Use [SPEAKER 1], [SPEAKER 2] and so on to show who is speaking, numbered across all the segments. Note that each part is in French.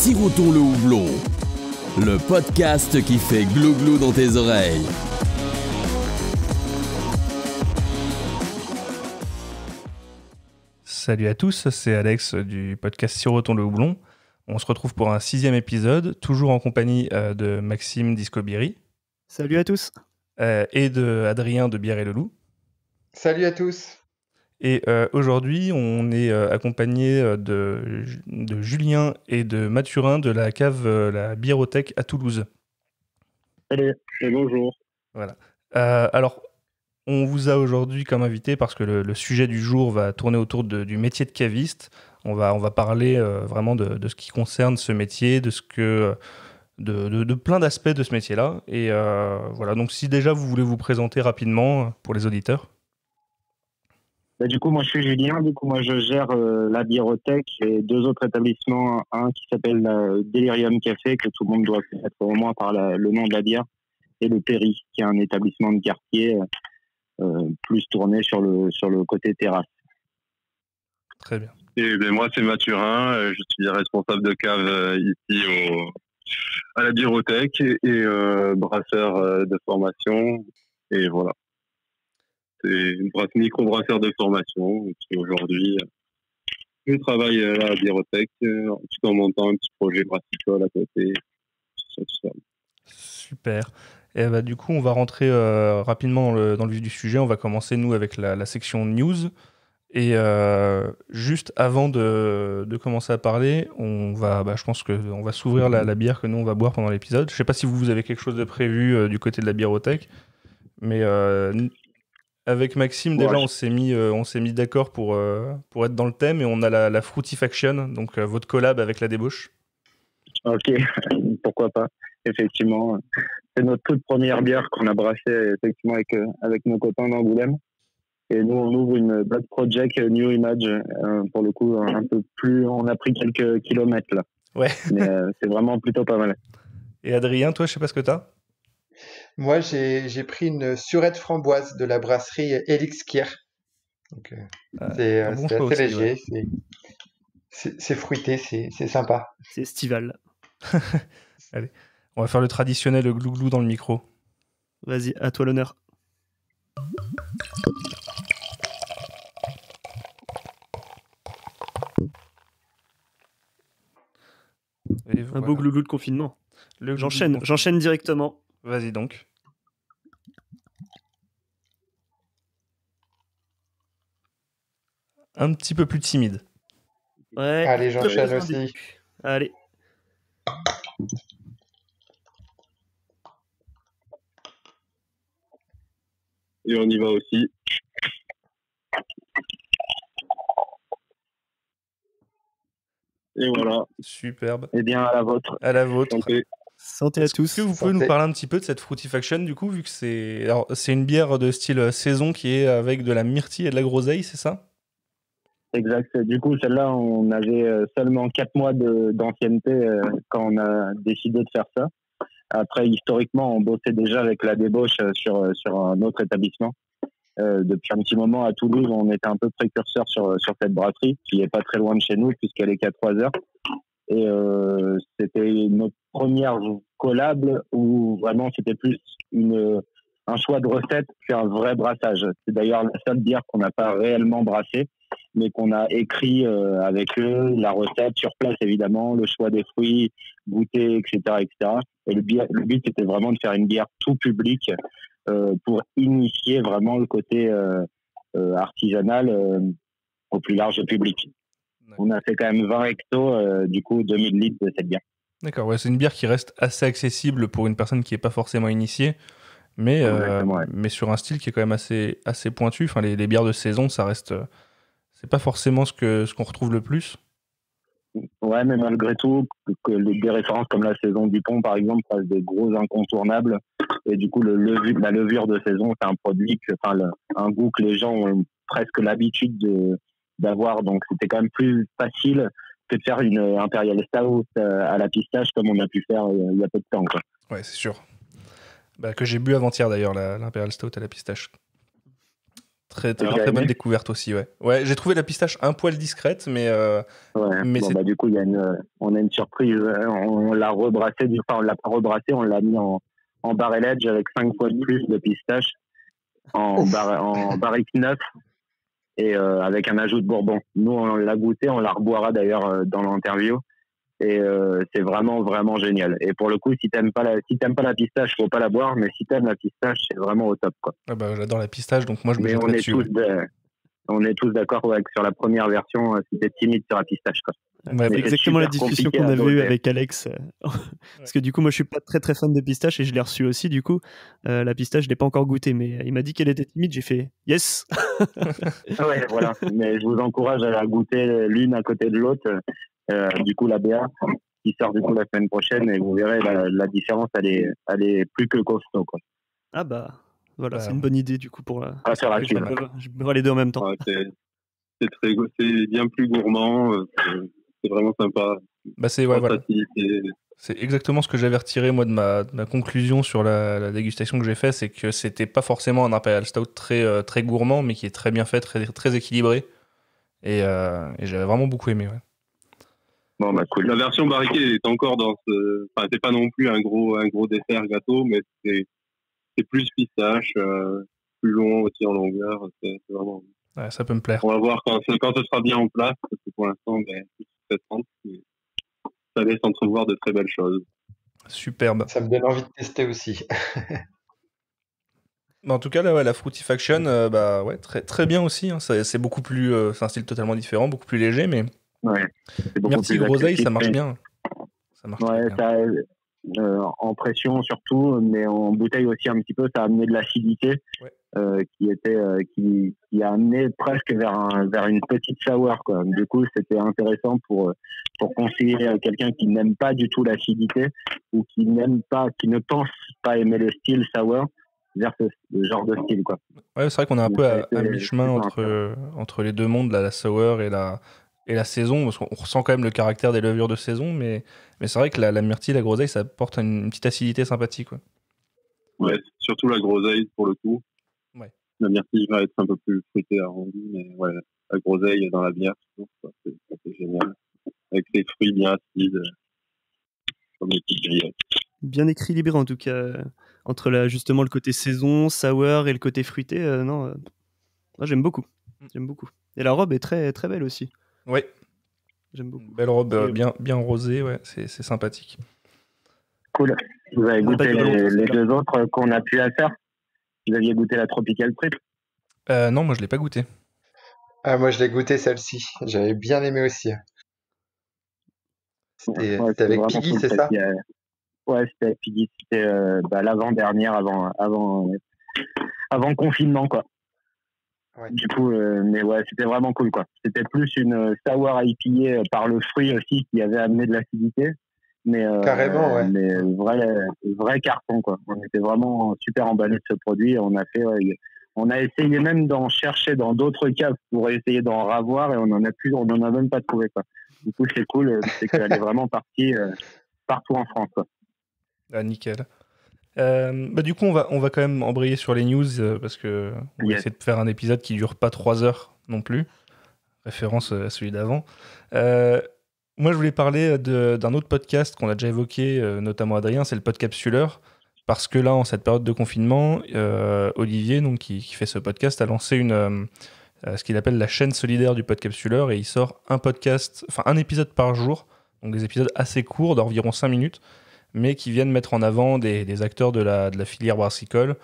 [SPEAKER 1] Siroton le houblon, le podcast qui fait glou-glou dans tes oreilles.
[SPEAKER 2] Salut à tous, c'est Alex du podcast Siroton le houblon. On se retrouve pour un 6e épisode, toujours en compagnie de Maxime Discobiri.
[SPEAKER 3] Salut à tous.
[SPEAKER 2] Et de Adrien de Bière et le Loup.
[SPEAKER 4] Salut à tous.
[SPEAKER 2] Et aujourd'hui, on est accompagné de Julien et de Mathurin de la cave la Biérothèque à Toulouse.
[SPEAKER 5] Salut et bonjour.
[SPEAKER 2] Voilà. Alors, on vous a aujourd'hui comme invité parce que le sujet du jour va tourner autour du métier de caviste. On va parler vraiment de ce qui concerne ce métier, de plein d'aspects de ce métier-là. Et voilà, donc si déjà vous voulez vous présenter rapidement pour les auditeurs.
[SPEAKER 5] Du coup, moi je suis Julien. Du coup, moi je gère la Biérothèque et deux autres établissements. Un qui s'appelle Delirium Café, que tout le monde doit connaître au moins par le nom de la bière, et le Péri, qui est un établissement de quartier plus tourné sur le côté terrasse.
[SPEAKER 2] Très bien.
[SPEAKER 6] Et moi c'est Mathurin, je suis responsable de cave ici à la Biérothèque et brasseur de formation. Et voilà. C'est une micro-brasseur de formation qui aujourd'hui je travaille à la Biérothèque tout en montant un petit projet brassicole à côté. Tout ça.
[SPEAKER 2] Super. Et du coup, on va rentrer rapidement dans le vif du sujet. On va commencer, nous, avec la section news. Et juste avant de commencer à parler, je pense qu'on va s'ouvrir la bière que nous, on va boire pendant l'épisode. Je ne sais pas si vous avez quelque chose de prévu du côté de la Biérothèque, mais avec Maxime, déjà, on s'est mis d'accord pour être dans le thème, et on a la Fruitifaction, donc votre collab avec la débauche.
[SPEAKER 5] Ok, pourquoi pas. Effectivement, c'est notre toute première bière qu'on a brassée effectivement avec nos copains d'Angoulême. Et nous, on ouvre une Blood Project New Image, pour le coup, un peu plus. On a pris quelques kilomètres là.
[SPEAKER 2] Ouais.
[SPEAKER 5] Mais c'est vraiment plutôt pas mal.
[SPEAKER 2] Et Adrien, toi, je sais pas ce que t'as.
[SPEAKER 4] Moi, j'ai pris une surette framboise de la brasserie Elixir. Donc, c'est assez
[SPEAKER 2] aussi,
[SPEAKER 4] léger,
[SPEAKER 2] ouais.
[SPEAKER 4] c'est fruité, c'est sympa.
[SPEAKER 3] C'est estival.
[SPEAKER 2] Allez, on va faire le traditionnel glou-glou dans le micro.
[SPEAKER 3] Vas-y, à toi l'honneur. Un beau glouglou de confinement. J'enchaîne directement.
[SPEAKER 2] Vas-y donc. Un petit peu plus timide.
[SPEAKER 3] Ouais.
[SPEAKER 4] Allez, j'enchaîne aussi.
[SPEAKER 3] Allez.
[SPEAKER 6] Et on y va aussi. Et voilà.
[SPEAKER 2] Superbe.
[SPEAKER 5] Eh bien, à la vôtre.
[SPEAKER 2] À la vôtre.
[SPEAKER 3] Santé à tous.
[SPEAKER 2] Est-ce que vous pouvez nous parler un petit peu de cette Fruitifaction, du coup, vu que c'est une bière de style saison qui est avec de la myrtille et de la groseille, c'est ça ?
[SPEAKER 5] Exact. Du coup, celle-là, on avait seulement 4 mois d'ancienneté quand on a décidé de faire ça. Après, historiquement, on bossait déjà avec la débauche sur un autre établissement. Depuis un petit moment, à Toulouse, on était un peu précurseur sur cette brasserie, qui est pas très loin de chez nous, puisqu'elle est qu'à 3 heures. Et c'était notre première collab où vraiment c'était plus un choix de recette qu'un vrai brassage. C'est d'ailleurs la seule bière qu'on n'a pas réellement brassée, mais qu'on a écrit avec eux, la recette sur place évidemment, le choix des fruits, goûter, etc., etc. Et le but c'était vraiment de faire une bière tout public pour initier vraiment le côté artisanal au plus large public. On a fait quand même 20 hectos, du coup 2000 litres de cette bière.
[SPEAKER 2] D'accord, ouais, c'est une bière qui reste assez accessible pour une personne qui n'est pas forcément initiée, mais sur un style qui est quand même assez pointu. Enfin, les bières de saison, ça reste... c'est pas forcément ce qu'on retrouve le plus.
[SPEAKER 5] Ouais, mais malgré tout, des références comme la saison du Pont, par exemple, restent des gros incontournables. Et du coup, la levure de saison, c'est un produit, un goût que les gens ont presque l'habitude d'avoir. Donc, c'était quand même plus facile que de faire une Imperial Stout à la pistache, comme on a pu faire il y a peu de temps, quoi.
[SPEAKER 2] Ouais, c'est sûr. Que j'ai bu avant-hier, d'ailleurs, l'Imperial Stout à la pistache. Très bonne découverte aussi, ouais. Ouais, j'ai trouvé la pistache un poil discrète, mais
[SPEAKER 5] du coup, on a une surprise. On l'a rebrassé, on l'a pas rebrassé, on l'a mis en barrel edge avec 5 fois de plus de pistache en barrique 9 et avec un ajout de bourbon. Nous, on l'a goûté, on la reboira d'ailleurs dans l'interview. Et c'est vraiment vraiment génial. Et pour le coup, si t'aimes pas la pistache, faut pas la boire, mais si t'aimes la pistache, c'est vraiment au top, quoi.
[SPEAKER 2] Ah bah, j'adore la pistache, donc moi je me jette là-dessus.
[SPEAKER 5] On est tous d'accord que sur la première version, c'était timide sur la pistache, quoi.
[SPEAKER 3] Ouais, c'est exactement la discussion qu'on avait eue avec Alex. Parce que du coup, moi je suis pas très très fan de pistache et je l'ai reçu aussi. Du coup, la pistache, je l'ai pas encore goûtée, mais il m'a dit qu'elle était timide. J'ai fait yes.
[SPEAKER 5] Ouais, voilà. Mais je vous encourage à la goûter l'une à côté de l'autre. Du coup, la BA qui sort du coup la semaine prochaine et vous verrez la différence, elle est plus que costaud, quoi.
[SPEAKER 3] Ah bah voilà, c'est une bonne idée du coup pour la. Je bois les deux en même temps.
[SPEAKER 6] Ouais, c'est bien plus gourmand, c'est vraiment sympa.
[SPEAKER 2] Bah voilà. C'est exactement ce que j'avais retiré moi de ma conclusion sur la dégustation que j'ai fait, c'est que c'était pas forcément un Imperial Stout très très gourmand, mais qui est très bien fait, très très équilibré, et j'avais vraiment beaucoup aimé. Ouais.
[SPEAKER 6] Bon, bah, cool. La version barriquée est encore dans c'est pas non plus un gros dessert gâteau, mais c'est plus pistache, plus long aussi en longueur. C'est vraiment.
[SPEAKER 2] Ouais, ça peut me plaire.
[SPEAKER 6] On va voir quand ce sera bien en place, parce que pour l'instant, c'est très mais ça laisse entrevoir de très belles choses.
[SPEAKER 2] Superbe.
[SPEAKER 4] Ça me donne envie de tester aussi.
[SPEAKER 2] En tout cas, là, la Fruitifaction, très, très bien aussi. Hein. C'est beaucoup plus. C'est un style totalement différent, beaucoup plus léger, mais.
[SPEAKER 5] Ouais,
[SPEAKER 2] Merci Groseille, ça marche bien.
[SPEAKER 5] Ça marche bien. En pression surtout, mais en bouteille aussi un petit peu, ça a amené de l'acidité, qui a amené presque vers une petite sour, quoi. Du coup, c'était intéressant pour conseiller à quelqu'un qui n'aime pas du tout l'acidité ou qui ne pense pas aimer le style sour vers ce genre de style, quoi.
[SPEAKER 2] Ouais, c'est vrai qu'on est un peu à mi-chemin entre les deux mondes, la sour et la saison, parce qu'on ressent quand même le caractère des levures de saison, mais c'est vrai que la myrtille, la groseille, ça apporte une petite acidité sympathique.
[SPEAKER 6] Ouais, surtout la groseille pour le coup.
[SPEAKER 2] Ouais.
[SPEAKER 6] La myrtille va être un peu plus fruitée, arrondie, mais ouais, la groseille dans la bière, c'est génial. Avec les fruits bien acides, comme les petites grillettes.
[SPEAKER 3] Bien équilibré en tout cas, entre justement le côté saison, sour et le côté fruité. Moi, j'aime beaucoup. Et la robe est très très belle aussi.
[SPEAKER 2] Ouais.
[SPEAKER 3] J'aime beaucoup.
[SPEAKER 2] Belle robe bien rosée, ouais, c'est sympathique.
[SPEAKER 5] Cool. Vous avez goûté les deux autres qu'on a pu à faire? Vous aviez goûté la Tropical Triple?
[SPEAKER 2] Non, moi je l'ai pas goûté.
[SPEAKER 4] Ah, moi je l'ai goûté celle-ci. J'avais bien aimé aussi. C'était avec Piggy, cool, c'est ça?
[SPEAKER 5] Ouais, c'était avec Piggy. C'était l'avant-dernière, avant confinement, quoi. Ouais. Du coup, mais ouais, c'était vraiment cool, quoi. C'était plus une sour IPA par le fruit aussi qui avait amené de l'acidité. Mais,
[SPEAKER 4] carrément, ouais.
[SPEAKER 5] Mais vrai carton, quoi. On était vraiment super emballés de ce produit. On a essayé même d'en chercher dans d'autres caves pour essayer d'en ravoir et on en a même pas trouvé, quoi. Du coup, c'est cool, c'est qu'elle est vraiment partie partout en France, quoi.
[SPEAKER 2] Ah, nickel. Du coup, on va quand même embrayer sur les news parce que on va essayer de faire un épisode qui dure pas 3 heures non plus. Référence à celui d'avant. Moi, je voulais parler d'un autre podcast qu'on a déjà évoqué, notamment Adrien, c'est le Podcapsuleur. Parce que là, en cette période de confinement, Olivier, donc, qui fait ce podcast, a lancé ce qu'il appelle la chaîne solidaire du Podcapsuleur et il sort un épisode par jour, donc des épisodes assez courts d'environ 5 minutes, mais qui viennent mettre en avant des acteurs de la filière brassicole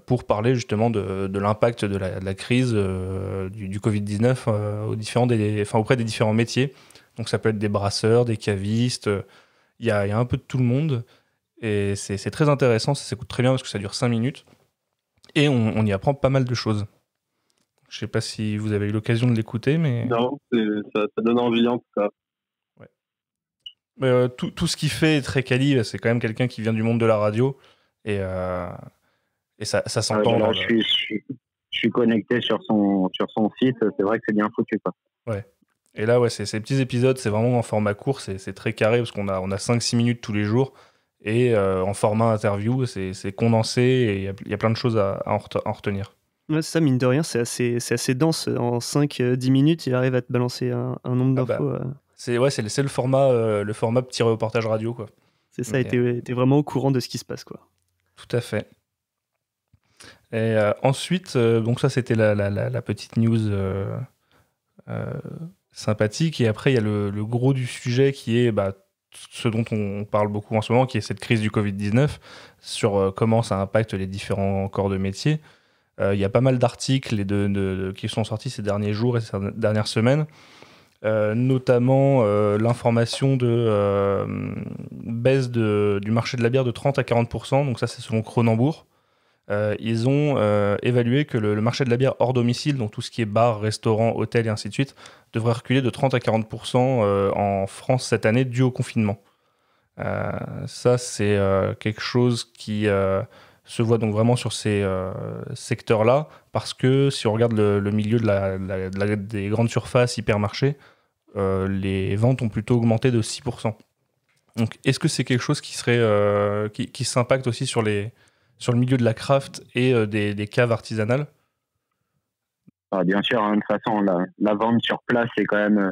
[SPEAKER 2] pour parler justement de l'impact de la crise du Covid-19 auprès des différents métiers. Donc ça peut être des brasseurs, des cavistes, il y a un peu de tout le monde. Et c'est très intéressant, ça s'écoute très bien parce que ça dure 5 minutes. Et on y apprend pas mal de choses. Je ne sais pas si vous avez eu l'occasion de l'écouter, mais...
[SPEAKER 6] Non, ça donne envie en tout cas.
[SPEAKER 2] Ouais. Tout ce qu'il fait est très quali, c'est quand même quelqu'un qui vient du monde de la radio. Et ça s'entend.
[SPEAKER 5] Je suis connecté sur son site, c'est vrai que c'est bien foutu, quoi.
[SPEAKER 2] Ouais. Et là, ouais, ces petits épisodes, c'est vraiment en format court, c'est très carré parce qu'on a 5-6 minutes tous les jours. Et en format interview, c'est condensé et il y a plein de choses à en retenir.
[SPEAKER 3] Ouais, c'est ça, mine de rien, c'est assez dense. En 5-10 minutes, il arrive à te balancer un nombre d'infos.
[SPEAKER 2] C'est le format petit reportage radio, quoi.
[SPEAKER 3] C'est ça, et t'es vraiment au courant de ce qui se passe, quoi.
[SPEAKER 2] Tout à fait. Et ensuite, donc ça c'était la petite news sympathique. Et après, il y a le gros du sujet qui est ce dont on parle beaucoup en ce moment, qui est cette crise du Covid-19, sur comment ça impacte les différents corps de métier. Il y a pas mal d'articles qui sont sortis ces derniers jours et ces dernières semaines, notamment l'information de baisse du marché de la bière de 30 à 40%, donc ça c'est selon Cronenbourg. Ils ont évalué que le marché de la bière hors domicile, donc tout ce qui est bar, restaurant, hôtel et ainsi de suite, devrait reculer de 30 à 40% en France cette année dû au confinement. Ça c'est quelque chose qui se voit donc vraiment sur ces secteurs-là, parce que si on regarde le milieu des grandes surfaces, hypermarchés, les ventes ont plutôt augmenté de 6%. Donc est-ce que c'est quelque chose qui serait qui s'impacte aussi sur le milieu de la craft et des caves artisanales?
[SPEAKER 5] Bien sûr, de toute façon, la vente sur place est quand même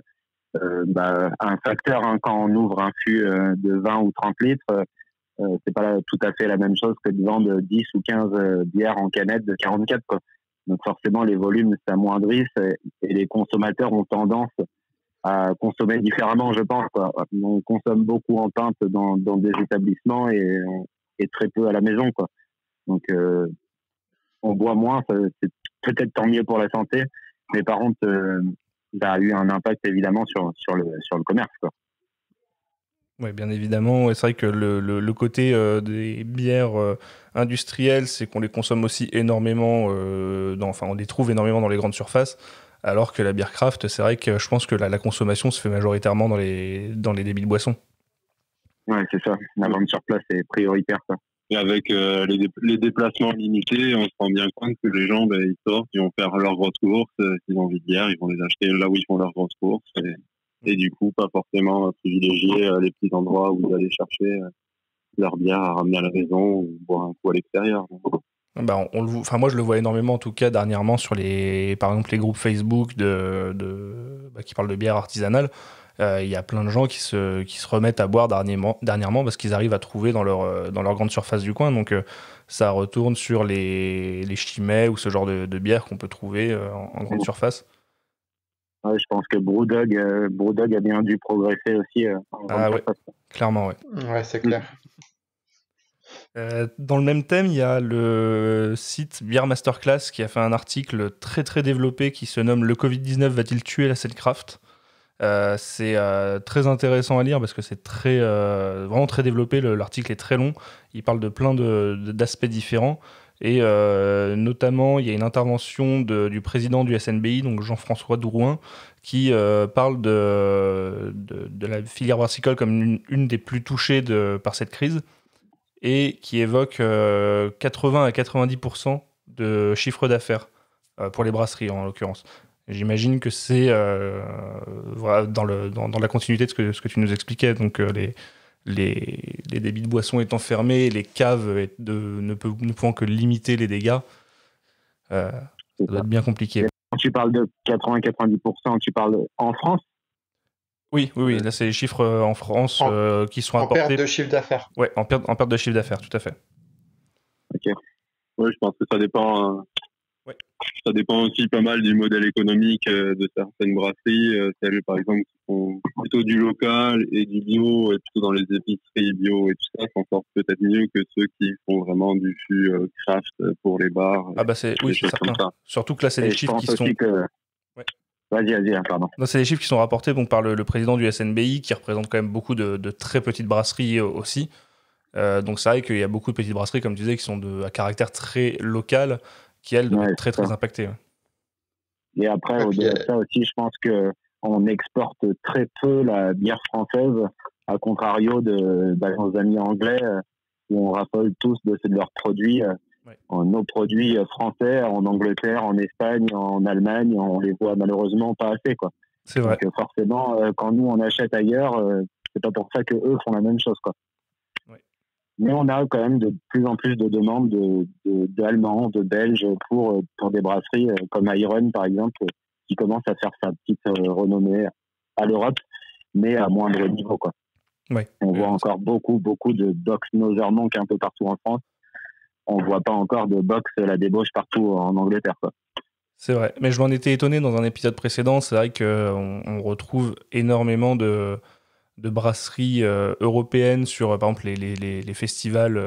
[SPEAKER 5] un facteur. Quand on ouvre un fût de 20 ou 30 litres, c'est pas tout à fait la même chose que de vendre 10 ou 15 bières en canette de 44, quoi. Donc forcément, les volumes s'amoindrissent et les consommateurs ont tendance à consommer différemment, je pense, quoi. On consomme beaucoup en pinte dans des établissements et très peu à la maison, quoi. Donc on boit moins, c'est peut-être tant mieux pour la santé, mais par contre ça a eu un impact évidemment sur le commerce, quoi.
[SPEAKER 2] Oui, bien évidemment. C'est vrai que le côté des bières industrielles, c'est qu'on les consomme aussi énormément, on les trouve énormément dans les grandes surfaces, alors que la bière craft, c'est vrai que je pense que la consommation se fait majoritairement dans les débits de boissons.
[SPEAKER 5] Ouais, c'est ça. La vente sur place est prioritaire, quoi.
[SPEAKER 6] Et avec les déplacements limités, on se rend bien compte que les gens, ils sortent, ils vont faire leurs grosses courses, s'ils ont envie de bière, ils vont les acheter là où ils font leurs grosses courses. Et du coup, pas forcément privilégier les petits endroits où ils allaient chercher leur bière à ramener à la maison ou boire un coup à l'extérieur.
[SPEAKER 2] Moi, je le vois énormément, en tout cas, dernièrement, sur par exemple, les groupes Facebook qui parlent de bière artisanale. Il y a plein de gens qui se remettent à boire dernièrement parce qu'ils arrivent à trouver dans leur grande surface du coin. Donc, ça retourne sur les chimets ou ce genre de bière qu'on peut trouver en grande surface.
[SPEAKER 5] Ouais, je pense que Brewdog a bien dû progresser aussi en grande surface.
[SPEAKER 2] Clairement, ouais.
[SPEAKER 4] Ouais, c'est clair.
[SPEAKER 2] Dans le même thème, il y a le site Beer Masterclass qui a fait un article très très développé qui se nomme « Le Covid-19 va-t-il tuer la scène craft ?» C'est très intéressant à lire parce que c'est vraiment très développé. L'article est très long. Il parle de plein d'aspects différents. Et notamment, il y a une intervention du président du SNBI, donc Jean-François Drouin, qui parle de la filière brassicole comme une des plus touchées par cette crise et qui évoque 80 à 90% de chiffre d'affaires pour les brasseries en l'occurrence. J'imagine que c'est dans la continuité de ce que tu nous expliquais, donc les débits de boissons étant fermés, les caves ne pouvant que limiter les dégâts, ça doit être bien compliqué.
[SPEAKER 5] Quand tu parles de 80-90%, tu parles en France ?
[SPEAKER 2] Oui, là c'est les chiffres en France qui sont apportés.
[SPEAKER 4] En perte de chiffre d'affaires.
[SPEAKER 2] Ouais, en perte de chiffre d'affaires, tout à fait.
[SPEAKER 5] Ok.
[SPEAKER 6] Oui, je pense que ça dépend. Ouais. Ça dépend aussi pas mal du modèle économique de certaines brasseries. Celles, par exemple, qui font plutôt du local et du bio, et plutôt dans les épiceries bio et tout ça, s'en sortent peut-être mieux que ceux qui font vraiment du fût craft pour les bars.
[SPEAKER 2] C'est certain. Surtout que là, c'est des chiffres qui sont...
[SPEAKER 5] Ouais. Vas-y, pardon.
[SPEAKER 2] Non, c'est des chiffres qui sont rapportés par le président du SNBI, qui représente quand même beaucoup de très petites brasseries aussi. Donc c'est vrai qu'il y a beaucoup de petites brasseries, comme tu disais, qui sont à caractère très local, qui elles doivent être très très impactées. Ouais.
[SPEAKER 5] Et après, au-delà de ça aussi, je pense qu'on exporte très peu la bière française, à contrario de nos amis anglais, où on raffole tous de leurs produits. Nos produits français en Angleterre, en Espagne, en Allemagne, on les voit malheureusement pas assez, quoi.
[SPEAKER 2] C'est vrai.
[SPEAKER 5] Donc forcément, quand nous on achète ailleurs, c'est pas pour ça que eux font la même chose, quoi. Ouais. Mais on a quand même de plus en plus de demandes de d'Allemands, de Belges pour des brasseries comme Iron, par exemple, qui commence à faire sa petite renommée à l'Europe, mais à moindre niveau, quoi.
[SPEAKER 2] Ouais.
[SPEAKER 5] On voit encore beaucoup de box Nothermonk un peu partout en France. On voit pas encore de box La Débauche partout en Angleterre, quoi.
[SPEAKER 2] C'est vrai, mais je m'en étais étonné dans un épisode précédent. C'est vrai qu'on retrouve énormément de brasseries européennes sur, par exemple, les festivals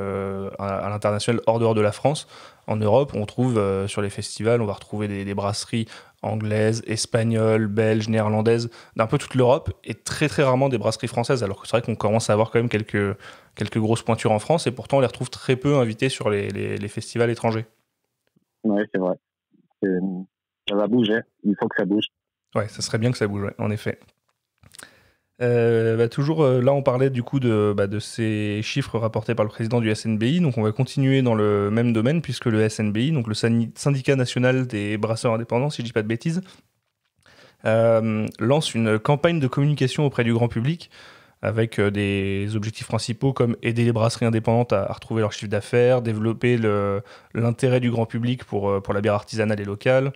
[SPEAKER 2] à l'international hors dehors de la France. En Europe, on trouve sur les festivals, on va retrouver des brasseries anglaises, espagnoles, belges, néerlandaises, d'un peu toute l'Europe, et très très rarement des brasseries françaises, alors que c'est vrai qu'on commence à avoir quand même quelques grosses pointures en France, et pourtant on les retrouve très peu invitées sur les festivals étrangers.
[SPEAKER 5] Ouais, c'est vrai. Ça va bouger, il faut que ça bouge.
[SPEAKER 2] Ouais, ça serait bien que ça bouge, ouais, en effet. Toujours là, on parlait du coup de ces chiffres rapportés par le président du SNBI, donc on va continuer dans le même domaine, puisque le SNBI, donc le syndicat national des brasseurs indépendants, si je dis pas de bêtises, lance une campagne de communication auprès du grand public avec des objectifs principaux comme aider les brasseries indépendantes à retrouver leur chiffre d'affaires, développer l'intérêt du grand public pour la bière artisanale et locale,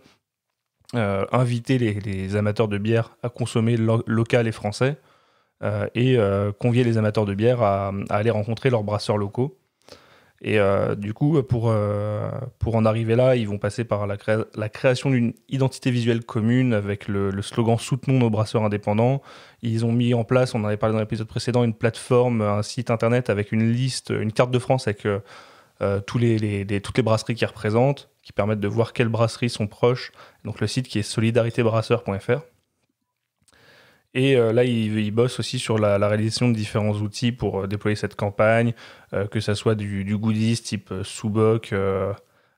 [SPEAKER 2] inviter les amateurs de bière à consommer local et français, et convier les amateurs de bière à aller rencontrer leurs brasseurs locaux. Et du coup, pour en arriver là, ils vont passer par la création d'une identité visuelle commune avec le slogan « Soutenons nos brasseurs indépendants ». Ils ont mis en place, on en avait parlé dans l'épisode précédent, une plateforme, un site internet avec une liste, une carte de France avec toutes les brasseries qu'ils représentent, qui permettent de voir quelles brasseries sont proches. Donc le site qui est solidaritébrasseur.fr. Et là, ils bossent aussi sur la réalisation de différents outils pour déployer cette campagne, que ça soit du goodies type sous-boc,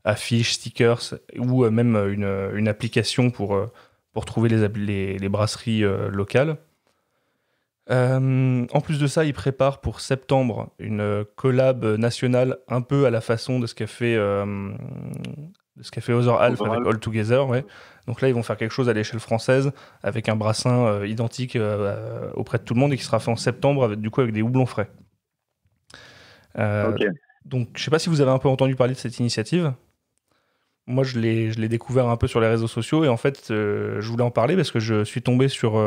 [SPEAKER 2] affiches, stickers, ou même une application pour trouver les brasseries locales. En plus de ça, ils préparent pour septembre une collab nationale un peu à la façon de ce qu'a fait Other Half avec All Together. Ouais. Donc là, ils vont faire quelque chose à l'échelle française avec un brassin identique auprès de tout le monde et qui sera fait en septembre avec des houblons frais.
[SPEAKER 5] Okay.
[SPEAKER 2] Donc, je ne sais pas si vous avez un peu entendu parler de cette initiative. Moi, je l'ai découvert un peu sur les réseaux sociaux et en fait, je voulais en parler parce que je suis tombé sur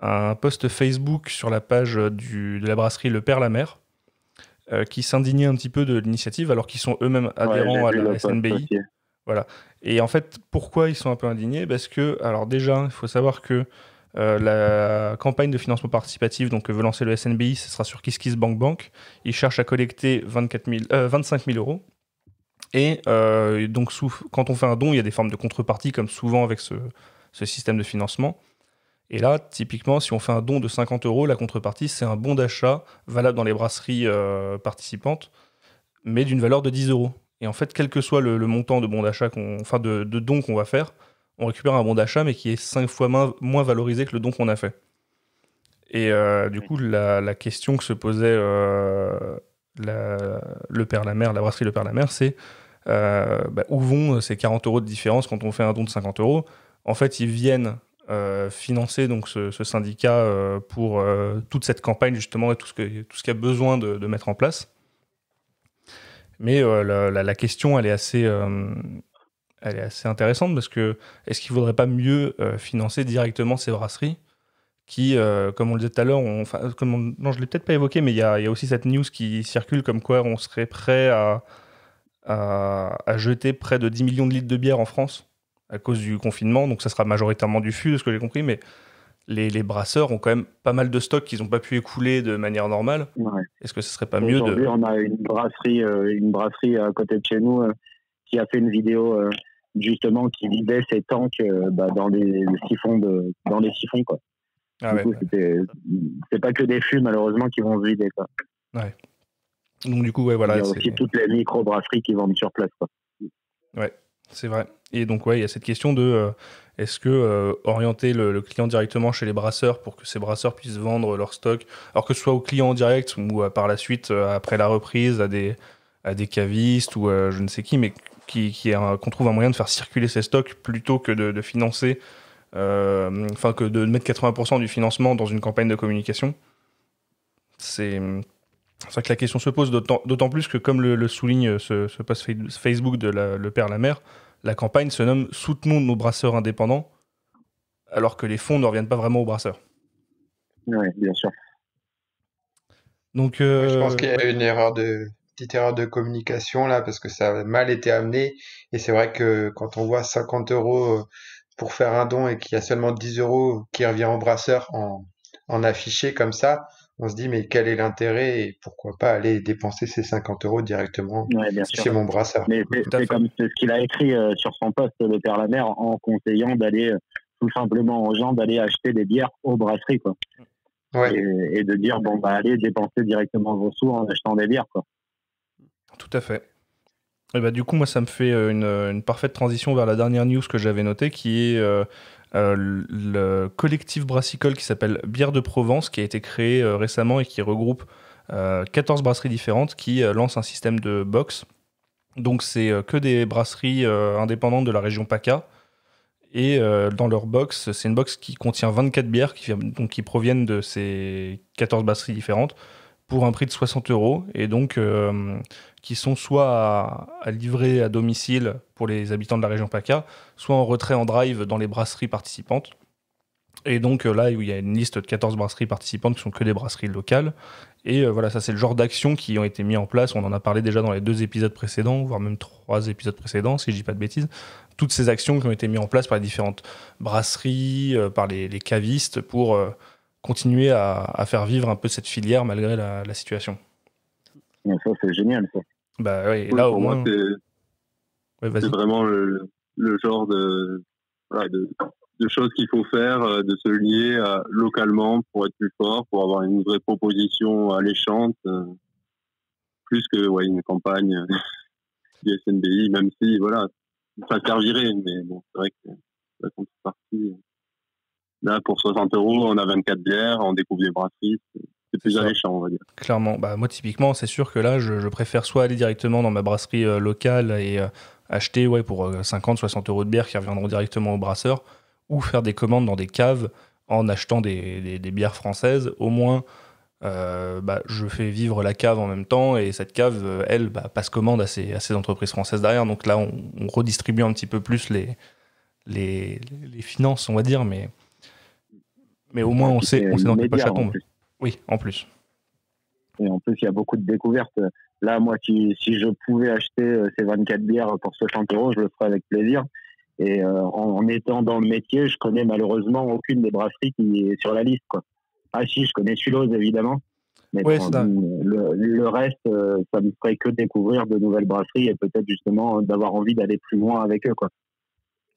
[SPEAKER 2] un post Facebook sur la page de la brasserie Le Père la Mère qui s'indignait un petit peu de l'initiative alors qu'ils sont eux-mêmes adhérents à la SNBI. Voilà. Et en fait, pourquoi ils sont un peu indignés ? Parce que, alors déjà, il faut savoir que la campagne de financement participatif que veut lancer le SNBI, ce sera sur KissKissBankBank. Ils cherchent à collecter 25 000 euros. Et donc, quand on fait un don, il y a des formes de contrepartie, comme souvent avec ce système de financement. Et là, typiquement, si on fait un don de 50 euros, la contrepartie, c'est un bon d'achat valable dans les brasseries participantes, mais d'une valeur de 10 euros. Et en fait, quel que soit le montant de bon d'achat, de don qu'on va faire, on récupère un bon d'achat, mais qui est 5 fois moins valorisé que le don qu'on a fait. Et du coup, la question que se posait le Père la Mère, la brasserie Le Père la Mère, c'est où vont ces 40 euros de différence quand on fait un don de 50 euros ? En fait, ils viennent financer donc ce syndicat pour toute cette campagne justement et tout ce qu'il y a besoin de mettre en place. Mais la question elle est assez intéressante parce que est-ce qu'il ne faudrait pas mieux financer directement ces brasseries qui, comme on le disait tout à l'heure, non je l'ai peut-être pas évoqué, mais il y a aussi cette news qui circule comme quoi on serait prêt à jeter près de 10 millions de litres de bière en France à cause du confinement, donc ça sera majoritairement du fût, de ce que j'ai compris, mais les brasseurs ont quand même pas mal de stocks qu'ils n'ont pas pu écouler de manière normale. Ouais. Est-ce que ce serait pas mieux de...
[SPEAKER 5] Aujourd'hui, on a une brasserie à côté de chez nous qui a fait une vidéo justement qui vidait ses tanks dans les siphons, quoi.
[SPEAKER 2] Ah
[SPEAKER 5] du coup, c'est pas que des fûts, malheureusement, qui vont se vider, quoi.
[SPEAKER 2] Ouais. Donc du coup, ouais, voilà.
[SPEAKER 5] Il y a aussi toutes les micro-brasseries qui vendent sur place, quoi.
[SPEAKER 2] Ouais, c'est vrai. Et donc, ouais, il y a cette question de est-ce que orienter le client directement chez les brasseurs pour que ces brasseurs puissent vendre leur stock, alors que ce soit au client en direct ou par la suite, après la reprise, à des cavistes ou je ne sais qui, mais qu'on trouve un moyen de faire circuler ces stocks plutôt que de financer, que de mettre 80% du financement dans une campagne de communication. C'est C'est vrai que la question se pose d'autant plus que, comme le souligne ce post Facebook de le père Lamère, la campagne se nomme « Soutenons nos brasseurs indépendants », alors que les fonds ne reviennent pas vraiment aux brasseurs.
[SPEAKER 5] Oui, bien sûr.
[SPEAKER 2] Donc,
[SPEAKER 4] je pense qu'il y a une petite erreur de communication là, parce que ça a mal été amené. Et c'est vrai que quand on voit 50 € pour faire un don et qu'il y a seulement 10 € qui revient au brasseur en affiché comme ça, on se dit mais quel est l'intérêt et pourquoi pas aller dépenser ces 50 € directement chez mon brasseur.
[SPEAKER 5] Mais c'est comme ce qu'il a écrit sur son post, le père Lamère, en conseillant d'aller tout simplement aux gens d'aller acheter des bières aux brasseries, quoi.
[SPEAKER 4] Ouais.
[SPEAKER 5] Et de dire bon bah allez dépenser directement vos sous en achetant des bières, quoi.
[SPEAKER 2] Tout à fait. Et bah, du coup, moi, ça me fait une parfaite transition vers la dernière news que j'avais notée, qui est le collectif brassicole qui s'appelle Bière de Provence, qui a été créé récemment et qui regroupe 14 brasseries différentes qui lancent un système de box. Donc, c'est que des brasseries indépendantes de la région PACA. Et dans leur box, c'est une box qui contient 24 bières qui proviennent de ces 14 brasseries différentes pour un prix de 60 €, et donc qui sont soit à livrer à domicile pour les habitants de la région PACA, soit en retrait en drive dans les brasseries participantes. Et donc là, il y a une liste de 14 brasseries participantes qui sont que des brasseries locales. Et voilà, ça c'est le genre d'actions qui ont été mis en place. On en a parlé déjà dans les 2 épisodes précédents, voire même 3 épisodes précédents, si je dis pas de bêtises. Toutes ces actions qui ont été mises en place par les différentes brasseries, par les cavistes, pour continuer à faire vivre un peu cette filière malgré la situation.
[SPEAKER 5] Et ça, c'est génial, ça.
[SPEAKER 2] Bah oui, là au moins...
[SPEAKER 6] c'est vraiment le genre de choses qu'il faut faire, de se lier localement pour être plus fort, pour avoir une vraie proposition alléchante, plus que une campagne du SNBI, même si voilà, ça servirait, mais bon, c'est vrai que la contrepartie, là pour 60 €, on a 24 bières, on découvre des brasseries, c'est plus alléchant, on va dire.
[SPEAKER 2] Clairement, bah moi typiquement, c'est sûr que là, je préfère soit aller directement dans ma brasserie locale et acheter pour 50-60 € de bières qui reviendront directement au brasseur, ou faire des commandes dans des caves en achetant des bières françaises. Au moins, je fais vivre la cave en même temps, et cette cave, elle, passe commande à ces entreprises françaises derrière. Donc là, on redistribue un petit peu plus les finances, on va dire, mais au moins on sait dans quelle poche ça tombe. Oui, en plus.
[SPEAKER 5] Et en plus, il y a beaucoup de découvertes. Là, moi, si je pouvais acheter ces 24 bières pour 60 €, je le ferais avec plaisir. Et en étant dans le métier, je connais malheureusement aucune des brasseries qui est sur la liste, quoi. Ah si, je connais Sulose, évidemment. Mais le reste, ça me ferait que découvrir de nouvelles brasseries et peut-être justement d'avoir envie d'aller plus loin avec eux, quoi.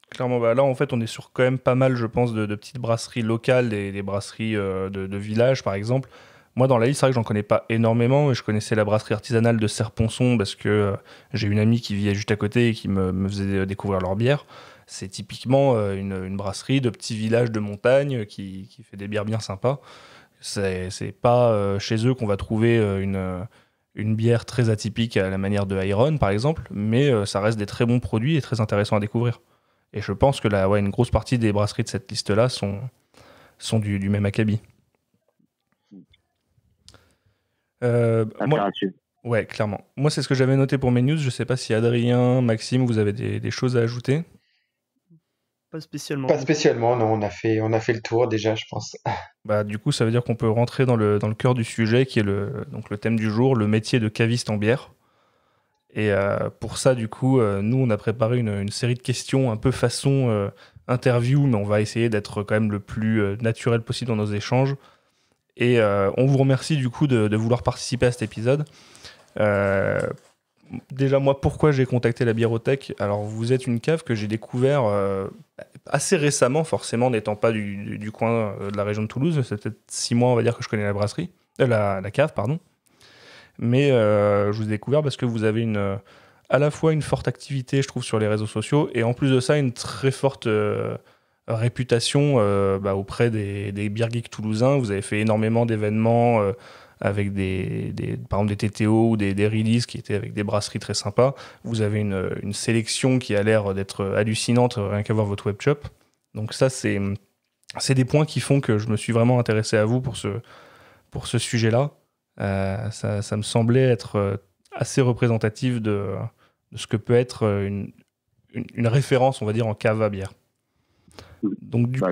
[SPEAKER 2] Clairement, là, en fait, on est sur quand même pas mal, je pense, de petites brasseries locales, des brasseries de village, par exemple. Moi, dans la liste, c'est vrai que j'en connais pas énormément, et je connaissais la brasserie artisanale de Serponçon parce que j'ai une amie qui vivait juste à côté et qui me faisait découvrir leur bière. C'est typiquement une brasserie de petit village de montagne qui fait des bières bien sympas. C'est pas chez eux qu'on va trouver une bière très atypique à la manière de Iron, par exemple, mais ça reste des très bons produits et très intéressants à découvrir. Et je pense que une grosse partie des brasseries de cette liste-là sont du même acabit. Ouais, clairement. Moi, c'est ce que j'avais noté pour mes news. Je sais pas si Adrien, Maxime, vous avez des choses à ajouter.
[SPEAKER 3] Pas spécialement.
[SPEAKER 4] Pas spécialement, non. On a fait le tour déjà, je pense.
[SPEAKER 2] Du coup, ça veut dire qu'on peut rentrer dans le cœur du sujet, qui est donc le thème du jour, le métier de caviste en bière. Et pour ça, du coup, nous, on a préparé une série de questions un peu façon interview, mais on va essayer d'être quand même le plus naturel possible dans nos échanges. Et on vous remercie du coup de vouloir participer à cet épisode. Déjà, moi, pourquoi j'ai contacté la Biérothèque ? Alors, vous êtes une cave que j'ai découvert assez récemment, forcément, n'étant pas du coin de la région de Toulouse. C'est peut-être 6 mois, on va dire, que je connais la brasserie, la cave, pardon. Mais je vous ai découvert parce que vous avez à la fois une forte activité, je trouve, sur les réseaux sociaux, et en plus de ça, une très forte réputation auprès des beer geeks toulousains. Vous avez fait énormément d'événements avec par exemple des TTO ou des releases qui étaient avec des brasseries très sympas. Vous avez une sélection qui a l'air d'être hallucinante, rien qu'à voir votre webshop. Donc ça, c'est des points qui font que je me suis vraiment intéressé à vous pour ce sujet-là. Ça me semblait être assez représentatif de ce que peut être une référence, on va dire, en cave à bière. Donc du coup,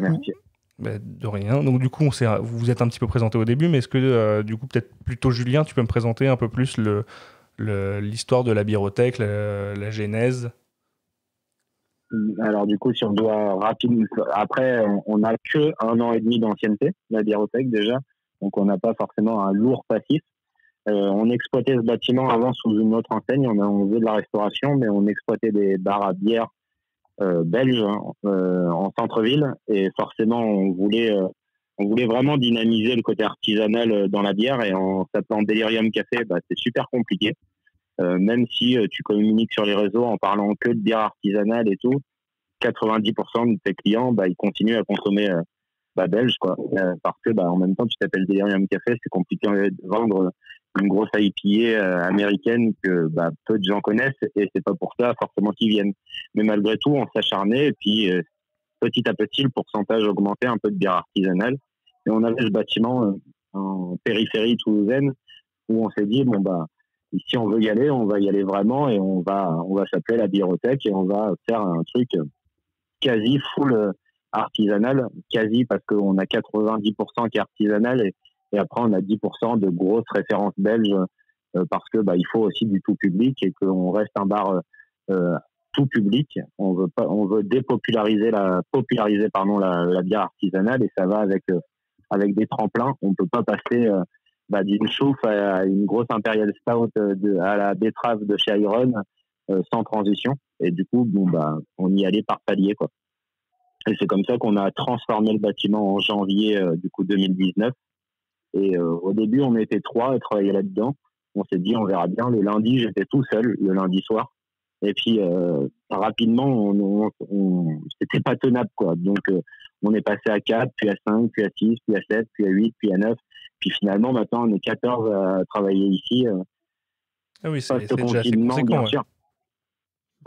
[SPEAKER 2] de rien. Donc du coup, vous vous êtes un petit peu présenté au début, mais est-ce que du coup, peut-être plutôt Julien, tu peux me présenter un peu plus l'histoire de la biérothèque, la genèse?
[SPEAKER 5] Alors du coup, si on doit rapidement... Après, on n'a que 1 an et demi d'ancienneté, la biérothèque déjà, donc on n'a pas forcément un lourd passif. On exploitait ce bâtiment avant sous une autre enseigne, on faisait de la restauration, mais on exploitait des bars à bière belges en centre-ville, et forcément on voulait vraiment dynamiser le côté artisanal dans la bière, et en s'appelant Delirium Café, c'est super compliqué. Même si tu communiques sur les réseaux en parlant que de bière artisanale et tout, 90% de tes clients, ils continuent à consommer belge, quoi. Parce que en même temps, tu t'appelles Delirium Café, c'est compliqué de vendre une grosse IPA américaine que peu de gens connaissent, et c'est pas pour ça forcément qu'ils viennent. Mais malgré tout, on s'acharnait, et puis petit à petit, le pourcentage augmentait, un peu de bière artisanale. Et on avait ce bâtiment en périphérie toulousaine où on s'est dit, si on veut y aller, on va y aller vraiment, et on va s'appeler la biérothèque, et on va faire un truc quasi full artisanal, quasi, parce qu'on a 90% qui est artisanal, et après on a 10% de grosses références belges, parce que il faut aussi du tout public, et qu'on reste un bar tout public. On veut populariser la bière artisanale, et ça va avec des tremplins. On peut pas passer d'une chouffe à une grosse Imperial Stout à la betterave de chez Iron sans transition. Et du coup, on y allait par palier, quoi. Et c'est comme ça qu'on a transformé le bâtiment en janvier 2019. Et au début, on était 3 à travailler là-dedans. On s'est dit, on verra bien. Le lundi, j'étais tout seul, le lundi soir. Et puis, rapidement, c'était pas tenable, quoi. Donc, on est passé à 4, puis à 5, puis à 6, puis à 7, puis à 8, puis à 9. Puis finalement, maintenant, on est 14 à travailler ici.
[SPEAKER 2] Ah oui, c'est déjà assez conséquent,
[SPEAKER 5] bien sûr.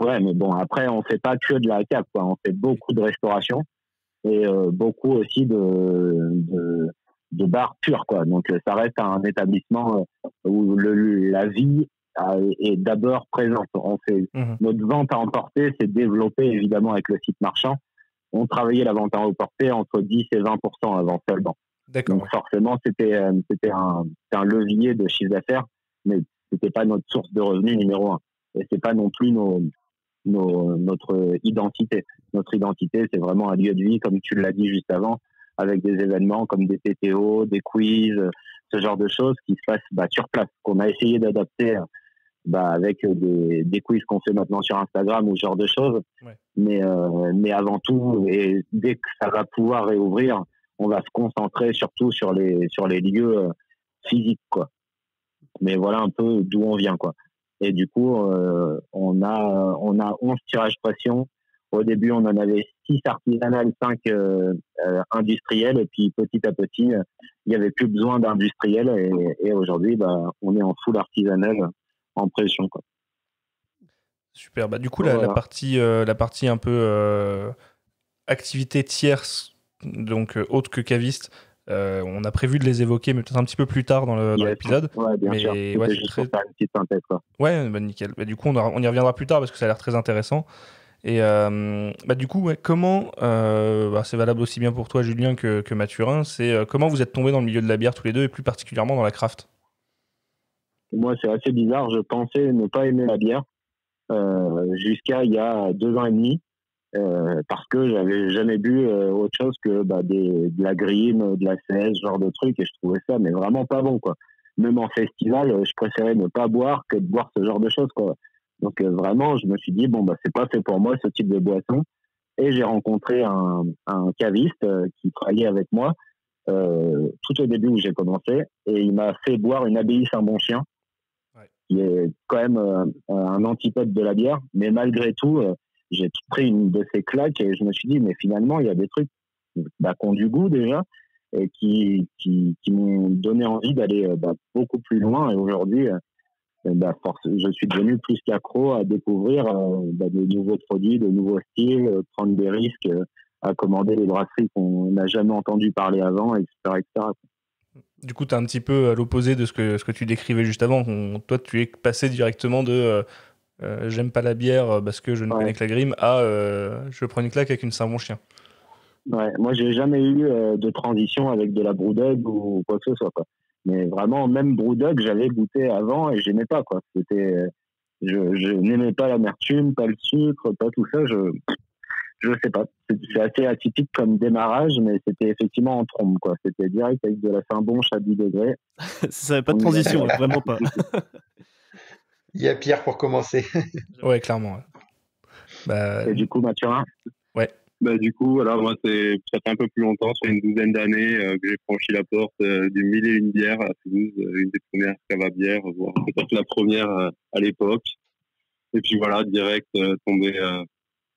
[SPEAKER 5] Ouais, mais bon, après, on fait pas que de la cave, quoi. On fait beaucoup de restauration, et beaucoup aussi de bars purs, quoi. Donc, ça reste un établissement où la vie est d'abord présente. Notre vente à emporter s'est développée évidemment avec le site marchand. On travaillait la vente à emporter entre 10 et 20% avant seulement.
[SPEAKER 2] D'accord.
[SPEAKER 5] Donc forcément, c'était un levier de chiffre d'affaires, mais c'était pas notre source de revenus numéro 1. Et c'est pas non plus notre identité. Notre identité, c'est vraiment un lieu de vie, comme tu l'as dit juste avant, avec des événements comme des PTO, des quiz, ce genre de choses qui se passent sur place, qu'on a essayé d'adapter avec des quiz qu'on fait maintenant sur Instagram ou ce genre de choses. Ouais. Mais avant tout, et dès que ça va pouvoir réouvrir, on va se concentrer surtout sur les lieux physiques, quoi. Mais voilà un peu d'où on vient, quoi. Et du coup, on a 11 tirages pression. Au début, on en avait 6 artisanales, 5 industriels, et puis petit à petit, il n'y avait plus besoin d'industriels, et aujourd'hui, on est en full artisanal en pression, quoi.
[SPEAKER 2] Super. Du coup, voilà. la partie un peu activité tierce, donc autre que caviste, on a prévu de les évoquer, mais peut-être un petit peu plus tard dans l'épisode.
[SPEAKER 5] Ouais, bien sûr. Ouais, juste pour faire une petite synthèse, quoi.
[SPEAKER 2] Ouais, nickel. Du coup, on y reviendra plus tard parce que ça a l'air très intéressant. Et du coup, comment, c'est valable aussi bien pour toi, Julien, que Mathurin, c'est comment vous êtes tombés dans le milieu de la bière tous les deux, et plus particulièrement dans la craft?
[SPEAKER 5] Moi, c'est assez bizarre. Je pensais ne pas aimer la bière jusqu'à il y a 2 ans et demi. Parce que j'avais jamais bu autre chose que de la Grim, de la CS, ce genre de trucs, et je trouvais ça mais vraiment pas bon, quoi. Même en festival, je préférais ne pas boire que de boire ce genre de choses, quoi. Donc vraiment, je me suis dit c'est pas fait pour moi ce type de boisson, et j'ai rencontré un caviste qui travaillait avec moi tout au début où j'ai commencé, et il m'a fait boire une abbaye Saint-Bon-Chien, qui est quand même un antipode de la bière, mais malgré tout j'ai pris une de ces claques, et je me suis dit, mais finalement, il y a des trucs qui ont du goût déjà, et qui m'ont donné envie d'aller beaucoup plus loin. Et aujourd'hui, je suis devenu plus qu'accro à découvrir de nouveaux produits, de nouveaux styles, prendre des risques, à commander des brasseries qu'on n'a jamais entendu parler avant, etc. etc.
[SPEAKER 2] Du coup, tu es un petit peu à l'opposé de ce que tu décrivais juste avant. Toi, tu es passé directement de j'aime pas la bière parce que je ne connais que la Grim à je prends une claque avec c'est un bon chien.
[SPEAKER 5] Ouais, moi, j'ai jamais eu de transition avec de la Brewdog ou quoi que ce soit, quoi. Mais vraiment, même Brewdog, j'avais goûté avant et j'aimais pas, quoi. Je n'aimais pas l'amertume, pas le sucre, pas tout ça. Je sais pas. C'est assez atypique comme démarrage, mais c'était effectivement en trombe, quoi. C'était direct avec de la Saint-Bonche à 10 degrés.
[SPEAKER 3] Ça n'avait pas de transition, vraiment pas.
[SPEAKER 4] Il y a pire pour commencer.
[SPEAKER 2] Ouais, clairement. Ouais.
[SPEAKER 5] Et du coup, Mathurin?
[SPEAKER 2] Ouais.
[SPEAKER 6] Du coup, voilà, moi, ça fait un peu plus longtemps, ça fait une douzaine d'années que j'ai franchi la porte du 1001 bières à Toulouse, une des premières caves à bière, voire peut-être la première à l'époque. Et puis voilà, direct tombé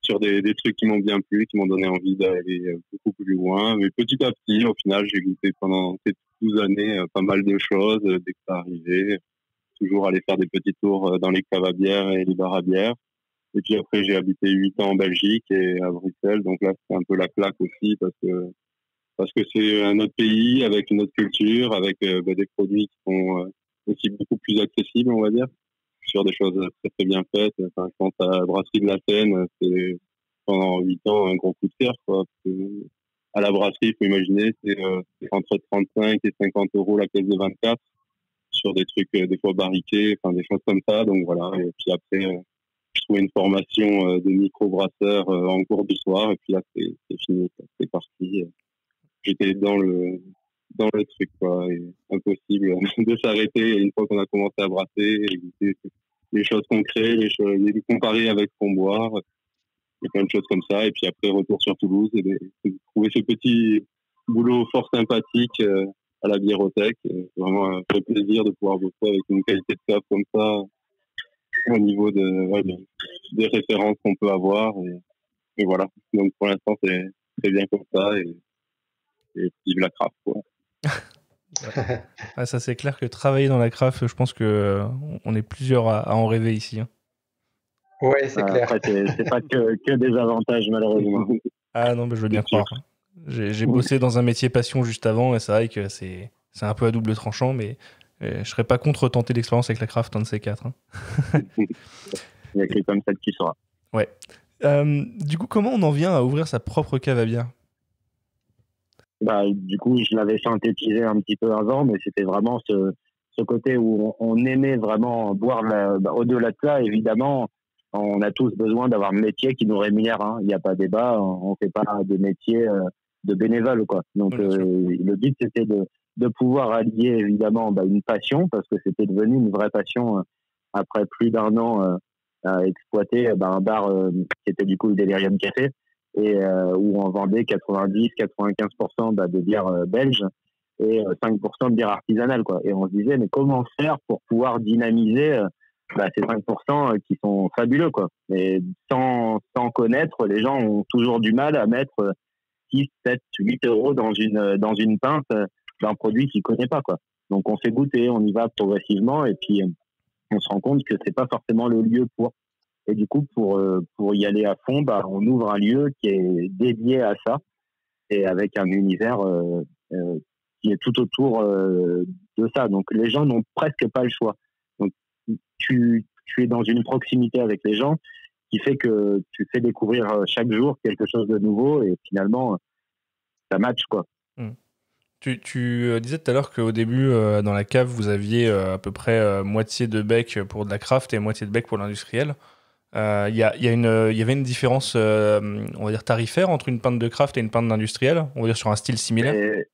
[SPEAKER 6] sur des trucs qui m'ont bien plu, qui m'ont donné envie d'aller beaucoup plus loin. Mais petit à petit, au final, j'ai goûté pendant ces 12 années pas mal de choses dès que ça arrivait. Toujours aller faire des petits tours dans les caves à bière et les bars à bière. Et puis après, j'ai habité 8 ans en Belgique et à Bruxelles. Donc là, c'est un peu la claque aussi parce que c'est un autre pays avec une autre culture, avec des produits qui sont aussi beaucoup plus accessibles, on va dire, sur des choses très très bien faites. Enfin, je pense à la brasserie de la Seine, c'est pendant 8 ans un gros coup de cœur, quoi. Parce que à la brasserie, il faut imaginer, c'est entre 35 et 50 euros la caisse de 24 sur des trucs des fois barriqués, enfin des choses comme ça. Donc voilà. Et puis après, je trouvais une formation de micro-brasseur en cours du soir, et puis là, c'est fini, c'est parti. J'étais dans le truc, quoi. Et impossible de s'arrêter une fois qu'on a commencé à brasser, et goûter les choses qu'on crée, les comparer avec ce qu'on boit, et plein de choses comme ça. Et puis après, retour sur Toulouse, et trouver ce petit boulot fort sympathique à la biérothèque. C'est vraiment un vrai plaisir de pouvoir bosser avec une qualité de cave comme ça, au niveau des références qu'on peut avoir. Et voilà. Donc pour l'instant, c'est très bien comme ça. Et vive la craft, quoi.
[SPEAKER 2] Ah, ça, c'est clair que travailler dans la craft, je pense que on est plusieurs à en rêver ici. Hein.
[SPEAKER 4] Ouais, c'est clair.
[SPEAKER 5] Après, c'est pas que des avantages, malheureusement.
[SPEAKER 2] Ah non, mais je veux bien croire. J'ai bossé dans un métier passion juste avant, et c'est vrai que c'est un peu à double tranchant, mais je serais pas contre tenter l'expérience avec la craft, un de ces quatre. Hein.
[SPEAKER 5] Il y a que comme ça qui sera.
[SPEAKER 2] Ouais. Du coup, comment on en vient à ouvrir sa propre cave à bière ?
[SPEAKER 5] Du coup, je l'avais synthétisé un petit peu avant, mais c'était vraiment ce côté où on aimait vraiment boire. Au-delà de ça, évidemment, on a tous besoin d'avoir un métier qui nous rémunère. Hein. Il n'y a pas débat, on ne fait pas des métiers de bénévoles, quoi. Donc, le but, c'était de pouvoir allier, évidemment, une passion, parce que c'était devenu une vraie passion après plus d'un an à exploiter un bar qui était du coup le Delirium Café, et où on vendait 90-95% de bière belge et 5% de bière artisanale, quoi. Et on se disait, mais comment faire pour pouvoir dynamiser ces 5% qui sont fabuleux, quoi. Et sans connaître, les gens ont toujours du mal à mettre 6, 7, 8 euros dans une pinte d'un produit qu'ils ne connaissent pas, quoi. Donc on fait goûter, on y va progressivement, et puis on se rend compte que c'est pas forcément le lieu pour. Et du coup, pour y aller à fond, on ouvre un lieu qui est dédié à ça, et avec un univers qui est tout autour de ça. Donc les gens n'ont presque pas le choix. Donc tu es dans une proximité avec les gens qui fait que tu fais découvrir chaque jour quelque chose de nouveau, et finalement ça match, quoi.
[SPEAKER 2] Tu disais tout à l'heure qu'au début, dans la cave, vous aviez à peu près moitié de bec pour de la craft et moitié de bec pour l'industriel. Il y avait une différence, on va dire, tarifaire entre une pinte de craft et une pinte d'industriel, on va dire sur un style similaire.
[SPEAKER 5] Et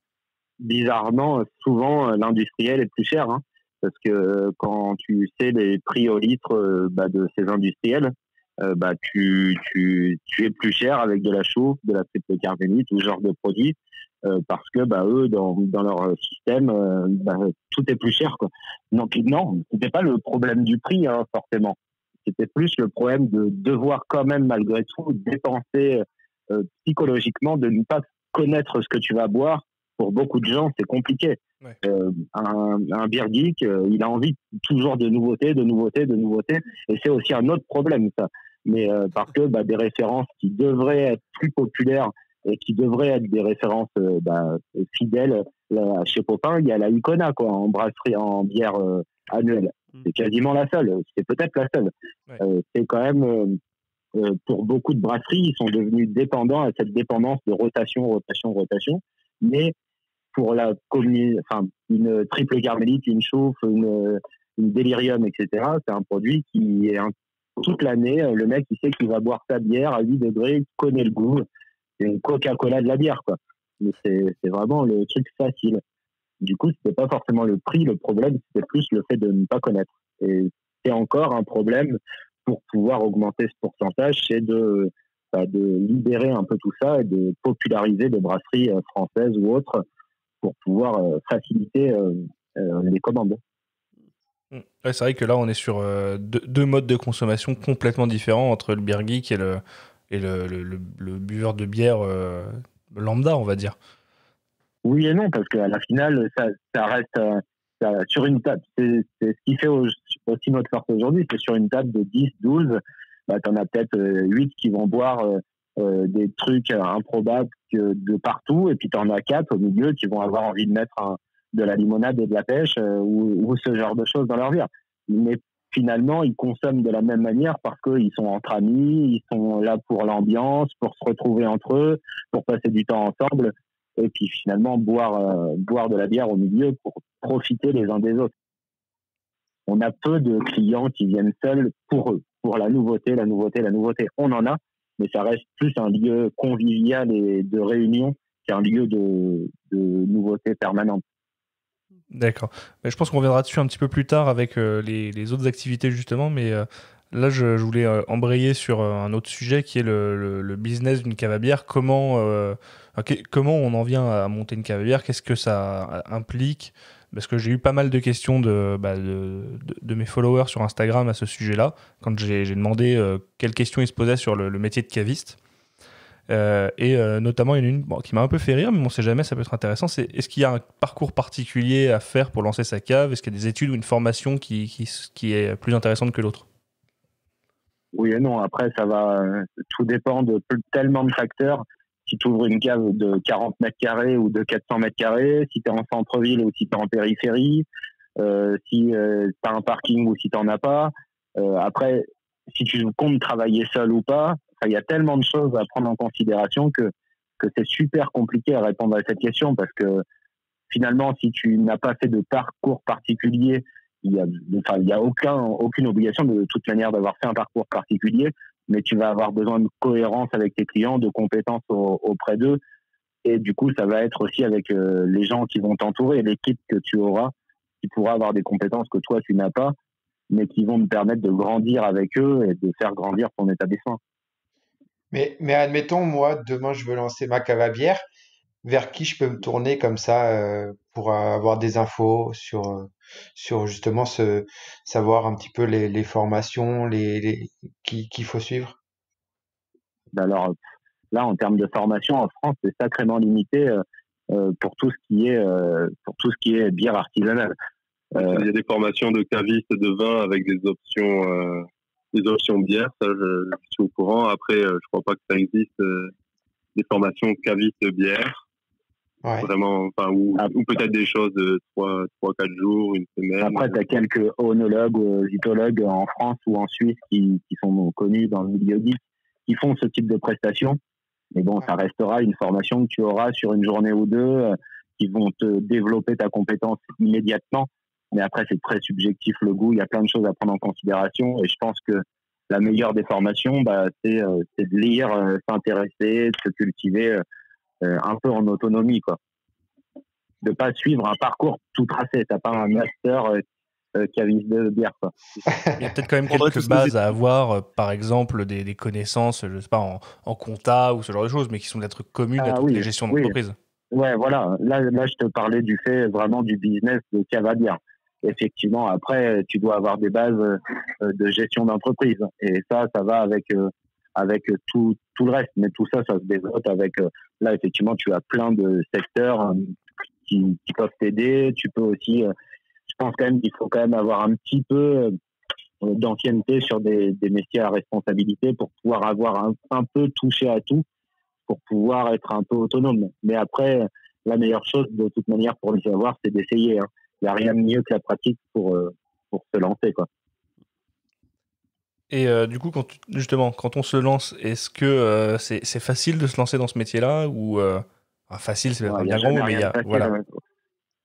[SPEAKER 5] bizarrement, souvent, l'industriel est plus cher, hein, parce que quand tu sais les prix au litre de ces industriels, tu es plus cher avec de la chauffe, de la triple carbonite, tout genre de produits, parce que eux, dans leur système, tout est plus cher, quoi. Donc non, c'était pas le problème du prix, hein, forcément. C'était plus le problème de devoir quand même, malgré tout, dépenser psychologiquement, de ne pas connaître ce que tu vas boire. Pour beaucoup de gens, c'est compliqué.
[SPEAKER 2] Ouais.
[SPEAKER 5] Un beer geek, il a envie toujours de nouveautés. Et c'est aussi un autre problème, ça. Mais parce que des références qui devraient être plus populaires et qui devraient être des références fidèles chez Popin, il y a la Icona, quoi, en brasserie, en bière annuelle. C'est quasiment la seule. C'est peut-être la seule. Ouais. C'est quand même, pour beaucoup de brasseries, ils sont devenus dépendants à cette dépendance de rotation. Mais pour une triple carmélite, une chauffe, une délirium, etc., c'est un produit qui est toute l'année. Le mec, il sait qu'il va boire sa bière à 8 degrés, il connaît le goût. C'est une Coca-Cola de la bière, quoi. Mais c'est vraiment le truc facile. Du coup, c'était pas forcément le prix, le problème, c'était plus le fait de ne pas connaître. Et c'est encore un problème pour pouvoir augmenter ce pourcentage, c'est de libérer un peu tout ça et de populariser les brasseries françaises ou autres pour pouvoir faciliter les commandes.
[SPEAKER 2] Ouais, c'est vrai que là, on est sur deux modes de consommation complètement différents entre le beer geek et le buveur de bière lambda, on va dire.
[SPEAKER 5] Oui et non, parce qu'à la finale, ça reste sur une table. C'est ce qui fait aussi notre force aujourd'hui. C'est sur une table de 10, 12, t'en as peut-être 8 qui vont boire des trucs improbables de partout, et puis t'en as 4 au milieu qui vont avoir envie de mettre de la limonade et de la pêche ou ce genre de choses dans leur bière. Mais finalement, ils consomment de la même manière parce qu'ils sont entre amis, ils sont là pour l'ambiance, pour se retrouver entre eux, pour passer du temps ensemble. Et puis finalement boire de la bière au milieu pour profiter les uns des autres. On a peu de clients qui viennent seuls pour eux, pour la nouveauté. On en a, mais ça reste plus un lieu convivial et de réunion qu'un lieu de nouveauté permanente.
[SPEAKER 2] D'accord. Mais je pense qu'on reviendra dessus un petit peu plus tard avec les autres activités justement, mais là je voulais embrayer sur un autre sujet qui est le business d'une cave à bière. Comment on en vient à monter une cave à bière? Qu'est-ce que ça implique? Parce que j'ai eu pas mal de questions de mes followers sur Instagram à ce sujet-là, quand j'ai demandé quelles questions ils se posaient sur le métier de caviste. Notamment, il y en a une qui m'a un peu fait rire, mais on ne sait jamais, ça peut être intéressant. Est-ce qu'il y a un parcours particulier à faire pour lancer sa cave? Est-ce qu'il y a des études ou une formation qui est plus intéressante que l'autre?
[SPEAKER 5] Oui et non. Après, tout dépend de tellement de facteurs. Si tu ouvres une cave de 40 mètres carrés ou de 400 mètres carrés, si tu es en centre-ville ou si tu es en périphérie, si tu as un parking ou si tu n'en as pas. Après, si tu comptes travailler seul ou pas, il y a tellement de choses à prendre en considération que c'est super compliqué à répondre à cette question parce que finalement, si tu n'as pas fait de parcours particulier, il y a aucune obligation de toute manière d'avoir fait un parcours particulier, mais tu vas avoir besoin de cohérence avec tes clients, de compétences auprès d'eux, et du coup, ça va être aussi avec les gens qui vont t'entourer, l'équipe que tu auras, qui pourra avoir des compétences que toi, tu n'as pas, mais qui vont te permettre de grandir avec eux et de faire grandir ton établissement.
[SPEAKER 4] Mais admettons, moi, demain, je veux lancer ma cave à bière. Vers qui je peux me tourner comme ça pour avoir des infos sur justement savoir un petit peu les formations qu'il faut suivre?
[SPEAKER 5] Alors là, en termes de formation en France, c'est sacrément limité pour tout ce qui est bière artisanale.
[SPEAKER 6] Il y a des formations de cavistes de vin avec des options bière, ça je suis au courant. Après, je crois pas que ça existe des formations cavistes de bière. Ouais. Vraiment, ou peut-être des choses de 3-4 jours, une semaine.
[SPEAKER 5] Après, tu as quelques oenologues ou zytologues en France ou en Suisse qui sont connus dans le milieu geek, qui font ce type de prestations. Mais bon, ça restera une formation que tu auras sur une journée ou deux, qui vont te développer ta compétence immédiatement. Mais après, c'est très subjectif le goût. Il y a plein de choses à prendre en considération. Et je pense que la meilleure des formations, c'est de lire, s'intéresser, de se cultiver un peu en autonomie, quoi. De pas suivre un parcours tout tracé. T'as pas un master caviste de bière, quoi.
[SPEAKER 2] Il y a peut-être quand même quelques bases à avoir, par exemple des connaissances, je sais pas, en compta ou ce genre de choses, mais qui sont des trucs communs à toutes les gestions d'entreprise.
[SPEAKER 5] Ouais, voilà. Là, je te parlais du fait vraiment du business de cave à bière. Effectivement, après, tu dois avoir des bases de gestion d'entreprise. Et ça va avec tout le reste. Mais tout ça se développe avec... là, effectivement, tu as plein de secteurs qui peuvent t'aider. Tu peux aussi... je pense quand même qu'il faut quand même avoir un petit peu d'ancienneté sur des métiers à responsabilité pour pouvoir avoir un peu touché à tout, pour pouvoir être un peu autonome. Mais après, la meilleure chose de toute manière pour le savoir, c'est d'essayer. Hein. Il n'y a rien de mieux que la pratique pour se lancer, quoi.
[SPEAKER 2] Et du coup, quand on se lance, est-ce que c'est facile de se lancer dans ce métier-là ou facile, c'est
[SPEAKER 5] Ouais,
[SPEAKER 2] bien grand mot, mais il y a
[SPEAKER 5] facile,
[SPEAKER 2] voilà.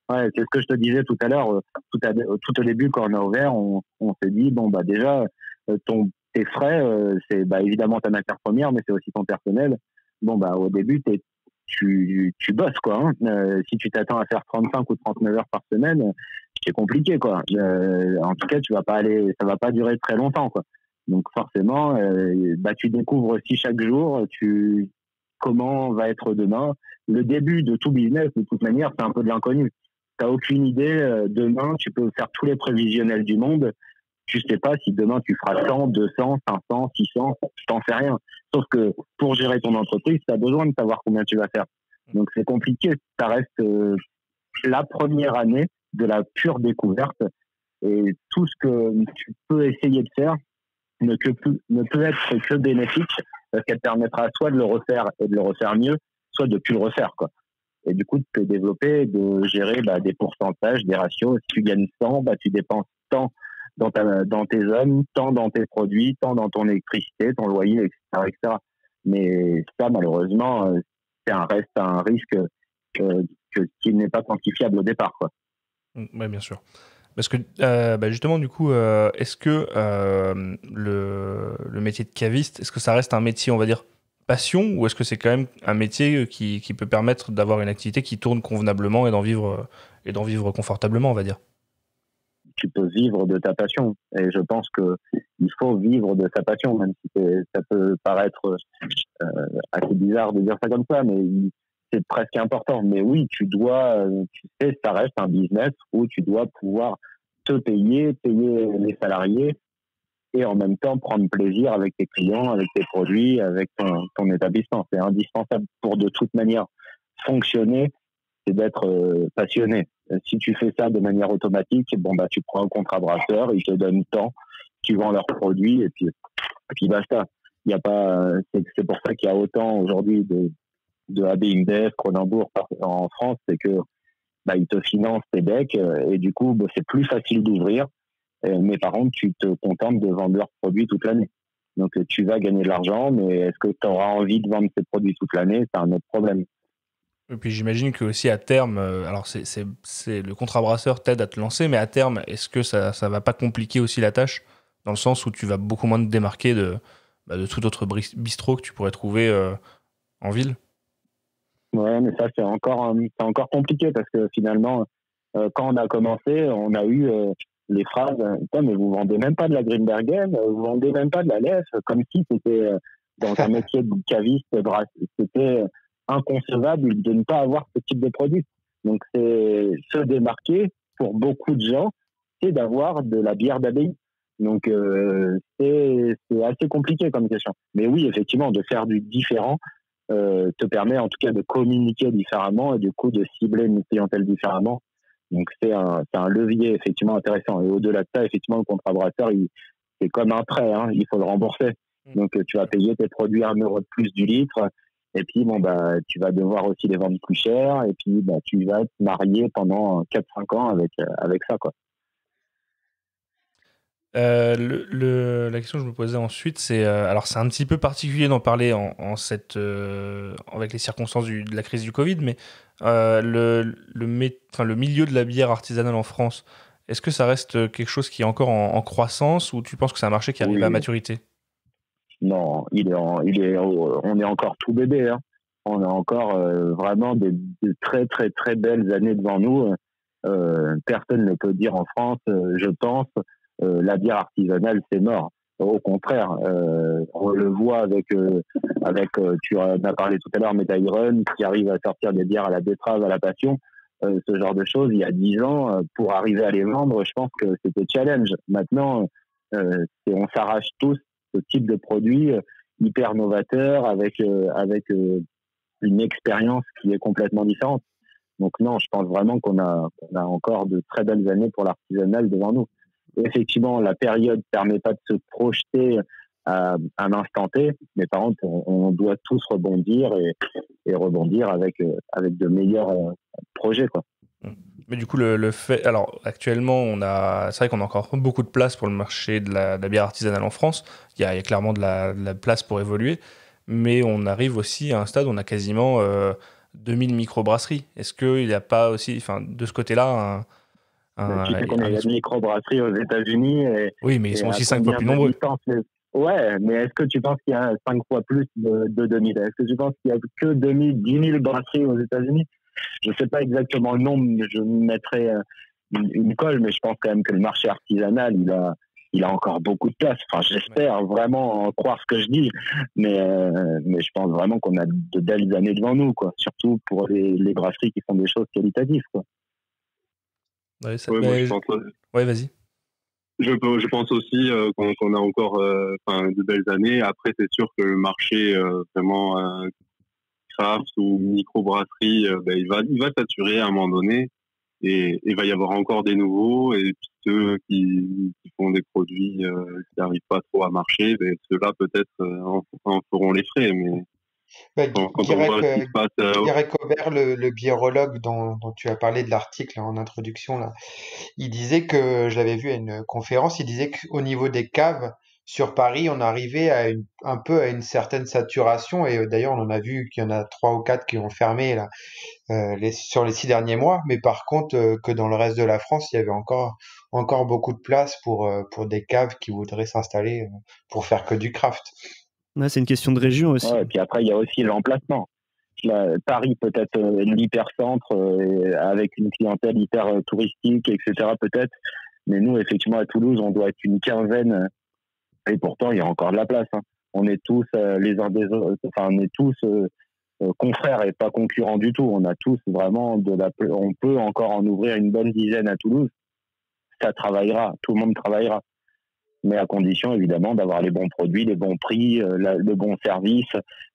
[SPEAKER 5] Ouais, c'est ce que je te disais tout à l'heure. Tout au début, quand on a ouvert, on s'est dit bon bah déjà tes frais, c'est évidemment ta matière première, mais c'est aussi ton personnel. Bon bah au début tu bosses quoi. Hein. Si tu t'attends à faire 35 ou 39 heures par semaine, c'est compliqué quoi. En tout cas, ça va pas durer très longtemps quoi. Donc forcément, tu découvres aussi chaque jour comment va être demain. Le début de tout business, de toute manière, c'est un peu de l'inconnu. T'as aucune idée. Demain, tu peux faire tous les prévisionnels du monde. Tu sais pas si demain tu feras 100, 200, 500, 600, t'en sais rien. Sauf que pour gérer ton entreprise, tu as besoin de savoir combien tu vas faire. Donc c'est compliqué. Ça reste la première année de la pure découverte. Et tout ce que tu peux essayer de faire ne peut être que bénéfique parce qu'elle permettra soit de le refaire et de le refaire mieux, soit de plus le refaire, quoi. Et du coup, de te développer, de gérer des pourcentages, des ratios. Si tu gagnes 100, tu dépenses tant dans tes hommes, tant dans tes produits, tant dans ton électricité, ton loyer, etc., etc. Mais ça, malheureusement, reste un risque qui n'est pas quantifiable au départ, quoi.
[SPEAKER 2] Oui, bien sûr. Parce que justement, du coup, est-ce que le métier de caviste, est-ce que ça reste un métier, on va dire, passion, ou est-ce que c'est quand même un métier qui peut permettre d'avoir une activité qui tourne convenablement et d'en vivre confortablement, on va dire?
[SPEAKER 5] Tu peux vivre de ta passion. Et je pense qu'il faut vivre de sa passion, même si ça peut paraître assez bizarre de dire ça comme ça, mais c'est presque important. Mais oui, ça reste un business où tu dois pouvoir te payer les salariés et en même temps prendre plaisir avec tes clients, avec tes produits, avec ton établissement. C'est indispensable pour de toute manière fonctionner, c'est d'être passionné. Si tu fais ça de manière automatique, tu prends un contrat brasseur, ils te donnent tant, tu vends leurs produits et puis basta. Il y a pas, c'est pour ça qu'il y a autant aujourd'hui de AB InBev, Kronenbourg en France, c'est que ils te financent tes decks et du coup c'est plus facile d'ouvrir. Mais par contre, tu te contentes de vendre leurs produits toute l'année. Donc tu vas gagner de l'argent, mais est-ce que tu auras envie de vendre ces produits toute l'année? C'est un autre problème.
[SPEAKER 2] Et puis j'imagine que aussi à terme, alors c'est le contrat brasseur t'aide à te lancer, mais à terme, est-ce que ça va pas compliquer aussi la tâche, dans le sens où tu vas beaucoup moins te démarquer de tout autre bistrot que tu pourrais trouver en ville?
[SPEAKER 5] Ouais, mais ça c'est encore compliqué parce que finalement, quand on a commencé, on a eu les phrases mais vous vendez même pas de la Grimbergen, vous vendez même pas de la Leffe, comme si c'était dans un métier de caviste, c'était inconcevable de ne pas avoir ce type de produit. Donc c'est se démarquer pour beaucoup de gens, c'est d'avoir de la bière d'abbaye. Donc c'est assez compliqué comme question. Mais oui, effectivement, de faire du différent te permet en tout cas de communiquer différemment et du coup de cibler une clientèle différemment. Donc c'est un levier effectivement intéressant. Et au-delà de ça, effectivement, le contrat brasseur, c'est comme un prêt, hein, il faut le rembourser. Donc tu vas payer tes produits 1 euro de plus du litre. Et puis, tu vas devoir aussi les vendre plus cher. Et puis, tu vas te marier pendant 4-5 ans avec ça, quoi.
[SPEAKER 2] La question que je me posais ensuite, c'est alors c'est un petit peu particulier d'en parler avec les circonstances de la crise du Covid, mais le milieu de la bière artisanale en France, est-ce que ça reste quelque chose qui est encore en croissance, ou tu penses que c'est un marché qui arrive à maturité?
[SPEAKER 5] Non, on est encore tout bébé, hein. On a encore vraiment de très très très belles années devant nous. Personne ne peut dire en France, je pense, la bière artisanale c'est mort. Au contraire, on le voit avec tu en as parlé tout à l'heure, Metairon, qui arrive à sortir des bières à la betterave, à la passion, ce genre de choses. Il y a 10 ans, pour arriver à les vendre, je pense que c'était challenge. Maintenant, on s'arrache tous ce type de produit hyper novateur avec une expérience qui est complètement différente. Donc non, je pense vraiment qu'on a encore de très belles années pour l'artisanal devant nous. Et effectivement, la période permet pas de se projeter à un instant T, mais par contre, on doit tous rebondir et rebondir avec de meilleurs projets, quoi.
[SPEAKER 2] Mais du coup, le fait. Alors, actuellement, c'est vrai qu'on a encore beaucoup de place pour le marché de la bière artisanale en France. Il y a clairement de la place pour évoluer. Mais on arrive aussi à un stade où on a quasiment 2000 microbrasseries. Est-ce qu'il n'y a pas aussi, enfin, de ce côté-là,
[SPEAKER 5] tu sais qu'on a une microbrasserie aux États-Unis.
[SPEAKER 2] Oui, mais ils sont aussi 5 fois plus nombreux.
[SPEAKER 5] Ouais, mais est-ce que tu penses qu'il y a 5 fois plus de 2000? Est-ce que tu penses qu'il y a que 10 000 brasseries aux États-Unis? Je ne sais pas exactement le nombre, mais je mettrais une colle, mais je pense quand même que le marché artisanal, il a encore beaucoup de place. Enfin, j'espère vraiment croire ce que je dis, mais je pense vraiment qu'on a de belles années devant nous, quoi. Surtout pour les brasseries qui font des choses qualitatives, quoi.
[SPEAKER 2] Ouais,
[SPEAKER 6] ouais,
[SPEAKER 2] vas-y.
[SPEAKER 6] Je pense aussi qu'on a encore de belles années. Après, c'est sûr que le marché vraiment craft ou microbrasserie, il va saturer à un moment donné et il va y avoir encore des nouveaux et puis ceux qui font des produits qui n'arrivent pas trop à marcher, ceux-là peut-être en feront les frais. Mais quand on voit ce qui se passe...
[SPEAKER 4] Guirec Aubert, le biérologue dont tu as parlé de l'article en introduction, là, il disait que, j'avais vu à une conférence, il disait qu'au niveau des caves, sur Paris, on arrivait un peu à une certaine saturation, et d'ailleurs, on en a vu qu'il y en a 3 ou 4 qui ont fermé là, sur les 6 derniers mois, mais par contre, que dans le reste de la France, il y avait encore beaucoup de place pour des caves qui voudraient s'installer pour faire que du craft.
[SPEAKER 3] Ouais, c'est une question de région aussi.
[SPEAKER 5] Ouais, et puis après, il y a aussi l'emplacement. Paris peut-être l'hypercentre avec une clientèle hyper touristique, etc. peut-être. Mais nous, effectivement, à Toulouse, on doit être une quinzaine. Et pourtant, il y a encore de la place. Hein. On est tous les uns des autres. Enfin, on est tous confrères et pas concurrents du tout. On a tous vraiment on peut encore en ouvrir une bonne dizaine à Toulouse. Ça travaillera. Tout le monde travaillera. Mais à condition, évidemment, d'avoir les bons produits, les bons prix, le bon service.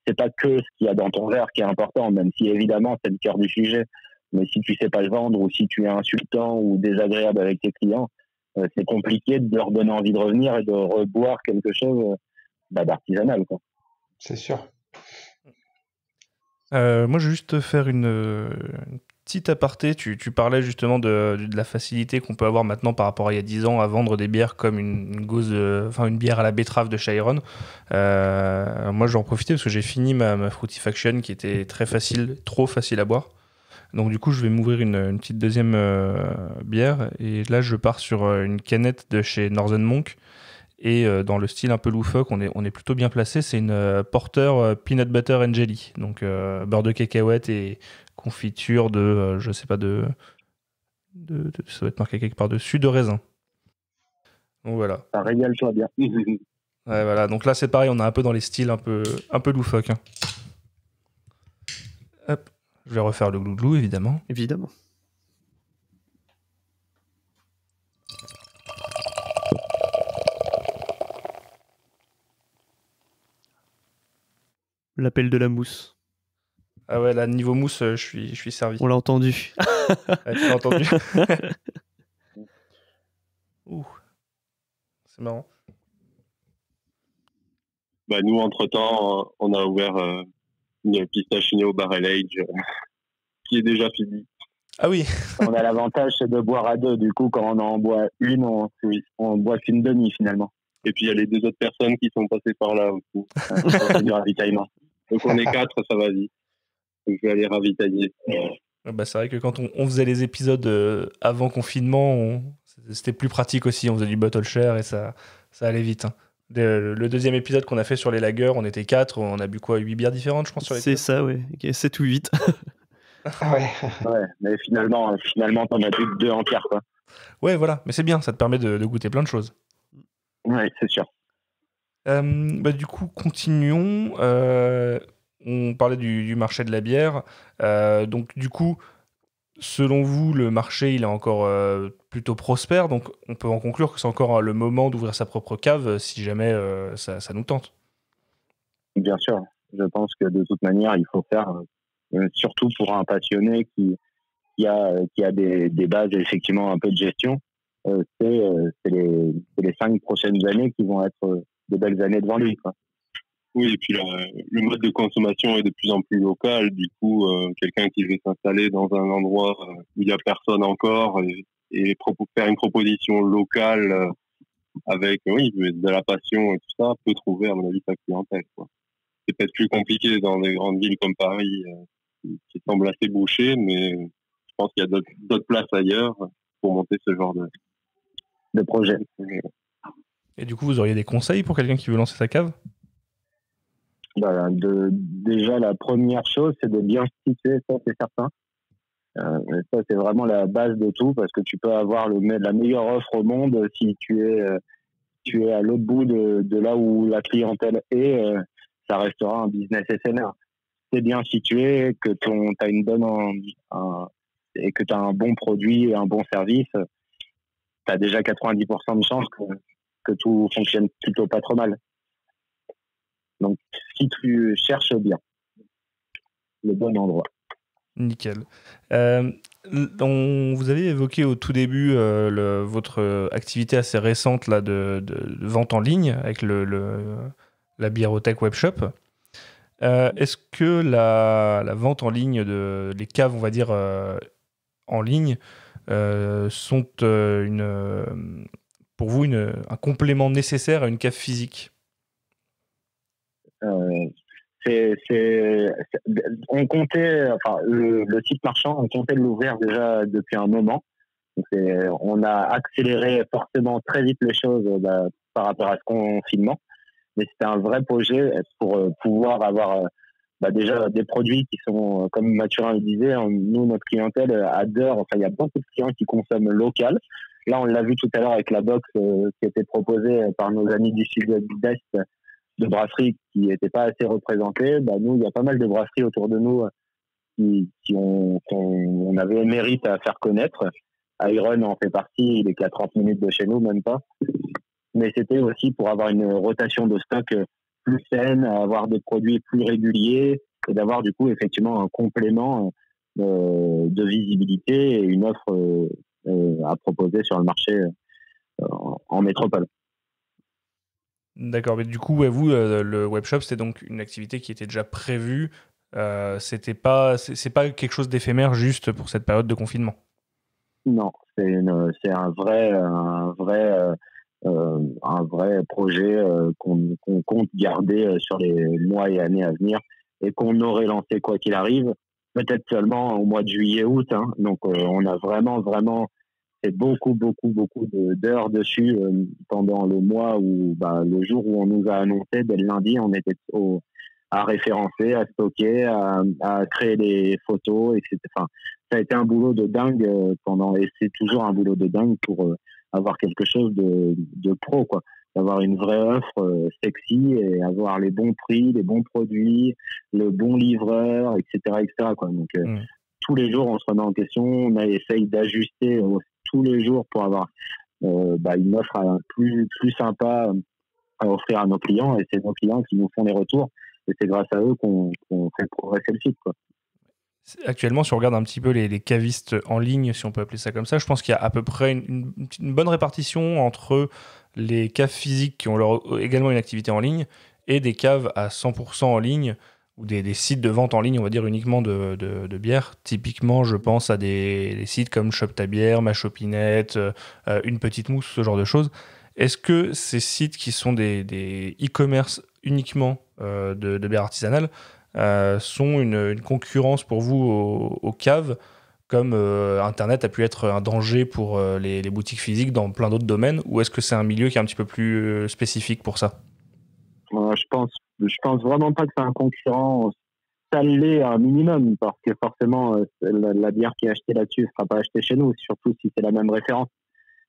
[SPEAKER 5] C'est pas que ce qu'il y a dans ton verre qui est important, même si, évidemment, c'est le cœur du sujet. Mais si tu sais pas le vendre ou si tu es insultant ou désagréable avec tes clients, c'est compliqué de leur donner envie de revenir et de reboire quelque chose d'artisanal, quoi.
[SPEAKER 4] C'est sûr.
[SPEAKER 2] Moi, je vais juste te faire une petite aparté. Tu parlais justement de la facilité qu'on peut avoir maintenant par rapport à il y a 10 ans à vendre des bières comme une bière à la betterave de Chiron. Moi, j'en profitais parce que j'ai fini ma Fruitifaction qui était trop facile à boire. Donc du coup, je vais m'ouvrir une petite deuxième bière. Et là, je pars sur une canette de chez Northern Monk. Et dans le style un peu loufoque, on est plutôt bien placé. C'est une porter peanut butter and jelly. Donc beurre de cacahuète et confiture de, je sais pas, ça doit être marqué quelque part dessus, de raisin. Donc voilà.
[SPEAKER 5] Ça régale-toi bien.
[SPEAKER 2] Ouais, voilà. Donc là, c'est pareil, on est un peu dans les styles un peu loufoques. Hein. Hop. Je vais refaire le glouglou, évidemment.
[SPEAKER 3] Évidemment. L'appel de la mousse.
[SPEAKER 2] Ah ouais, là, niveau mousse, je suis servi.
[SPEAKER 3] On l'a entendu.
[SPEAKER 2] Ouais, tu l'as entendu. Ouh. C'est marrant.
[SPEAKER 6] Nous, entre-temps, on a ouvert une pistachino barrel age qui est déjà finie.
[SPEAKER 2] Ah oui.
[SPEAKER 5] On a l'avantage, c'est de boire à deux. Du coup, quand on en boit une, on boit qu'une demi, finalement.
[SPEAKER 6] Et puis, il y a les 2 autres personnes qui sont passées par là aussi.
[SPEAKER 5] C'est du ravitaillement.
[SPEAKER 6] Donc, on est 4, ça va vite. Donc, je vais aller ravitailler.
[SPEAKER 2] C'est vrai que quand on faisait les épisodes avant confinement, c'était plus pratique aussi. On faisait du bottle share et ça allait vite. Hein. Le deuxième épisode qu'on a fait sur les lagers, on était 4. On a bu quoi, 8 bières différentes, je pense, sur les
[SPEAKER 3] C'est ça, ouais. 7 ou 8.
[SPEAKER 4] Ouais.
[SPEAKER 5] Ouais, mais finalement, t'en as plus que 2 entières, quoi.
[SPEAKER 2] Ouais, voilà. Mais c'est bien, ça te permet de goûter plein de choses.
[SPEAKER 5] Ouais, c'est sûr.
[SPEAKER 2] Du coup, continuons. On parlait du marché de la bière. Donc, du coup, selon vous, le marché, il est encore plutôt prospère. Donc, on peut en conclure que c'est encore le moment d'ouvrir sa propre cave si jamais ça nous tente.
[SPEAKER 5] Bien sûr. Je pense que de toute manière, il faut faire, surtout pour un passionné qui a des bases, effectivement, un peu de gestion, c'est les 5 prochaines années qui vont être de belles années devant lui, quoi.
[SPEAKER 6] Oui, et puis le mode de consommation est de plus en plus local. Du coup, quelqu'un qui veut s'installer dans un endroit où il n'y a personne encore et faire une proposition locale avec de la passion et tout ça, peut trouver, à mon avis, sa clientèle, quoi. C'est peut-être plus compliqué dans des grandes villes comme Paris, qui semblent assez bouchées, mais je pense qu'il y a d'autres places ailleurs pour monter ce genre de projet.
[SPEAKER 2] Et du coup, vous auriez des conseils pour quelqu'un qui veut lancer sa cave ?
[SPEAKER 5] Déjà, la première chose, c'est de bien se situer, ça c'est certain. Ça, c'est vraiment la base de tout, parce que tu peux avoir la meilleure offre au monde si tu es à l'autre bout de là où la clientèle est, ça restera un business éphémère. Si tu es bien situé, que tu as une bonne et que tu as un bon produit et un bon service, tu as déjà 90% de chances que tout fonctionne plutôt pas trop mal. Donc, si tu cherches bien le bon endroit.
[SPEAKER 2] Nickel. Vous avez évoqué au tout début votre activité assez récente là, de vente en ligne avec la Biérotech Webshop. Est-ce que la vente en ligne les caves, on va dire, en ligne, sont pour vous un complément nécessaire à une cave physique ?
[SPEAKER 5] On comptait, enfin, le site marchand, on comptait l'ouvrir déjà depuis un moment. Donc on a accéléré forcément très vite les choses par rapport à ce confinement. Mais c'était un vrai projet pour pouvoir avoir déjà des produits qui sont, comme Mathurin le disait, nous, notre clientèle adore, enfin, il y a beaucoup de clients qui consomment local. Là, on l'a vu tout à l'heure avec la box qui était proposée par nos amis du Sud-Est, de brasseries qui n'étaient pas assez représentées. Nous, il y a pas mal de brasseries autour de nous qu'on avait mérite à faire connaître. Iron en fait partie, il est qu'à 30 minutes de chez nous, même pas. Mais c'était aussi pour avoir une rotation de stock plus saine, avoir des produits plus réguliers et d'avoir du coup effectivement un complément de visibilité et une offre à proposer sur le marché en métropole.
[SPEAKER 2] D'accord, mais du coup, vous, le webshop, c'était donc une activité qui était déjà prévue. C'est pas quelque chose d'éphémère juste pour cette période de confinement.
[SPEAKER 5] Non, c'est un vrai projet qu'on compte garder sur les mois et années à venir et qu'on aurait lancé quoi qu'il arrive, peut-être seulement au mois de juillet-août. Donc on a vraiment fait beaucoup d'heures dessus pendant le mois où le jour où on nous a annoncé, dès le lundi, on était à référencer, à stocker, à créer des photos, etc. Enfin, ça a été un boulot de dingue et c'est toujours un boulot de dingue pour avoir quelque chose de pro, quoi. D'avoir une vraie offre sexy et avoir les bons prix, les bons produits, le bon livreur, etc., quoi. Donc, tous les jours, on se remet en question, on essaye d'ajuster tous les jours pour avoir une offre plus sympa à offrir à nos clients, et c'est nos clients qui nous font les retours, et c'est grâce à eux qu'on fait progresser le site, quoi.
[SPEAKER 2] Actuellement, si on regarde un petit peu les cavistes en ligne, si on peut appeler ça comme ça, je pense qu'il y a à peu près une bonne répartition entre les caves physiques qui ont également une activité en ligne et des caves à 100% en ligne ou des sites de vente en ligne, on va dire uniquement de bière. Typiquement, je pense à des sites comme Shop Ta Bière, Ma Chopinette, Une Petite Mousse, ce genre de choses. Est-ce que ces sites qui sont des e-commerce uniquement de bière artisanale sont une concurrence pour vous aux caves, comme Internet a pu être un danger pour les boutiques physiques dans plein d'autres domaines, ou est-ce que c'est un milieu qui est un petit peu plus spécifique pour ça ?
[SPEAKER 5] Je pense vraiment pas que c'est un concurrent. Ça l'est un minimum, parce que forcément la bière qui est achetée là-dessus ne sera pas achetée chez nous, surtout si c'est la même référence.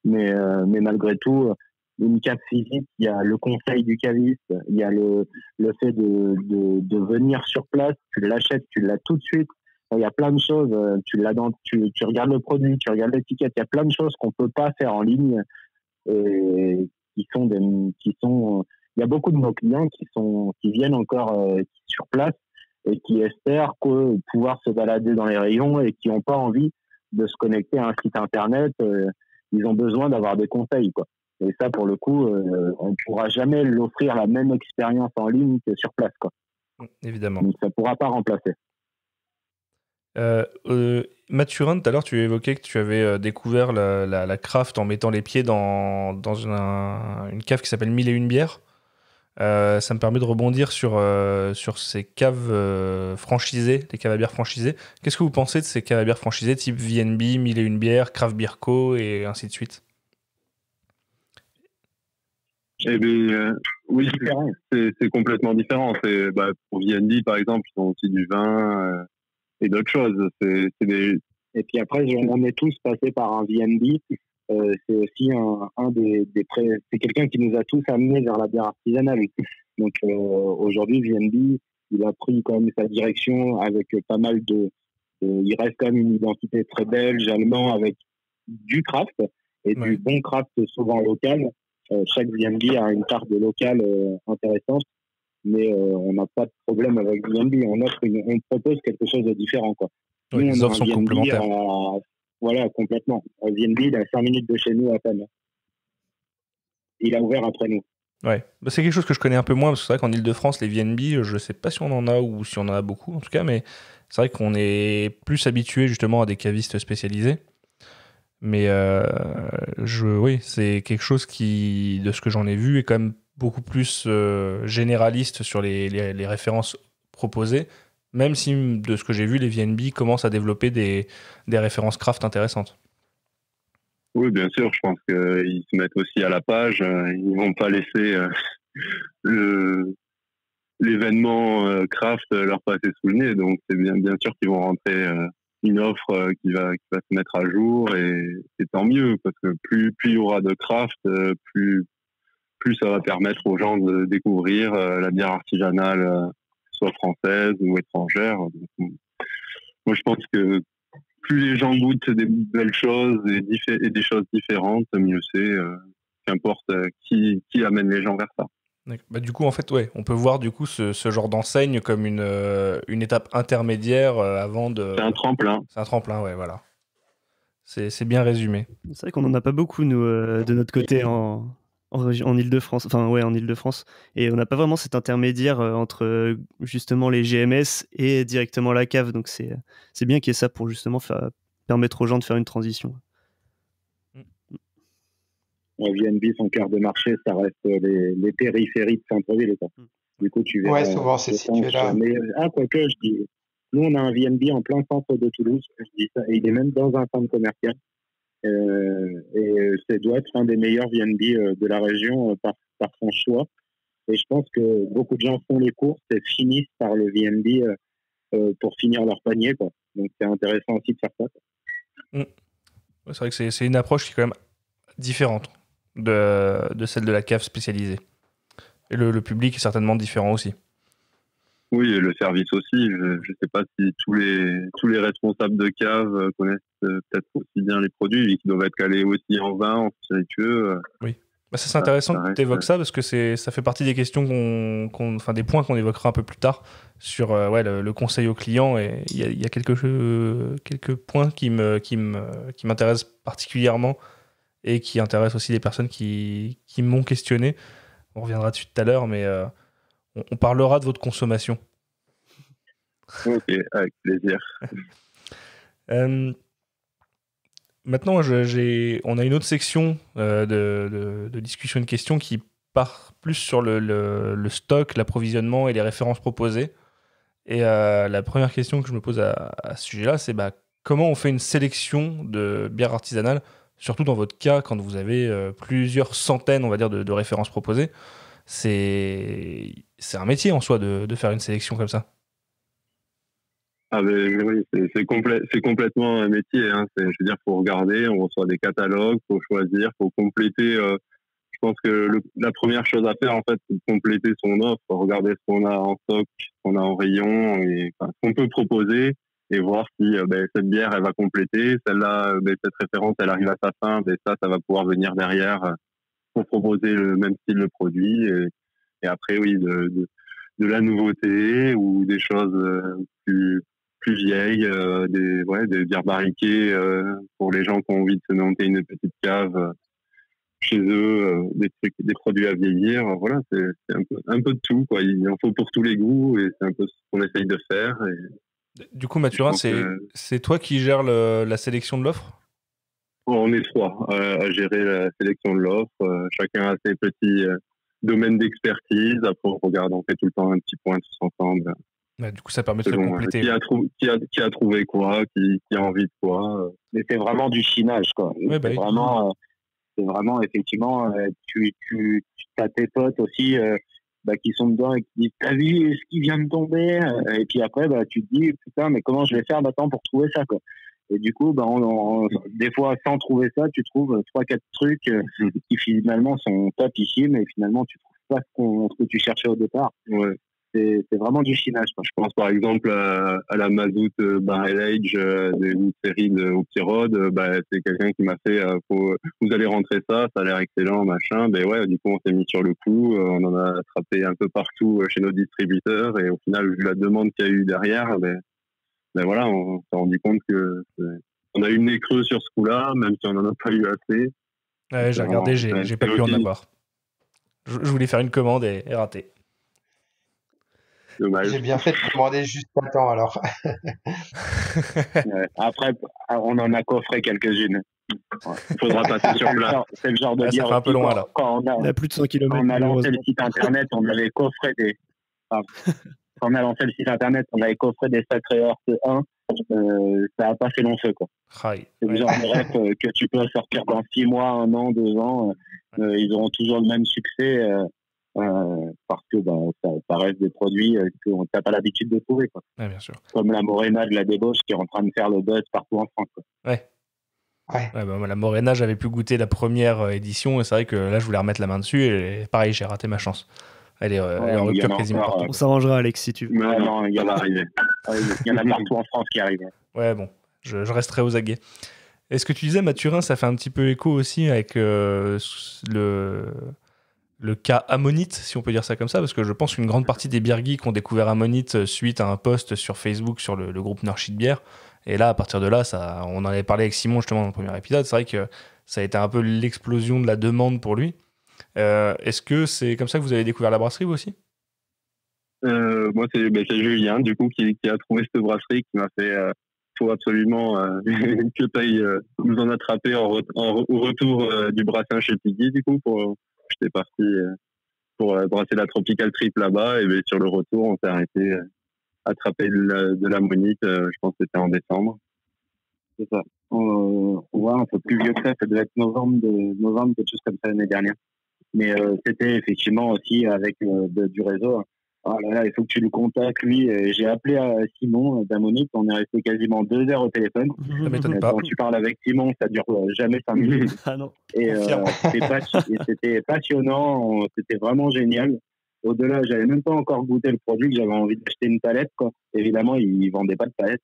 [SPEAKER 5] Mais malgré tout, une cave physique, il y a le conseil du caviste, il y a le fait de venir sur place, tu l'achètes, tu l'as tout de suite. Il y a plein de choses, tu regardes le produit, tu regardes l'étiquette, il y a plein de choses qu'on peut pas faire en ligne et il y a beaucoup de nos clients qui viennent encore sur place et qui espèrent pouvoir se balader dans les rayons et qui n'ont pas envie de se connecter à un site internet. Ils ont besoin d'avoir des conseils, quoi. Et ça, pour le coup, on ne pourra jamais l'offrir la même expérience en ligne que sur place, quoi.
[SPEAKER 2] Évidemment.
[SPEAKER 5] Donc ça ne pourra pas remplacer.
[SPEAKER 2] Mathurin, tout à l'heure, tu évoquais que tu avais découvert la craft en mettant les pieds dans une cave qui s'appelle 1001 bières. Ça me permet de rebondir sur ces caves franchisées, les caves à bière franchisées. Qu'est-ce que vous pensez de ces caves à bière franchisées type VNB, 1001 bières, Craft Beer Co et ainsi de suite?
[SPEAKER 6] Eh bien, oui, c'est complètement différent. Pour VNB, par exemple, ils ont aussi du vin et d'autres choses.
[SPEAKER 5] Et puis après, on est tous passés par un VNB. C'est aussi c'est quelqu'un qui nous a tous amenés vers la bière artisanale. Donc aujourd'hui, VNB, il a pris quand même sa direction avec pas mal il reste quand même une identité très belge, allemand, avec du craft et du bon craft souvent local. Chaque VNB a une carte de local intéressante, mais on n'a pas de problème avec VNB. On propose quelque chose de différent, quoi.
[SPEAKER 2] Oui, les offres sont complémentaires.
[SPEAKER 5] Voilà, complètement. VNB, il est à 5 minutes de chez nous à peine. Il a ouvert après nous.
[SPEAKER 2] Ouais, c'est quelque chose que je connais un peu moins, parce que c'est vrai qu'en Ile-de-France, les VNB, je ne sais pas si on en a ou si on en a beaucoup, en tout cas, mais c'est vrai qu'on est plus habitué justement à des cavistes spécialisés. Mais oui, c'est quelque chose qui, de ce que j'en ai vu, est quand même beaucoup plus généraliste sur les références proposées, même si, de ce que j'ai vu, les VNB commencent à développer des références craft intéressantes.
[SPEAKER 6] Oui, bien sûr, je pense qu'ils se mettent aussi à la page. Ils ne vont pas laisser l'événement craft leur passer sous le nez. Donc, c'est bien sûr qu'ils vont rentrer une offre qui va se mettre à jour, et tant mieux, parce que plus il y aura de craft, plus ça va permettre aux gens de découvrir la bière artisanale, soit française ou étrangère. Donc, moi, je pense que plus les gens goûtent des belles choses et des choses différentes, mieux c'est, qu'importe qui amène les gens vers ça.
[SPEAKER 2] Bah, du coup, en fait, on peut voir du coup ce genre d'enseigne comme une étape intermédiaire avant de...
[SPEAKER 6] C'est un tremplin.
[SPEAKER 2] C'est un tremplin, ouais, voilà. C'est bien résumé.
[SPEAKER 3] C'est vrai qu'on n'en a pas beaucoup, nous, de notre côté en Ile-de-France. Enfin, ouais, en Ile-de-France. Et on n'a pas vraiment cet intermédiaire entre justement les GMS et directement la cave. Donc c'est bien qu'il y ait ça pour justement permettre aux gens de faire une transition.
[SPEAKER 5] VNB, son cœur de marché, ça reste les périphéries de centre-ville. Du coup, tu verras.
[SPEAKER 4] Ouais, souvent c'est situé là.
[SPEAKER 5] Quoique, je dis, nous, on a un VNB en plein centre de Toulouse. Je dis ça, et il est même dans un centre commercial. Et ça doit être un des meilleurs VNB de la région par son choix. Et je pense que beaucoup de gens font les courses et finissent par le VNB pour finir leur panier, quoi. Donc, c'est intéressant aussi de faire ça.
[SPEAKER 2] C'est vrai que c'est une approche qui est quand même différente de celle de la cave spécialisée. Et le public est certainement différent aussi.
[SPEAKER 6] Oui, et le service aussi. Je ne sais pas si tous les responsables de cave connaissent peut-être aussi bien les produits, qui doivent être calés aussi en vin, en spiritueux.
[SPEAKER 2] Oui. Bah, c'est intéressant que tu évoques ça, parce que ça fait partie des questions des points qu'on évoquera un peu plus tard sur le conseil aux clients. Et il y a quelques points qui m'intéressent particulièrement et qui intéressent aussi les personnes qui m'ont questionné. On reviendra dessus tout à l'heure, mais on parlera de votre consommation.
[SPEAKER 6] Ok, avec plaisir.
[SPEAKER 2] Maintenant, on a une autre section de discussion et de questions qui part plus sur le stock, l'approvisionnement et les références proposées. Et la première question que je me pose à ce sujet-là, c'est comment on fait une sélection de bières artisanales, surtout dans votre cas, quand vous avez plusieurs centaines, on va dire, de références proposées. C'est un métier en soi de faire une sélection comme ça.
[SPEAKER 6] Ah mais oui, c'est complètement un métier. Hein. Je veux dire, faut regarder, on reçoit des catalogues, faut choisir, faut compléter. Je pense que la première chose à faire, en fait, c'est de compléter son offre, regarder ce qu'on a en stock, ce qu'on a en rayon, et ce qu'on peut proposer, et voir si cette bière, elle va compléter. Celle-là, cette référence, elle arrive à sa fin, ça va pouvoir venir derrière pour proposer le même style de produit. Et après, oui, de la nouveauté ou des choses plus vieilles, des bières barriquées pour les gens qui ont envie de se monter une petite cave. chez eux, des produits à vieillir. Voilà, c'est un peu de tout, quoi. Il en faut pour tous les goûts et c'est un peu ce qu'on essaye de faire. Et
[SPEAKER 2] Du coup, Mathurin, c'est toi qui gères la sélection de l'offre?
[SPEAKER 6] on est 3 à gérer la sélection de l'offre. Chacun a ses petits domaines d'expertise. Après, on fait tout le temps un petit point tous ensemble.
[SPEAKER 2] Ouais, du coup, ça permet de se compléter.
[SPEAKER 6] Qui a trouvé quoi, qui a envie de quoi.
[SPEAKER 5] Mais c'est vraiment du chinage, quoi.
[SPEAKER 2] Ouais,
[SPEAKER 5] C'est vraiment effectivement, tu as tes potes aussi qui sont dedans et qui disent t'as vu ce qui vient de tomber, et puis après tu te dis putain mais comment je vais faire maintenant pour trouver ça, quoi. Et du coup des fois sans trouver ça tu trouves 3-4 trucs qui finalement sont topissimes et finalement tu trouves pas ce que tu cherchais au départ.
[SPEAKER 6] Ouais.
[SPEAKER 5] C'est vraiment du chinage, quoi.
[SPEAKER 6] Je pense par exemple à la Mazout Barrel Age d'une série de Opti-Rod. C'est quelqu'un qui m'a fait vous allez rentrer ça a l'air excellent, machin. Ben ouais, du coup on s'est mis sur le coup, on en a attrapé un peu partout chez nos distributeurs et au final vu la demande qu'il y a eu derrière, ben voilà, on s'est rendu compte que on a eu le nez creux sur ce coup-là, même si on n'en a pas eu assez.
[SPEAKER 2] Ouais, j'ai regardé, j'ai pas pu en avoir. Je voulais faire une commande et raté.
[SPEAKER 6] Dommage.
[SPEAKER 4] J'ai bien fait de commander juste à temps alors.
[SPEAKER 5] Après, on en a coffré quelques-unes.
[SPEAKER 6] Il faudra passer sur place.
[SPEAKER 5] C'est le genre de
[SPEAKER 2] ça fait un peu loin là.
[SPEAKER 5] Quand
[SPEAKER 3] On a plus de 100 km.
[SPEAKER 5] on a lancé le site internet, on avait coffré des. Quand on a lancé le site internet, on avait coffré des Sacré Heures 1. Ça a pas fait long feu, quoi.
[SPEAKER 2] C'est
[SPEAKER 5] le genre de rêve que tu peux sortir dans 6 mois, 1 an, 2 ans. Ils auront toujours le même succès. Parce que ça reste des produits que t'as pas l'habitude de trouver, quoi.
[SPEAKER 2] Ouais, bien sûr.
[SPEAKER 5] Comme la Morena de la débauche qui est en train de faire le buzz partout en France, quoi.
[SPEAKER 2] Ouais. La Morena, j'avais pu goûter la première édition et c'est vrai que là je voulais remettre la main dessus et pareil, j'ai raté ma chance. Elle est en rupture quasiment partout.
[SPEAKER 3] On s'arrangera, Alex, si tu veux.
[SPEAKER 5] Non, il y en a arrivé. Il y en a partout en France qui arrivent.
[SPEAKER 2] Ouais, bon, je resterai aux aguets. Est-ce que tu disais, Mathurin, ça fait un petit peu écho aussi avec le cas Ammonite, si on peut dire ça comme ça, parce que je pense qu'une grande partie des beer geeks ont découvert Ammonite suite à un post sur Facebook sur le groupe Nord de bière. Et là, à partir de là, on en avait parlé avec Simon justement dans le premier épisode, c'est vrai que ça a été un peu l'explosion de la demande pour lui. Est-ce que c'est comme ça que vous avez découvert la brasserie, vous aussi?
[SPEAKER 6] Moi, c'est Julien, du coup, qui a trouvé cette brasserie, qui m'a fait faut absolument que tu ailles nous en attraper au retour du brassin chez Piggy, du coup, j'étais parti pour brasser la Tropical Trip là-bas, et bien, sur le retour, on s'est arrêté attraper de l'ammonite, je pense que c'était en décembre.
[SPEAKER 5] C'est ça. Ouais, un peu plus vieux que ça devait être novembre, quelque chose comme ça l'année dernière. Mais c'était effectivement aussi avec du réseau. Ah là là, il faut que tu le contactes, lui. J'ai appelé Simon d'Ammonite, on est resté quasiment 2 heures au téléphone.
[SPEAKER 2] Ça m'étonne pas.
[SPEAKER 5] Quand tu parles avec Simon, ça dure jamais 5 minutes.
[SPEAKER 3] Ah non.
[SPEAKER 5] Et c'était passionnant, c'était vraiment génial. Au-delà, j'avais même pas encore goûté le produit, que j'avais envie d'acheter une palette, quoi. Évidemment, ils vendaient pas de palette.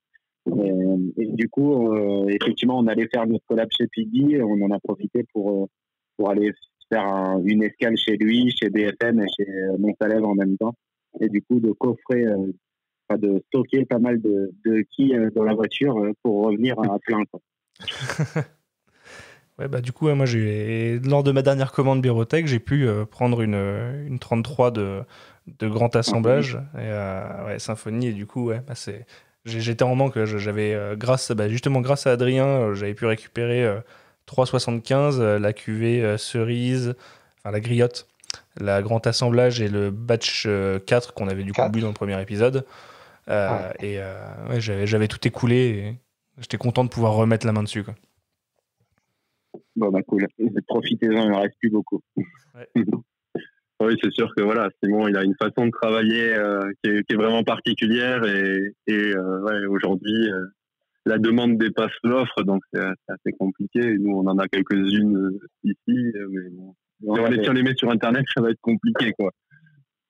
[SPEAKER 5] Et du coup, effectivement, on allait faire notre collab chez Piggy, et on en a profité pour aller faire une escale chez lui, chez BFM et chez Montalève en même temps. Et du coup, de coffrer, de stocker pas mal de quilles dans la voiture pour revenir à plein, quoi.
[SPEAKER 2] Ouais, du coup, moi, lors de ma dernière commande Birotech, j'ai pu prendre une 33 de grand assemblage, et, Symphonie, et du coup, j'étais en manque. J'avais, grâce à Adrien, j'avais pu récupérer 3,75, la cuvée cerise, enfin la griotte, la grand assemblage et le batch 4 qu'on avait du coup bu dans le premier épisode. J'avais tout écoulé et j'étais content de pouvoir remettre la main dessus, quoi.
[SPEAKER 5] Bon, cool. Profitez-en, il ne reste plus beaucoup.
[SPEAKER 2] Ouais.
[SPEAKER 6] Oui, c'est sûr que voilà, Simon, il a une façon de travailler qui est vraiment particulière et aujourd'hui, la demande dépasse l'offre, donc c'est assez compliqué. Nous, on en a quelques-unes ici, mais bon. Si on les met sur Internet, ça va être compliqué, quoi.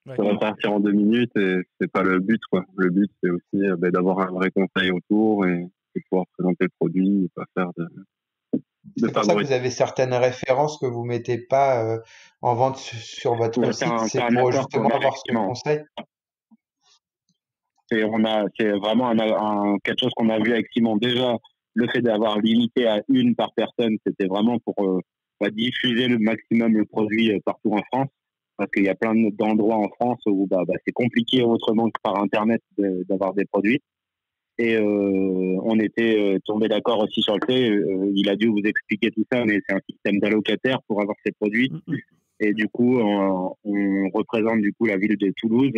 [SPEAKER 6] Ouais, ça va partir en 2 minutes et c'est pas le but, quoi. Le but, c'est aussi d'avoir un vrai conseil autour et de pouvoir présenter le produit et pas faire de
[SPEAKER 4] c'est pour ça que vous avez certaines références que vous mettez pas en vente sur votre site. C'est pour justement avoir ce conseil.
[SPEAKER 5] C'est vraiment quelque chose qu'on a vu avec Simon. Déjà, le fait d'avoir limité à une par personne, c'était vraiment pour diffuser le maximum le produit partout en France, parce qu'il y a plein d'endroits en France où c'est compliqué autrement que par Internet d'avoir des produits. Et on était tombé d'accord aussi sur le fait, il a dû vous expliquer tout ça, mais c'est un système d'allocataires pour avoir ces produits. Et du coup, on représente du coup la ville de Toulouse.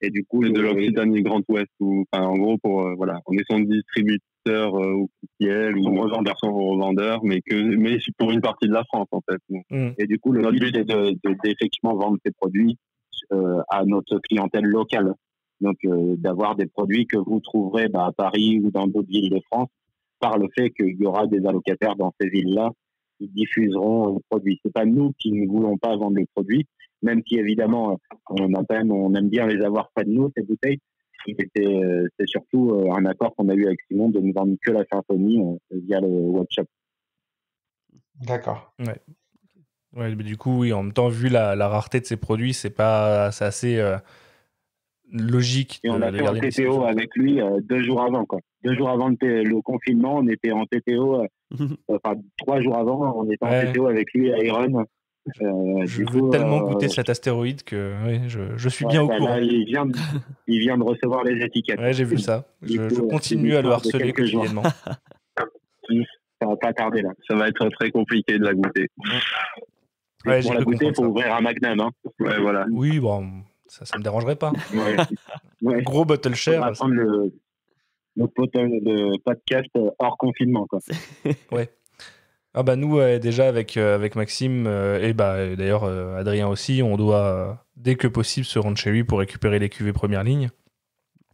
[SPEAKER 5] Et du coup,
[SPEAKER 6] de l'Occitanie Grand Ouest, en gros, on est son distributeur officiel ou revendeur, mais pour une partie de la France, en fait.
[SPEAKER 5] Et du coup, le but est d'effectivement vendre ces produits à notre clientèle locale. Donc, d'avoir des produits que vous trouverez à Paris ou dans d'autres villes de France, par le fait qu'il y aura des allocataires dans ces villes-là qui diffuseront le produit. C'est pas nous qui ne voulons pas vendre le produit, même si évidemment on aime bien les avoir près de nous, ces bouteilles. C'est surtout un accord qu'on a eu avec Simon de ne vendre que la Symphonie via le webshop.
[SPEAKER 4] D'accord.
[SPEAKER 2] Ouais, mais du coup, oui, en même temps, vu la rareté de ces produits, c'est assez logique.
[SPEAKER 5] Et on a fait un TTO avec lui 2 jours avant, quoi. 2 jours avant le confinement, on était en TTO, 3 jours avant, on était en TTO avec lui à Iron.
[SPEAKER 2] Je veux tellement goûter cet astéroïde que je suis bien au courant.
[SPEAKER 5] Là, il vient de recevoir les étiquettes.
[SPEAKER 2] Ouais, j'ai vu ça. Je continue à le harceler quotidiennement.
[SPEAKER 5] Ça va pas tarder là.
[SPEAKER 6] Ça va être très compliqué de la goûter.
[SPEAKER 2] Ouais,
[SPEAKER 5] pour la goûter, il faut ouvrir un Magnum. Hein.
[SPEAKER 6] Ouais, voilà.
[SPEAKER 2] Oui, bon, ça me dérangerait pas.
[SPEAKER 5] Ouais.
[SPEAKER 2] Gros bottle share.
[SPEAKER 5] On va prendre le podcast hors confinement, quoi.
[SPEAKER 2] Ouais. Ah bah nous déjà avec Maxime et d'ailleurs Adrien aussi, on doit dès que possible se rendre chez lui pour récupérer les cuvées première ligne.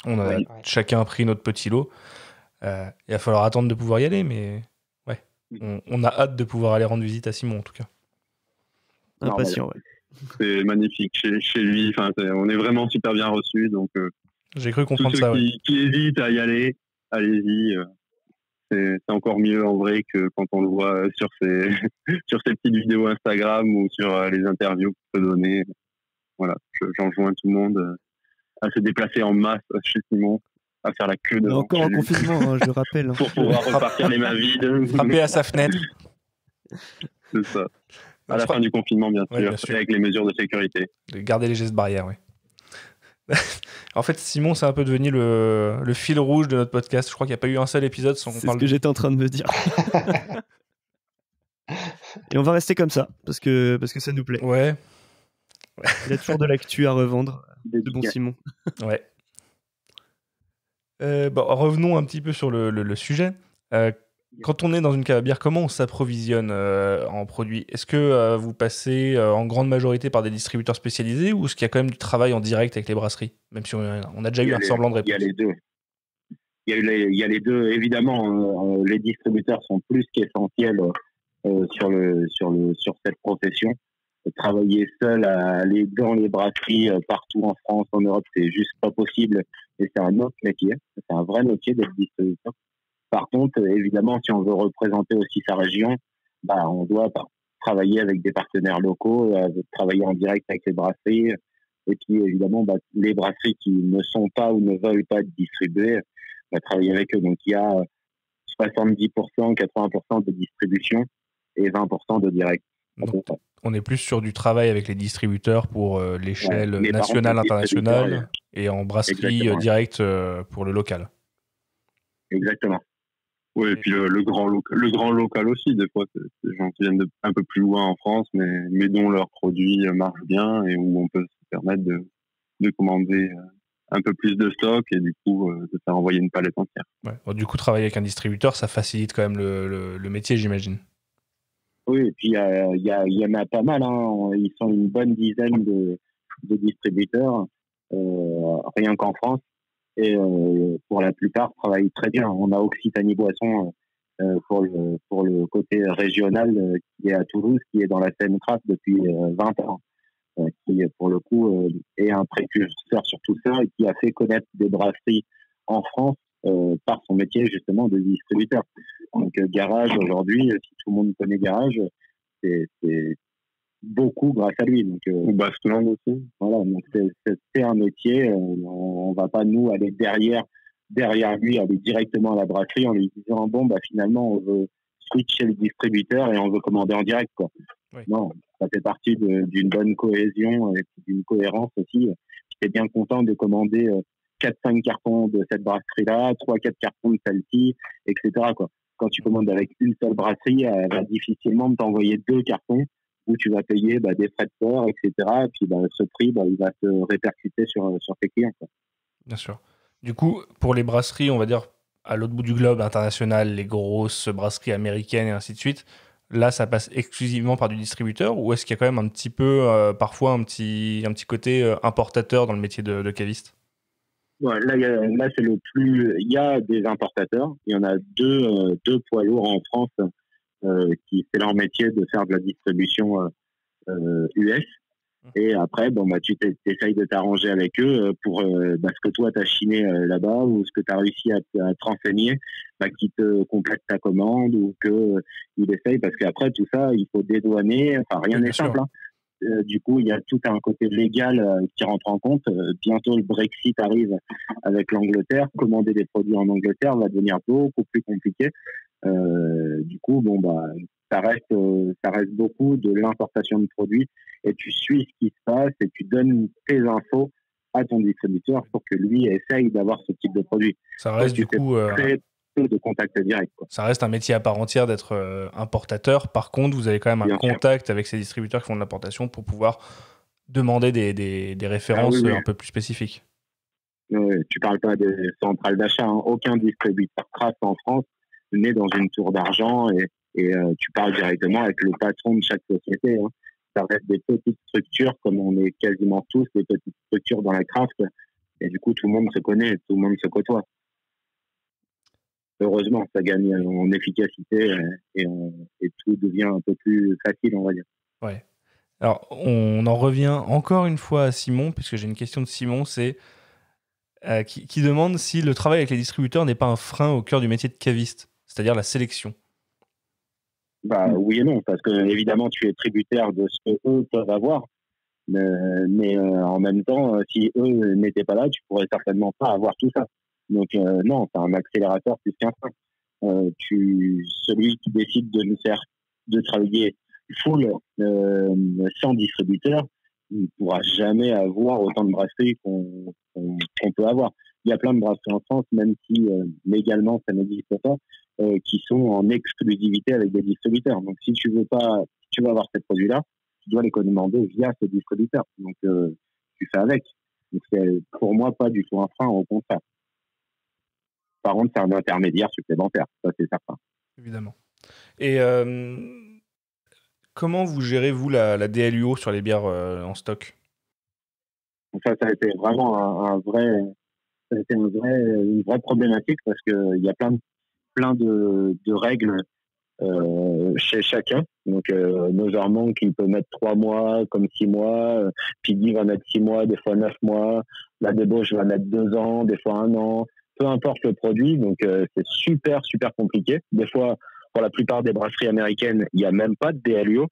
[SPEAKER 2] On a chacun pris notre petit lot. Il va falloir attendre de pouvoir y aller, mais ouais, on a hâte de pouvoir aller rendre visite à Simon en tout cas.
[SPEAKER 3] Impatient, ouais.
[SPEAKER 6] C'est magnifique chez lui. Enfin, on est vraiment super bien reçus, donc.
[SPEAKER 2] J'ai cru comprendre
[SPEAKER 6] tous
[SPEAKER 2] ça.
[SPEAKER 6] Ceux qui hésitent à y aller, allez-y. C'est encore mieux en vrai que quand on le voit sur ses petites vidéos Instagram ou sur les interviews qu'il peut donner. Voilà, j'en joins tout le monde à se déplacer en masse chez Simon, à faire la queue devant.
[SPEAKER 3] Encore en confinement, hein, je le rappelle.
[SPEAKER 6] Pour pouvoir repartir les mains vides.
[SPEAKER 2] Frapper à sa fenêtre.
[SPEAKER 6] C'est ça. À la fin du confinement, bien sûr, avec les mesures de sécurité.
[SPEAKER 2] De garder les gestes barrières, oui. En fait, Simon, c'est un peu devenu le fil rouge de notre podcast. Je crois qu'il n'y a pas eu un seul épisode sans qu'on parle.
[SPEAKER 3] C'est ce que j'étais en train de me dire. Et on va rester comme ça, parce que ça nous plaît.
[SPEAKER 2] Ouais.
[SPEAKER 3] Il y a toujours de l'actu à revendre, de bon Simon.
[SPEAKER 2] Ouais. Revenons un petit peu sur le sujet. Quand on est dans une cave à bière, comment on s'approvisionne en produits ? Est-ce que vous passez en grande majorité par des distributeurs spécialisés ou est-ce qu'il y a quand même du travail en direct avec les brasseries ? Même si on a déjà eu un semblant de réponse.
[SPEAKER 5] Il y a les deux. Il y a les deux. Évidemment, les distributeurs sont plus qu'essentiels sur cette profession. Travailler seul, aller dans les brasseries partout en France, en Europe, c'est juste pas possible. Et c'est un autre métier. C'est un vrai métier d'être distributeur. Par contre, évidemment, si on veut représenter aussi sa région, on doit travailler avec des partenaires locaux, travailler en direct avec les brasseries. Et puis, évidemment, les brasseries qui ne sont pas ou ne veulent pas être distribuées, travailler avec eux. Donc, il y a 70%, 80% de distribution et 20% de direct.
[SPEAKER 2] Donc, on est plus sur du travail avec les distributeurs pour l'échelle nationale, internationale, et en brasserie directe pour le local.
[SPEAKER 5] Exactement.
[SPEAKER 6] Oui, et puis le grand local aussi, des fois, c'est des gens qui viennent un peu plus loin en France, mais dont leurs produits marchent bien et où on peut se permettre de commander un peu plus de stock et du coup de faire envoyer une palette entière.
[SPEAKER 2] Ouais. Bon, du coup, travailler avec un distributeur, ça facilite quand même le métier, j'imagine.
[SPEAKER 5] Oui, et puis il y en a pas mal. Hein. Ils sont une bonne dizaine de distributeurs, rien qu'en France. Et pour la plupart, travaillent très bien. On a Occitanie Boisson pour le côté régional qui est à Toulouse, qui est dans la scène craft depuis 20 ans, qui pour le coup est un précurseur sur tout ça et qui a fait connaître des brasseries en France par son métier justement de distributeur. Donc Garage aujourd'hui, si tout le monde connaît Garage, c'est beaucoup grâce à lui. Donc,
[SPEAKER 6] ou Baskeland aussi.
[SPEAKER 5] Voilà, donc c'est un métier. On va pas nous aller derrière lui, aller directement à la brasserie en lui disant finalement on veut switch chez le distributeur et on veut commander en direct, quoi.
[SPEAKER 2] Oui.
[SPEAKER 5] Non, ça fait partie d'une bonne cohésion et d'une cohérence aussi. J'étais bien content de commander 4-5 cartons de cette brasserie-là, 3-4 cartons de celle-ci, etc., quoi. Quand tu commandes avec une seule brasserie, elle va difficilement t'envoyer 2 cartons où tu vas payer des frais de port, etc. Et puis ce prix, il va se répercuter sur tes clients, quoi.
[SPEAKER 2] Bien sûr. Du coup, pour les brasseries, on va dire à l'autre bout du globe, international, les grosses brasseries américaines et ainsi de suite, là, ça passe exclusivement par du distributeur ou est-ce qu'il y a quand même un petit peu, parfois, un petit côté importateur dans le métier de caviste?
[SPEAKER 5] Ouais, là, c'est le plus. Il y a des importateurs. Il y en a deux poids lourds en France qui c'est leur métier de faire de la distribution US. Et après, tu essayes de t'arranger avec eux pour ce que toi, tu as chiné là-bas ou ce que tu as réussi à te renseigner, qui te complète ta commande ou qu'il essaye. Parce qu'après, tout ça, il faut dédouaner. Enfin, rien n'est simple. Hein. Du coup, il y a tout un côté légal qui rentre en compte. Bientôt, le Brexit arrive avec l'Angleterre. Commander des produits en Angleterre va devenir beaucoup plus compliqué. Du coup, ça reste beaucoup de l'importation de produits et tu suis ce qui se passe et tu donnes tes infos à ton distributeur pour que lui essaye d'avoir ce type de produit.
[SPEAKER 2] Ça reste du coup
[SPEAKER 5] très peu de contact direct, quoi.
[SPEAKER 2] Ça reste un métier à part entière d'être importateur. Par contre, vous avez quand même un contact avec ces distributeurs qui font de l'importation pour pouvoir demander des références un peu plus spécifiques.
[SPEAKER 5] Tu parles pas de centrale d'achat, hein. Aucun distributeur craft en France n'est dans une tour d'argent et tu parles directement avec le patron de chaque société, hein. Ça reste des petites structures, comme on est quasiment tous des petites structures dans la craft, et du coup tout le monde se connaît, tout le monde se côtoie. Heureusement, ça gagne en efficacité et tout devient un peu plus facile, on va dire.
[SPEAKER 2] Ouais. Alors, on en revient encore une fois à Simon, puisque j'ai une question de Simon, c'est qui demande si le travail avec les distributeurs n'est pas un frein au cœur du métier de caviste, c'est-à-dire la sélection.
[SPEAKER 5] Oui et non, parce que évidemment tu es tributaire de ce qu'eux peuvent avoir, mais en même temps, si eux n'étaient pas là, tu pourrais certainement pas avoir tout ça. Donc non, c'est un accélérateur plus qu'un frein. Celui qui décide de travailler full sans distributeur, il ne pourra jamais avoir autant de brasseries qu'on peut avoir. Il y a plein de brasseries en France, même si légalement ça n'existe pas, qui sont en exclusivité avec des distributeurs. Donc si tu veux avoir ces produits-là, tu dois les commander via ce distributeur. Donc tu fais avec. Donc c'est pour moi pas du tout un frein, au contraire. Par contre, c'est un intermédiaire supplémentaire, ça c'est certain.
[SPEAKER 2] Évidemment. Et comment vous gérez, vous, la DLUO sur les bières en stock?
[SPEAKER 5] Ça a été vraiment une vraie problématique parce qu'il y a plein de règles chez chacun. Donc, Noserman qui peut mettre 3 mois, comme 6 mois. Piggy va mettre 6 mois, des fois 9 mois. La débauche va mettre 2 ans, des fois 1 an. Peu importe le produit. Donc, c'est super, super compliqué. Des fois, pour la plupart des brasseries américaines, il n'y a même pas de DLUO.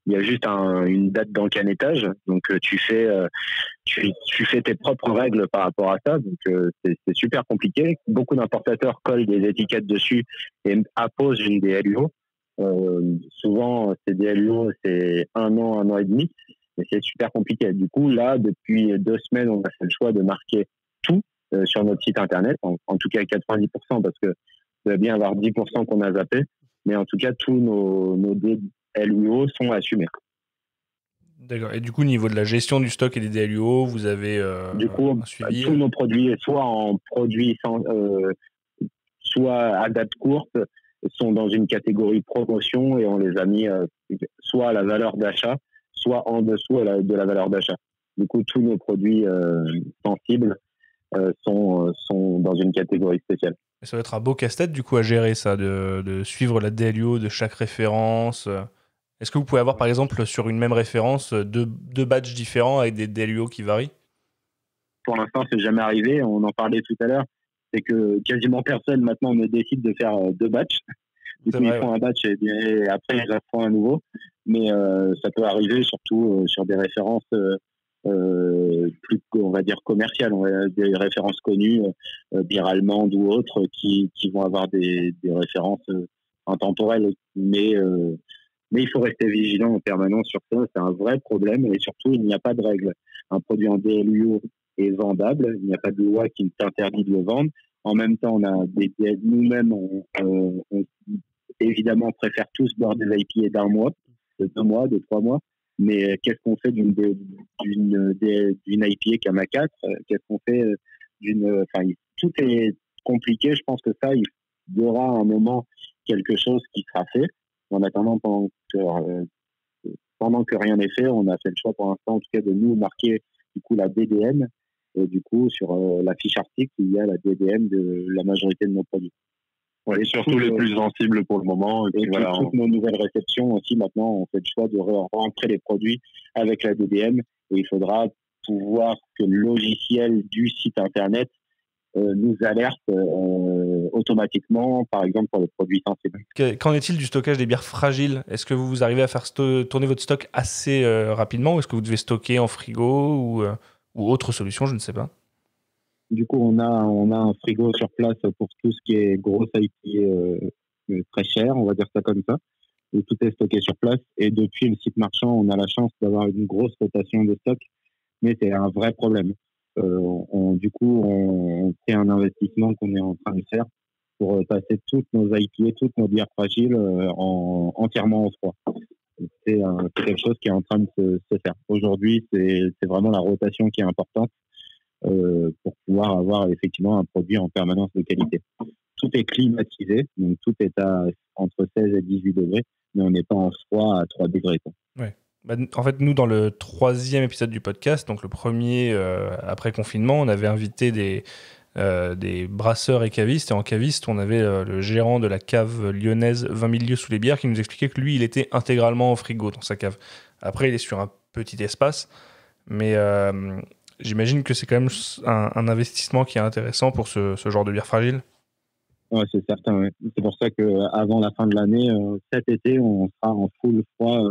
[SPEAKER 5] Il y a juste une date d'encanettage. Donc, tu fais tes propres règles par rapport à ça. Donc, c'est super compliqué. Beaucoup d'importateurs collent des étiquettes dessus et apposent une DLUO. Souvent, ces DLUO, c'est 1 an, 1 an et demi. Mais c'est super compliqué. Du coup, là, depuis 2 semaines, on a fait le choix de marquer tout sur notre site internet. En tout cas, 90%, parce que il va bien avoir 10% qu'on a zappé. Mais en tout cas, tous nos DLUO sont assumés.
[SPEAKER 2] D'accord. Et du coup, au niveau de la gestion du stock et des DLUO, vous avez
[SPEAKER 5] du coup,
[SPEAKER 2] un suivi?
[SPEAKER 5] Tous nos produits, soit en produits soit à date courte, sont dans une catégorie promotion et on les a mis soit à la valeur d'achat, soit en dessous de la valeur d'achat. Du coup, tous nos produits sensibles sont dans une catégorie spéciale.
[SPEAKER 2] Et ça va être un beau casse-tête du coup à gérer ça, de suivre la DLUO de chaque référence. Est-ce que vous pouvez avoir par exemple sur une même référence deux badges différents avec des DLUO qui varient?
[SPEAKER 5] Pour l'instant, c'est jamais arrivé. On en parlait tout à l'heure. C'est que quasiment personne maintenant ne décide de faire 2 batchs. Du coup, ils font un batch et après ils en font un nouveau. Mais ça peut arriver surtout sur des références plus, on va dire, commerciales, des références connues, bières allemandes ou autres, qui vont avoir des références intemporel, mais il faut rester vigilant en permanence sur ça. C'est un vrai problème et surtout, il n'y a pas de règle. Un produit en DLUO est vendable. Il n'y a pas de loi qui t'interdit de le vendre. En même temps, nous-mêmes, on évidemment préfère tous boire des IPA d'un mois, de 2 mois, de 3 mois. Mais qu'est-ce qu'on fait d'une IPA Kama 4 ? Qu'est-ce qu'on fait tout est compliqué. Je pense que ça, il y aura un moment quelque chose qui sera fait. En attendant, pendant que rien n'est fait, on a fait le choix pour l'instant, en tout cas, de nous marquer du coup la DDM. Et du coup, sur la fiche article, il y a la DDM de la majorité de nos produits.
[SPEAKER 6] Ouais, surtout les plus sensibles pour le moment. Et puis voilà,
[SPEAKER 5] toutes nos nouvelles réceptions aussi, maintenant, on fait le choix de rentrer les produits avec la DDM. Et il faudra pouvoir que le logiciel du site Internet nous alerte automatiquement, par exemple, pour les produits sensibles.
[SPEAKER 2] Qu'en est-il du stockage des bières fragiles ? Est-ce que vous arrivez à faire tourner votre stock assez rapidement, ou est-ce que vous devez stocker en frigo ou autre solution, je ne sais pas.
[SPEAKER 5] Du coup, on a un frigo sur place pour tout ce qui est grosse IPA très cher, on va dire ça comme ça. Et tout est stocké sur place. Et depuis le site marchand, on a la chance d'avoir une grosse rotation de stock, mais c'est un vrai problème. Du coup, on fait un investissement qu'on est en train de faire pour passer toutes nos IPA, toutes nos bières fragiles entièrement au froid. C'est quelque chose qui est en train de se faire. Aujourd'hui, c'est vraiment la rotation qui est importante pour pouvoir avoir effectivement un produit en permanence de qualité. Tout est climatisé, donc tout est entre 16 et 18 degrés, mais on n'est pas en froid à 3 degrés. Quoi.
[SPEAKER 2] Ouais. En fait, nous, dans le 3e épisode du podcast, donc le premier après confinement, on avait invité des brasseurs et cavistes. Et en caviste, on avait le gérant de la cave lyonnaise 20 000 lieues sous les bières qui nous expliquait que lui, il était intégralement au frigo dans sa cave. Après, il est sur un petit espace, mais j'imagine que c'est quand même un investissement qui est intéressant pour ce genre de bière fragile.
[SPEAKER 5] Ouais, c'est certain. Ouais. C'est pour ça qu'avant la fin de l'année, cet été, on sera en full froid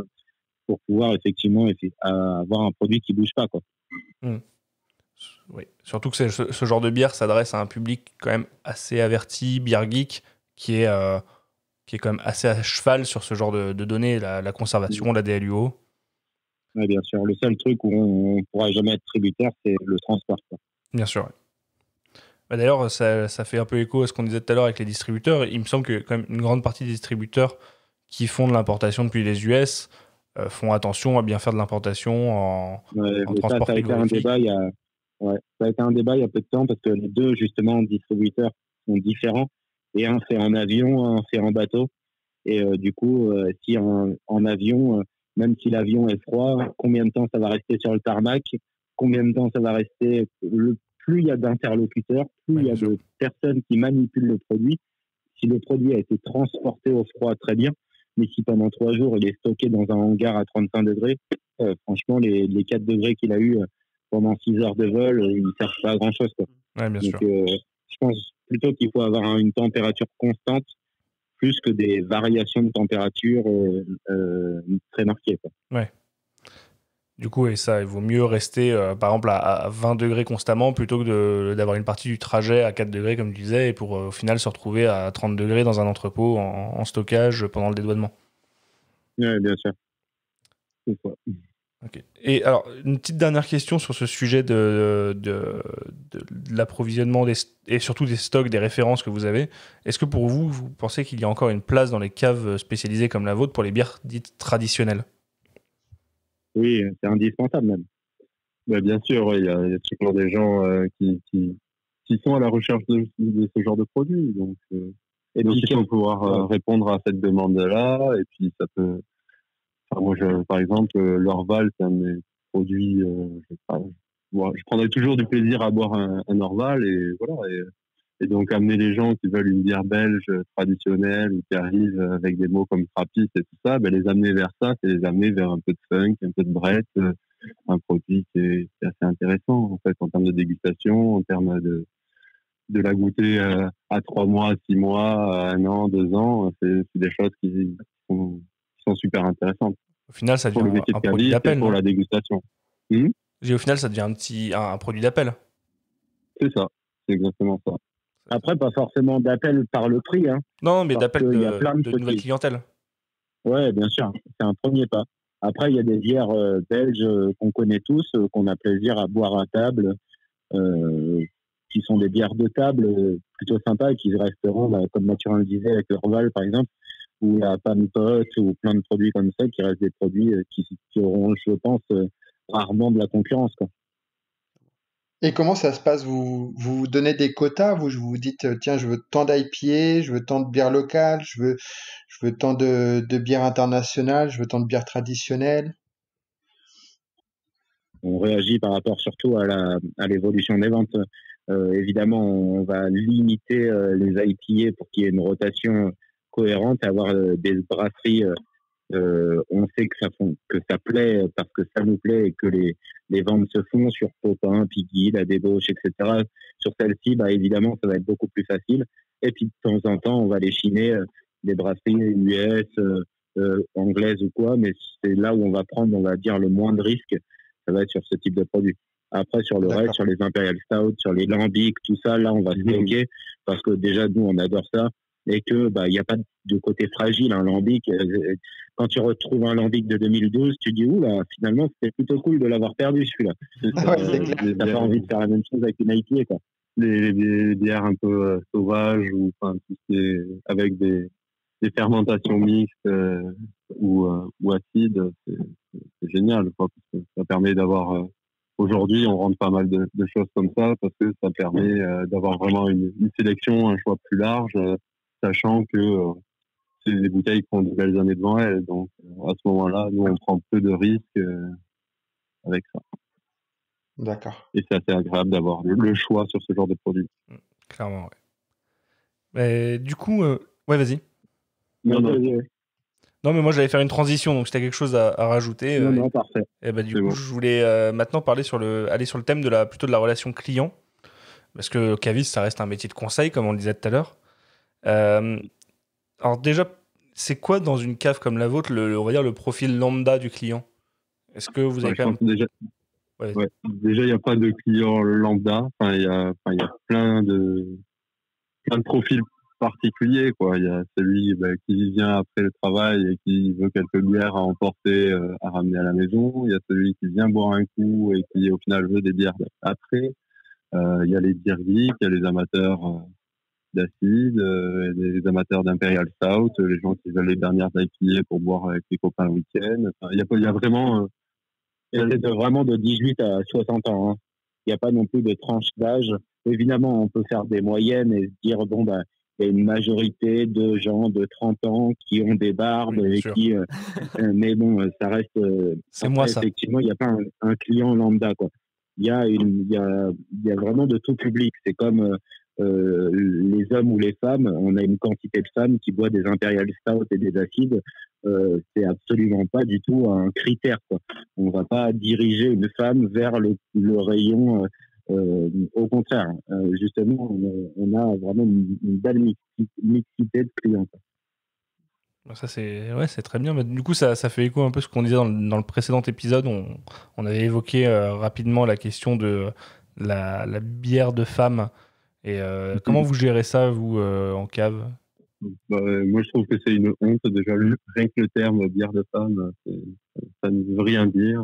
[SPEAKER 5] pour pouvoir effectivement avoir un produit qui ne bouge pas. Quoi.
[SPEAKER 2] Oui. Surtout que ce genre de bière s'adresse à un public quand même assez averti, bière geek, qui est quand même assez à cheval sur ce genre de données, la conservation, la DLUO.
[SPEAKER 5] Oui, bien sûr. Le seul truc où on ne pourra jamais être tributaire, c'est le transport. Quoi.
[SPEAKER 2] Bien sûr, oui. D'ailleurs, ça fait un peu écho à ce qu'on disait tout à l'heure avec les distributeurs. Il me semble que quand même une grande partie des distributeurs qui font de l'importation depuis les US font attention à bien faire de l'importation en transport
[SPEAKER 5] ça a été un débat ça a été un débat il y a peu de temps parce que les deux justement distributeurs sont différents et un fait en avion, un fait en bateau et du coup si en avion, même si l'avion est froid, combien de temps ça va rester sur le tarmac, combien de temps ça va rester, plus il y a d'interlocuteurs, plus il y a de personnes qui manipulent le produit. Si le produit a été transporté au froid, très bien. Mais si pendant 3 jours, il est stocké dans un hangar à 35 degrés, franchement, les 4 degrés qu'il a eu pendant 6 heures de vol, ils ne servent pas à grand-chose. Quoi.
[SPEAKER 2] Ouais, bien sûr.
[SPEAKER 5] Je pense plutôt qu'il faut avoir une température constante plus que des variations de température très marquées. Quoi.
[SPEAKER 2] Ouais. Du coup, et ça, il vaut mieux rester, par exemple, à 20 degrés constamment plutôt que d'avoir une partie du trajet à 4 degrés, comme tu disais, et pour au final se retrouver à 30 degrés dans un entrepôt en stockage pendant le dédouanement.
[SPEAKER 5] Oui, bien sûr. C'est ça.
[SPEAKER 2] Okay. Et alors, une petite dernière question sur ce sujet de l'approvisionnement et surtout des stocks, des références que vous avez. Est-ce que pour vous, vous pensez qu'il y a encore une place dans les caves spécialisées comme la vôtre pour les bières dites traditionnelles ?
[SPEAKER 5] Oui, c'est indispensable même.
[SPEAKER 6] Bien sûr, il y a toujours des gens qui sont à la recherche de ce genre de produits. Donc il faut pouvoir répondre à cette demande-là. Et puis ça peut... Enfin, moi, par exemple, l'Orval, c'est un de mes produits... je prendrais toujours du plaisir à boire un Orval. Et voilà. Et donc amener les gens qui veulent une bière belge traditionnelle ou qui arrivent avec des mots comme Trappist et tout ça, les amener vers ça, c'est les amener vers un peu de funk, un peu de brett, un produit qui est assez intéressant en fait en termes de dégustation, en termes de la goûter à 3 mois, 6 mois, à 1 an, 2 ans, c'est des choses qui sont super intéressantes.
[SPEAKER 2] Au final, ça devient un produit d'appel
[SPEAKER 6] pour la dégustation.
[SPEAKER 2] Au final, ça devient un produit d'appel.
[SPEAKER 6] C'est ça, c'est exactement ça.
[SPEAKER 5] Après, pas forcément d'appel par le prix. Hein,
[SPEAKER 2] Non, mais
[SPEAKER 5] parce
[SPEAKER 2] d'appel
[SPEAKER 5] qu'il y a plein de
[SPEAKER 2] de nouvelle
[SPEAKER 5] petits.
[SPEAKER 2] clientèle.
[SPEAKER 5] Ouais, bien sûr, c'est un premier pas. Après, il y a des bières belges qu'on connaît tous, qu'on a plaisir à boire à table, euh, qui sont des bières de table plutôt sympas et qui resteront, comme Mathurin le disait, avec le Orval par exemple, ou la Pan Pot, ou plein de produits comme ça, qui restent des produits qui auront, je pense, rarement de la concurrence, quoi.
[SPEAKER 4] Et comment ça se passe? Vous donnez des quotas? Vous dites, tiens, je veux tant d'IPA, je veux tant de bières locales, je veux tant de bières internationales, je veux tant de bières traditionnelles.
[SPEAKER 5] On réagit par rapport surtout à l'évolution des ventes. Évidemment, on va limiter les IPA pour qu'il y ait une rotation cohérente et avoir des brasseries. On sait que ça plaît parce que ça nous plaît et que les ventes se font sur Popin, Piggy, La Débauche, etc. Sur celle-ci, évidemment, ça va être beaucoup plus facile. Et puis, de temps en temps, on va les chiner des brasseries US, anglaises ou quoi, mais c'est là où on va prendre, on va dire, le moins de risques. Ça va être sur ce type de produit. Après, sur le reste,
[SPEAKER 4] D'accord.
[SPEAKER 5] sur les Imperial Stout, sur les lambics, tout ça, là, on va se bloquer parce que déjà, nous, on adore ça et que il n'y a pas de côté fragile. Un lambic, quand tu retrouves un lambic de 2012, tu dis, oula, finalement, c'était plutôt cool de l'avoir perdu, celui-là.
[SPEAKER 4] Ouais, c'est clair.
[SPEAKER 5] T'as pas envie de faire la même chose avec une IPA, quoi.
[SPEAKER 6] Les bières un peu sauvages ou enfin tout ce qui est avec des fermentations mixtes ou acides, c'est génial, quoi, parce que ça permet d'avoir aujourd'hui on rentre pas mal de choses comme ça parce que ça permet d'avoir vraiment une sélection, un choix plus large, sachant que c'est des bouteilles qui ont de belles années devant elles, donc à ce moment-là nous on prend peu de risques avec ça.
[SPEAKER 4] D'accord.
[SPEAKER 6] Et c'est assez agréable d'avoir le choix sur ce genre de produit.
[SPEAKER 2] Clairement, ouais. Mais du coup, ouais, vas-y.
[SPEAKER 5] Non,
[SPEAKER 2] Non, mais moi j'allais faire une transition, donc si t'as quelque chose à rajouter.
[SPEAKER 5] non, parfait.
[SPEAKER 2] Et du
[SPEAKER 6] C'est
[SPEAKER 2] coup,
[SPEAKER 6] bon.
[SPEAKER 2] je voulais maintenant parler aller sur le thème plutôt de la relation client, parce que caviste, ça reste un métier de conseil, comme on le disait tout à l'heure. Alors déjà, c'est quoi dans une cave comme la vôtre, on va dire le profil lambda du client? Est-ce que vous avez quand même...
[SPEAKER 6] Déjà, il n'y a pas de client lambda. Enfin, il y a plein de profils particuliers, quoi. Il y a celui qui vient après le travail et qui veut quelques bières à emporter, à ramener à la maison. Il y a celui qui vient boire un coup et qui, au final, veut des bières après. Il y a les beer geeks, il y a les amateurs d'acide, les amateurs d'Imperial Stout, les gens qui veulent les dernières IPA pour boire avec les copains le week-end. Enfin, il y a vraiment...
[SPEAKER 5] C'est vraiment de 18 à 60 ans. Hein. Il n'y a pas non plus de tranche d'âge. Évidemment, on peut faire des moyennes et se dire, bon, il y a une majorité de gens de 30 ans qui ont des barbes et qui... mais bon, ça reste...
[SPEAKER 2] c'est
[SPEAKER 5] après,
[SPEAKER 2] moi, ça.
[SPEAKER 5] Effectivement, il n'y a pas un client lambda, quoi. Il y a vraiment de tout public. C'est comme les hommes ou les femmes. On a une quantité de femmes qui boivent des Imperial Stout et des acides. C'est absolument pas du tout un critère, quoi. On va pas diriger une femme vers le rayon. Au contraire, justement, on a vraiment une belle mixité de clients.
[SPEAKER 2] Ça, c'est très bien. Mais du coup, ça fait écho un peu à ce qu'on disait dans le précédent épisode. On avait évoqué rapidement la question de la bière de femme. Et comment vous gérez ça, vous, en cave?
[SPEAKER 6] Moi, je trouve que c'est une honte. Déjà, rien que le terme bière de femme, ça ne veut rien dire.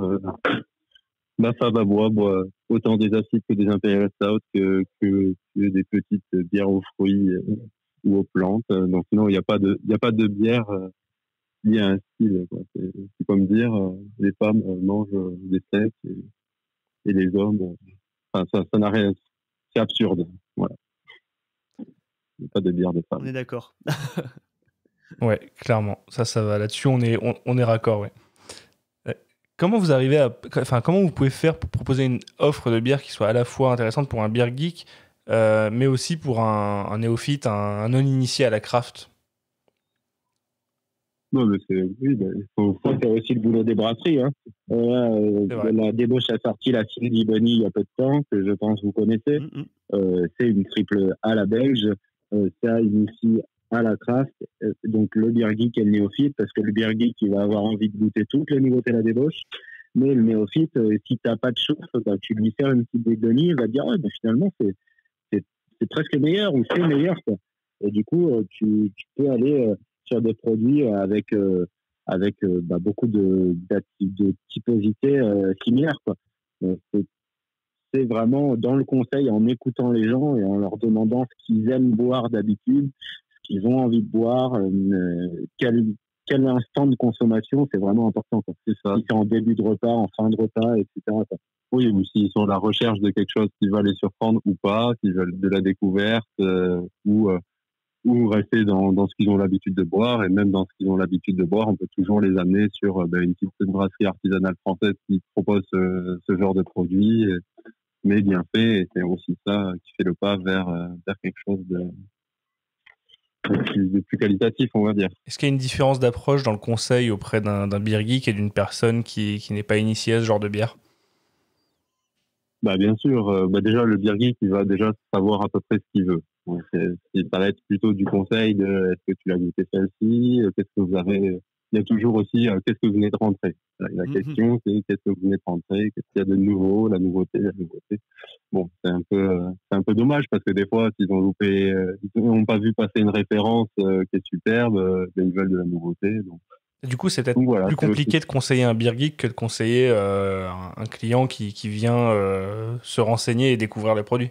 [SPEAKER 6] Ma femme à boit autant des acides que des Imperial Stout que des petites bières aux fruits ou aux plantes. Donc non, il n'y a pas de bière liée à un style, quoi. C'est comme dire les femmes mangent des steaks et les hommes. Enfin, ça n'a rien. C'est absurde. Voilà. Il n'y a pas de bière de femme.
[SPEAKER 3] On est d'accord.
[SPEAKER 2] Ouais, clairement. Ça va. Là-dessus, on est raccord, ouais. Comment vous pouvez faire pour proposer une offre de bière qui soit à la fois intéressante pour un beer geek, mais aussi pour un néophyte, un non-initié à la craft?
[SPEAKER 6] Non, mais il faut
[SPEAKER 5] faire aussi le boulot des brasseries. Hein. La Débauche a sorti la Cindy Bunny il y a peu de temps, que je pense vous connaissez. C'est une triple à la belge. Ça initie à la craft. Donc le beer geek et le néophyte, parce que le beer geek, il va avoir envie de goûter toutes les nouveautés de la Débauche. Mais le néophyte, si tu n'as pas de chauffe, tu lui sers une petite Bunny, il va te dire, ouais, finalement, c'est presque meilleur ou c'est meilleur, quoi. Et du coup, tu peux aller sur des produits avec beaucoup de typosités similaires, quoi. Donc, c'est vraiment dans le conseil, en écoutant les gens et en leur demandant ce qu'ils aiment boire d'habitude, ce qu'ils ont envie de boire, quel instant de consommation, c'est vraiment important, quoi.
[SPEAKER 6] C'est ça.
[SPEAKER 5] Si c'est en début de repas, en fin de repas, etc., quoi.
[SPEAKER 6] Oui, ou s'ils sont à la recherche de quelque chose qui va les surprendre ou pas, s'ils veulent de la découverte ou rester dans ce qu'ils ont l'habitude de boire. Et même dans ce qu'ils ont l'habitude de boire, on peut toujours les amener sur une petite brasserie artisanale française qui propose ce genre de produit, mais bien fait. Et c'est aussi ça qui fait le pas vers quelque chose de plus qualitatif, on va dire.
[SPEAKER 2] Est-ce qu'il y a une différence d'approche dans le conseil auprès d'un beer geek et d'une personne qui n'est pas initiée à ce genre de bière?
[SPEAKER 6] Bah, bien sûr. Déjà, le beer geek, il va déjà savoir à peu près ce qu'il veut. Donc, ça va être plutôt du conseil de est-ce que tu l'as goûté celle-ci, qu'est-ce que vous avez. Il y a toujours aussi qu'est-ce que vous venez de rentrer. La question, c'est qu'est-ce que vous venez de rentrer, qu'est-ce qu'il y a de nouveau, la nouveauté. Bon, c'est un peu dommage parce que des fois, s'ils ont loupé, ils n'ont pas vu passer une référence qui est superbe, ils veulent de la nouveauté. Donc.
[SPEAKER 2] Du coup, c'est peut-être plus compliqué de conseiller un beer geek que de conseiller un client qui vient se renseigner et découvrir les produits.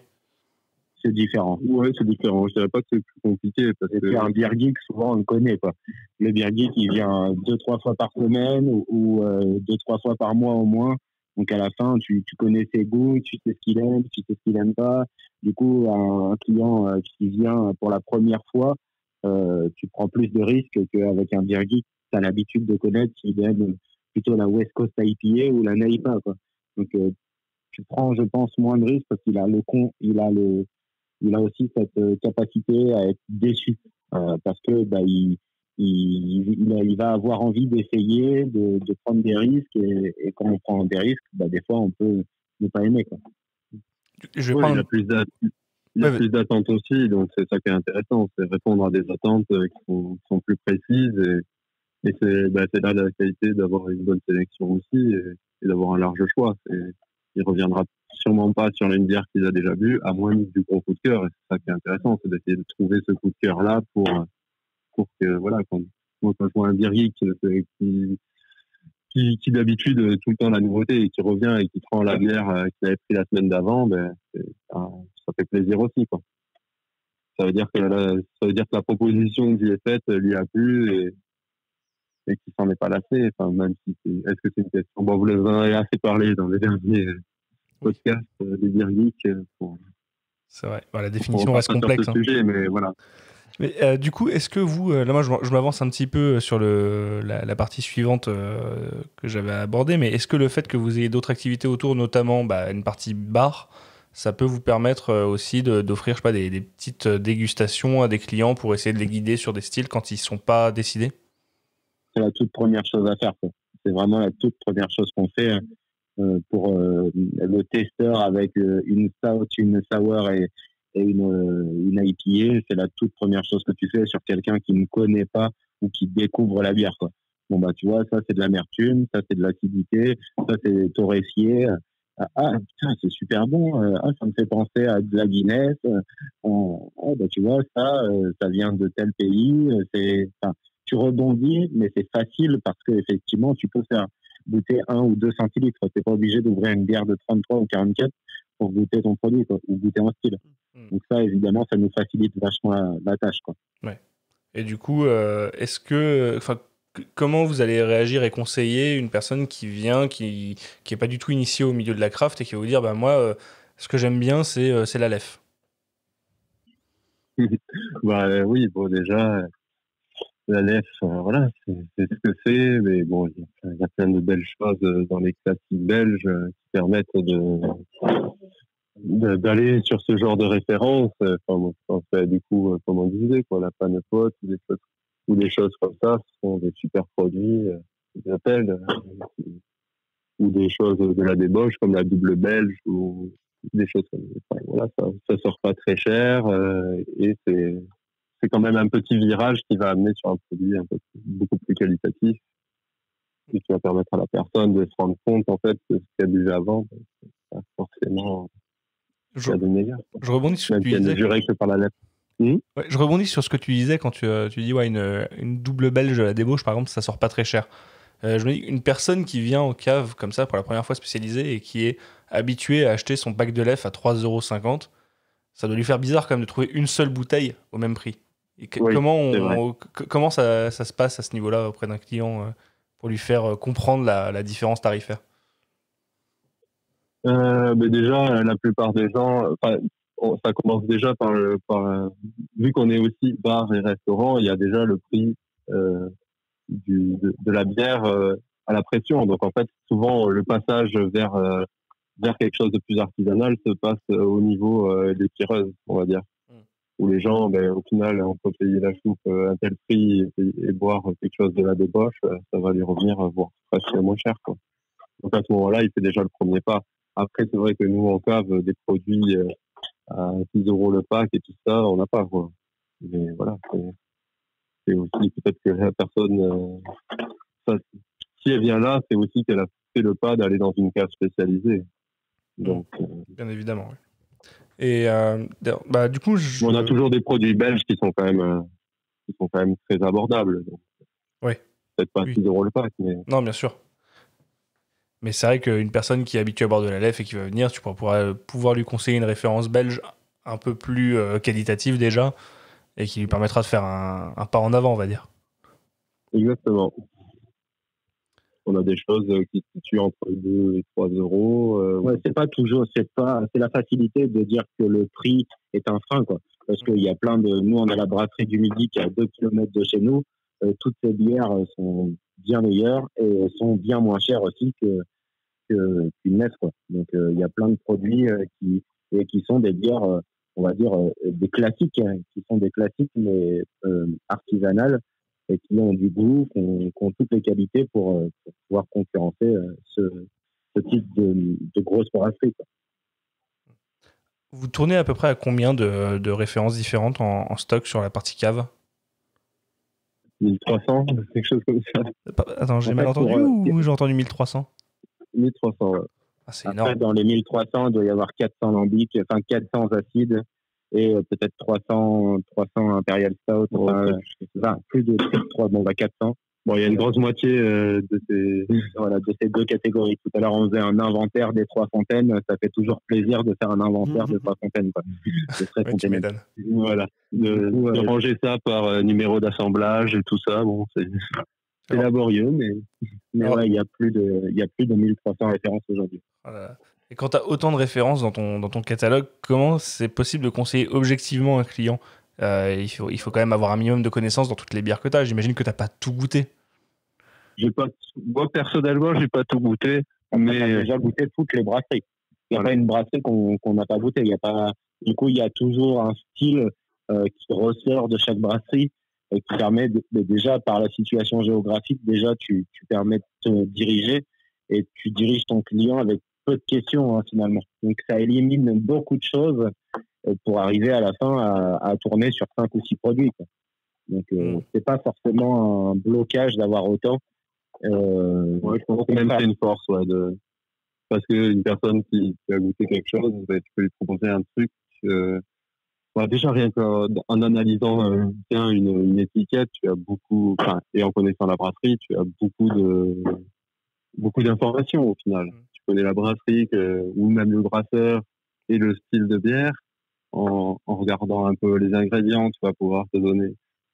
[SPEAKER 5] C'est différent.
[SPEAKER 6] Ouais, c'est différent. Je dirais pas que c'est plus compliqué parce que
[SPEAKER 5] un beer geek, souvent on le connaît, quoi. Le beer geek, il vient 2-3 fois par semaine ou 2-3 fois par mois au moins. Donc à la fin, tu connais ses goûts, tu sais ce qu'il aime, tu sais ce qu'il aime pas. Du coup, un client qui vient pour la première fois, tu prends plus de risques qu'avec un beer geek. Tu as l'habitude de connaître s'il aime plutôt la West Coast IPA ou la NEIPA, quoi. Donc tu prends, je pense, moins de risques parce qu'il a il a aussi cette capacité à être déçu parce que il va avoir envie d'essayer, de prendre des risques et quand on prend des risques, des fois on peut ne pas aimer, quoi.
[SPEAKER 6] Il a plus d'attentes aussi, donc c'est ça qui est intéressant, c'est répondre à des attentes qui sont plus précises et c'est là la qualité d'avoir une bonne sélection aussi et d'avoir un large choix. Il reviendra sûrement pas sur une bière qu'il a déjà bu, à moins du gros coup de cœur. Et c'est ça qui est intéressant, c'est d'essayer de trouver ce coup de cœur-là pour que, voilà, quand je vois un beer geek qui d'habitude tout le temps la nouveauté et qui revient et qui prend la bière qu'il avait pris la semaine d'avant, ça fait plaisir aussi, quoi. Ça veut dire que la proposition qui est faite lui a plu et qui s'en est pas lassé. Enfin, même si est-ce que c'est une question. Bon, vous en avez assez parlé dans les derniers podcasts des beer geeks.
[SPEAKER 2] C'est vrai. La définition reste complexe.
[SPEAKER 6] Sujet, mais voilà.
[SPEAKER 2] Mais du coup, est-ce que vous, là moi je m'avance un petit peu sur la partie suivante que j'avais abordée, mais est-ce que le fait que vous ayez d'autres activités autour, notamment une partie bar, ça peut vous permettre aussi d'offrir, je sais pas, des petites dégustations à des clients pour essayer de les guider sur des styles quand ils ne sont pas décidés?
[SPEAKER 5] C'est la toute première chose à faire, quoi. C'est vraiment la toute première chose qu'on fait pour le testeur avec une stout, une sour et une IPA. C'est la toute première chose que tu fais sur quelqu'un qui ne connaît pas ou qui découvre la bière, quoi. Bon, tu vois, ça c'est de l'amertume, ça c'est de l'acidité, ça c'est torréfié. Putain, c'est super bon. Ça me fait penser à de la Guinness. Tu vois, ça vient de tel pays. Tu rebondis, mais c'est facile parce que effectivement, tu peux faire goûter 1 ou 2 centilitres. Tu n'es pas obligé d'ouvrir une bière de 33 ou 44 pour goûter ton produit, quoi, ou goûter un style. Donc ça, évidemment, ça nous facilite vachement la tâche, quoi.
[SPEAKER 2] Ouais. Et du coup, comment vous allez réagir et conseiller une personne qui vient, qui est pas du tout initiée au milieu de la craft et qui va vous dire, moi, ce que j'aime bien, c'est la lef.
[SPEAKER 6] Oui, bon, déjà, la lef, voilà, c'est ce que c'est, mais bon, il y a plein de belles choses dans les classiques belges qui permettent d'aller sur ce genre de référence. Du coup, comme on disait, quoi, la panne pote ou des choses comme ça, ce sont des super produits, qu'ils appellent, ou des choses de la débauche comme la double belge ou des choses comme ça. Voilà, ça sort pas très cher et c'est quand même un petit virage qui va amener sur un produit beaucoup plus qualitatif et qui va permettre à la personne de se rendre compte en fait que ce qu'elle buvait avant, c'est pas forcément
[SPEAKER 2] Je,
[SPEAKER 6] de meilleur.
[SPEAKER 2] je rebondis sur ce
[SPEAKER 6] Même
[SPEAKER 2] que
[SPEAKER 6] s'il
[SPEAKER 2] tu
[SPEAKER 6] y a
[SPEAKER 2] disais.
[SPEAKER 6] ne jurer que par la lettre.
[SPEAKER 2] Ouais, je rebondis sur ce que tu disais quand tu dis ouais, une double belge à la débauche, par exemple, ça sort pas très cher. Je me dis, une personne qui vient en cave comme ça pour la première fois spécialisée et qui est habituée à acheter son pack de lef à 3,50 €, ça doit lui faire bizarre quand même de trouver une seule bouteille au même prix. Et
[SPEAKER 6] Oui, c'est vrai.
[SPEAKER 2] comment ça se passe à ce niveau-là auprès d'un client pour lui faire comprendre la différence tarifaire?
[SPEAKER 6] Mais déjà, la plupart des gens, ça commence déjà vu qu'on est aussi bar et restaurant, il y a déjà le prix euh, de la bière à la pression. Donc en fait, souvent le passage vers quelque chose de plus artisanal se passe au niveau des tireuses, on va dire, où les gens, au final, on peut payer la soupe à un tel prix et boire quelque chose de la débauche, ça va lui revenir voire presque moins cher, quoi. Donc à ce moment-là, il fait déjà le premier pas. Après, c'est vrai que nous, en cave, des produits à 6 € le pack et tout ça, on n'a pas, quoi. Mais voilà, c'est aussi peut-être que la personne, si elle vient là, c'est aussi qu'elle a fait le pas d'aller dans une cave spécialisée. Donc,
[SPEAKER 2] Bien évidemment, oui. Et du coup,
[SPEAKER 6] on a toujours des produits belges qui sont quand même très abordables. Donc,
[SPEAKER 2] ouais.
[SPEAKER 6] Peut-être pas 6 € le pack, mais...
[SPEAKER 2] Non, bien sûr. Mais c'est vrai qu'une personne qui est habituée à boire de la lef et qui va venir, tu pourras pouvoir lui conseiller une référence belge un peu plus qualitative déjà et qui lui permettra de faire un pas en avant, on va dire.
[SPEAKER 6] Exactement. On a des choses qui se situent entre 2 et 3 €.
[SPEAKER 5] Ouais, c'est la facilité de dire que le prix est un frein, quoi. Parce qu'il y a nous, on a la brasserie du Midi qui est à 2 kilomètres de chez nous. Toutes ces bières sont bien meilleures et sont bien moins chères aussi qu'une Nef, quoi. Donc, il y a plein de produits qui sont des bières, on va dire, des classiques, hein, qui sont des classiques, mais artisanales, et qui ont du goût, qui ont toutes les qualités pour pouvoir concurrencer ce type de grosse brasserie, quoi.
[SPEAKER 2] Vous tournez à peu près à combien de références différentes en stock sur la partie cave?
[SPEAKER 6] 1300, quelque chose comme ça.
[SPEAKER 2] Attends, j'ai mal entendu ou j'ai entendu 1300?
[SPEAKER 6] 1300, ouais.
[SPEAKER 2] Ah, c'est
[SPEAKER 5] Après,
[SPEAKER 2] énorme.
[SPEAKER 5] dans les 1300, il doit y avoir 400 lambics, enfin 400 acides et peut-être 300 Imperial Stout, plus de 3, 400.
[SPEAKER 6] Bon, il y a une grosse moitié de
[SPEAKER 5] ces deux catégories. Tout à l'heure, on faisait un inventaire des 3 fontaines. Ça fait toujours plaisir de faire un inventaire de 3 fontaines, quoi. C'est très
[SPEAKER 2] Ouais, tu m'étonnes.
[SPEAKER 6] Voilà. De ranger ça par numéro d'assemblage et tout ça, bon, c'est laborieux, mais ouais, il y a plus de 1300 références aujourd'hui.
[SPEAKER 2] Voilà. Et quand tu as autant de références dans ton catalogue, comment c'est possible de conseiller objectivement un client? Il faut quand même avoir un minimum de connaissances dans toutes les bières que tu as. J'imagine que tu n'as pas tout goûté.
[SPEAKER 6] Moi, personnellement, j'ai pas tout goûté.
[SPEAKER 5] Mais j'ai déjà goûté toutes les brasseries. Il n'y a pas une brasserie qu'on n'a pas goûté. Du coup, il y a toujours un style qui ressort de chaque brasserie et qui permet, déjà par la situation géographique, déjà tu permets de te diriger et tu diriges ton client avec peu de questions, hein, finalement. Donc ça élimine beaucoup de choses pour arriver à la fin à tourner sur 5 ou 6 produits, quoi. Donc c'est pas forcément un blocage d'avoir autant.
[SPEAKER 6] Ouais, je pense que même c'est une force, ouais, parce qu'une personne qui a goûté quelque chose, tu peux lui proposer un truc. Déjà, rien qu'en analysant une étiquette, tu as beaucoup, et en connaissant la brasserie, tu as beaucoup d'informations au final. Tu connais la brasserie ou même le brasseur et le style de bière. En regardant un peu les ingrédients, tu vas pouvoir te donner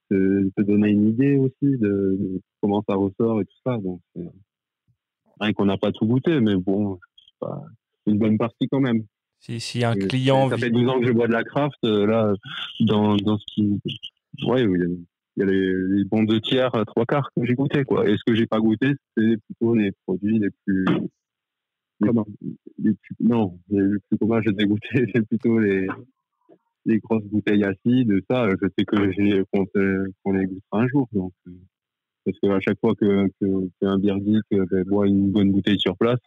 [SPEAKER 6] une idée aussi de comment ça ressort et tout ça. Donc, c'est vrai qu'on n'a pas tout goûté, mais bon, c'est pas une bonne partie quand même.
[SPEAKER 2] Si un client...
[SPEAKER 6] Ça fait 12 ans que je bois de la craft, là, dans ce qui... Ouais, il y a les bons 2 tiers, 3 quarts que j'ai goûté, quoi. Et ce que j'ai pas goûté, c'est plutôt les produits les plus... Non, les plus communs, j'ai dégoûté, c'est plutôt les grosses bouteilles acides, ça, je sais qu'on les goûtera un jour. Donc, parce qu'à chaque fois qu'un beer geek boit une bonne bouteille sur place,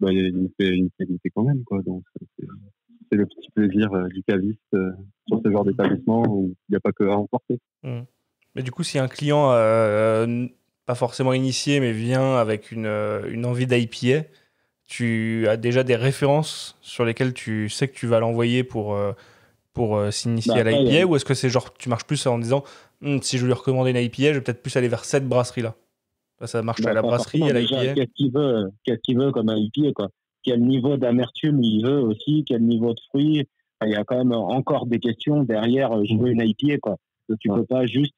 [SPEAKER 6] il me fait goûter quand même, quoi. Donc, c'est le petit plaisir du caviste sur ce genre d'établissement où il n'y a pas que à emporter.
[SPEAKER 2] Mais du coup, si un client pas forcément initié, mais vient avec une envie d'IPA, tu as déjà des références sur lesquelles tu sais que tu vas l'envoyer pour s'initier à l'IPA, ou est-ce que c'est genre tu marches plus en disant si je veux lui recommander une IPA, je vais peut-être plus aller vers cette brasserie-là. Ça marche à la brasserie, à l'IPA.
[SPEAKER 5] Qu'est-ce qu'il veut comme IPA, quoi. Quel niveau d'amertume il veut aussi, quel niveau de fruits. Il y a quand même encore des questions derrière, je veux une IPA, quoi. Donc, tu peux pas juste,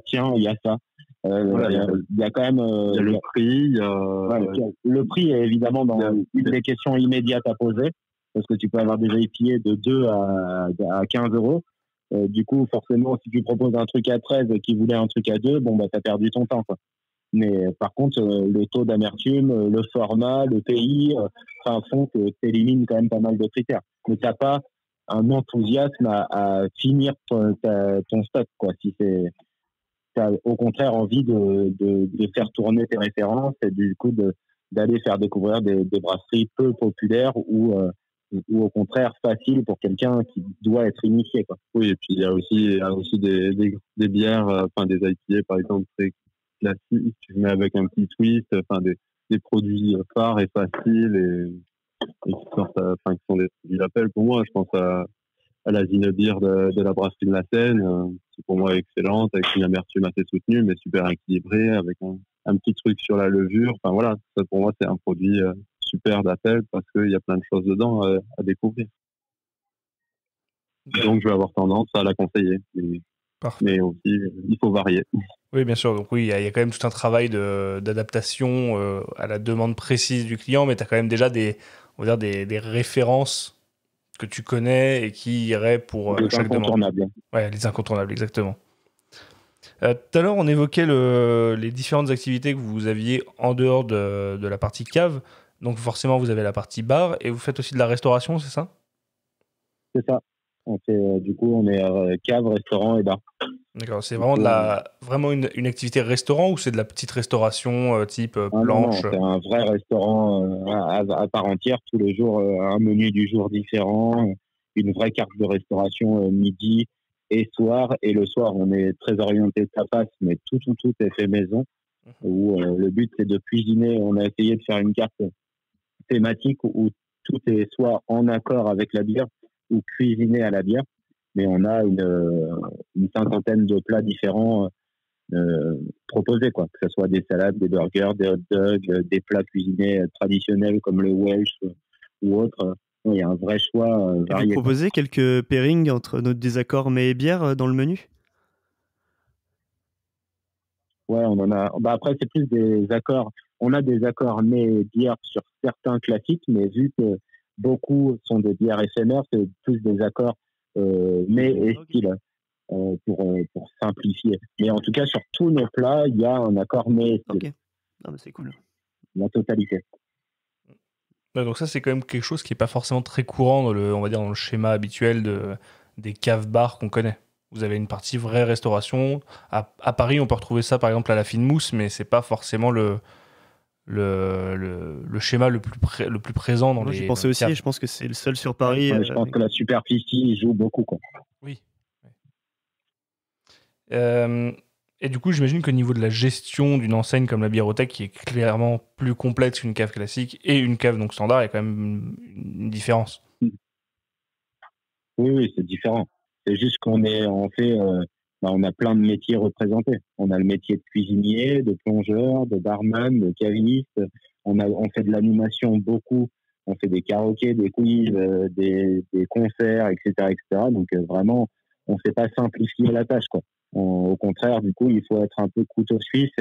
[SPEAKER 5] tiens, il y a ça. Il y a quand même...
[SPEAKER 6] il y a le prix.
[SPEAKER 5] Le prix est évidemment dans une des questions immédiates à poser, parce que tu peux avoir des IPA de 2 à 15 euros. Du coup, forcément, si tu proposes un truc à 13 et qu'il voulait un truc à 2, t'as perdu ton temps, quoi. Mais par contre, le taux d'amertume, le format, le pays, font que tu élimines quand même pas mal de critères. Mais tu n'as pas un enthousiasme à finir ton stock, quoi. Si tu as au contraire envie de faire tourner tes références et du coup d'aller faire découvrir des brasseries peu populaires ou au contraire faciles pour quelqu'un qui doit être initié, quoi.
[SPEAKER 6] Oui, et puis il y a aussi des bières, des IPA par exemple, très classique, tu mets avec un petit twist, des produits phares et faciles et qui sont des produits d'appel pour moi. Je pense à la Zinebir de la brasserie de la Seine, qui pour moi est excellente, avec une amertume assez soutenue, mais super équilibrée, avec un petit truc sur la levure. Enfin voilà, ça pour moi c'est un produit super d'appel parce qu'il y a plein de choses dedans à découvrir. Donc je vais avoir tendance à la conseiller. Mais aussi, il faut varier.
[SPEAKER 2] Oui, bien sûr. Donc oui, il y a quand même tout un travail d'adaptation à la demande précise du client, mais tu as quand même déjà des références que tu connais et qui iraient pour chaque demande. Ouais, les incontournables, exactement. Tout à l'heure, on évoquait les différentes activités que vous aviez en dehors de la partie cave. Donc forcément, vous avez la partie bar et vous faites aussi de la restauration, c'est ça ?
[SPEAKER 5] C'est ça. Du coup, on est cave, restaurant et bar.
[SPEAKER 2] D'accord, c'est vraiment une activité restaurant ou c'est de la petite restauration type planche ?
[SPEAKER 5] Non, c'est un vrai restaurant à part entière, tous les jours, un menu du jour différent, une vraie carte de restauration midi et soir. Et le soir, on est très orienté tapas, mais tout est fait maison, où le but, c'est de cuisiner. On a essayé de faire une carte thématique où tout est soit en accord avec la bière ou cuisiné à la bière. Mais on a une cinquantaine de plats différents proposés, quoi. Que ce soit des salades, des burgers, des hot dogs, des plats cuisinés traditionnels comme le Welsh ou autres. Il y a un vrai choix varié.
[SPEAKER 3] Vous proposez quelques pairings entre notre désaccord mets et bière dans le menu ?
[SPEAKER 5] Ouais, on en a. Après, c'est plus des accords. On a des accords mets et bière sur certains classiques, mais vu que beaucoup sont des bières éphémères, c'est plus des accords mets et style pour simplifier. Mais en tout cas, sur tous nos plats, il y a un accord mets et style.
[SPEAKER 3] Ok, mais c'est cool.
[SPEAKER 5] La totalité.
[SPEAKER 2] Ouais, donc ça, c'est quand même quelque chose qui n'est pas forcément très courant dans le schéma habituel des caves-bars qu'on connaît. Vous avez une partie vraie restauration. À Paris, on peut retrouver ça, par exemple, à la Fine Mousse, mais c'est pas forcément le schéma le plus présent dans les.
[SPEAKER 3] J'y pensais aussi, et je pense que c'est le seul sur Paris.
[SPEAKER 5] Je pense que la superficie joue beaucoup, quoi.
[SPEAKER 2] Oui. Et du coup, j'imagine qu'au niveau de la gestion d'une enseigne comme la Biérothèque, qui est clairement plus complexe qu'une cave classique et une cave donc standard, il y a quand même une différence.
[SPEAKER 5] Oui, c'est différent. C'est juste qu'on on a plein de métiers représentés. On a le métier de cuisinier, de plongeur, de barman, de caviste. On fait de l'animation beaucoup. On fait des karaokés, des quiz, des concerts, etc., etc. Donc vraiment, on ne fait pas simplifier la tâche, quoi. Au contraire, du coup, il faut être un peu couteau suisse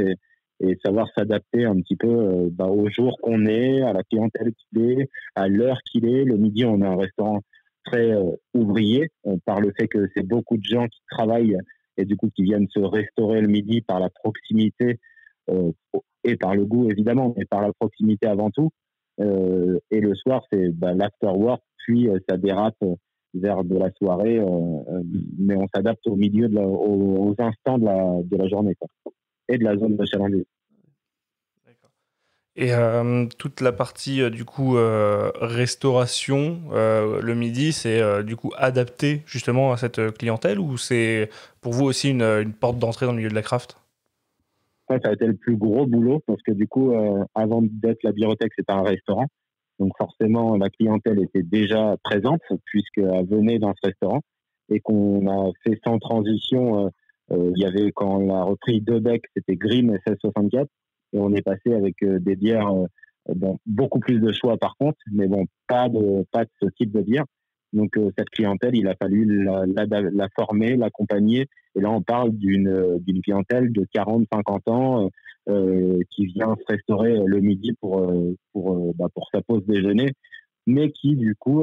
[SPEAKER 5] et savoir s'adapter un petit peu au jour qu'on est, à la clientèle qu'il est, à l'heure qu'il est. Le midi, on a un restaurant très ouvrier, par le fait que c'est beaucoup de gens qui travaillent et du coup qui viennent se restaurer le midi par la proximité et par le goût évidemment, mais par la proximité avant tout. Et le soir, c'est l'afterwork, puis ça dérape vers de la soirée, mais on s'adapte au milieu aux instants de la journée, quoi, et de la zone de chalandise.
[SPEAKER 2] Et toute la partie du coup restauration le midi, c'est du coup adapté justement à cette clientèle ou c'est pour vous aussi une porte d'entrée dans le milieu de la craft ?
[SPEAKER 5] Ça a été le plus gros boulot parce que du coup, avant d'être la Biérothèque, c'était un restaurant. Donc forcément, la clientèle était déjà présente puisqu'elle venait dans ce restaurant et qu'on a fait sans transition. Il y avait, quand on a repris 2 becs, c'était Grimm et 1664 et on est passé avec des bières, beaucoup plus de choix par contre, mais bon, pas de ce type de bière. Donc cette clientèle, il a fallu la former, l'accompagner. Et là, on parle d'une clientèle de 40-50 ans qui vient se restaurer le midi pour sa pause déjeuner, mais qui, du coup,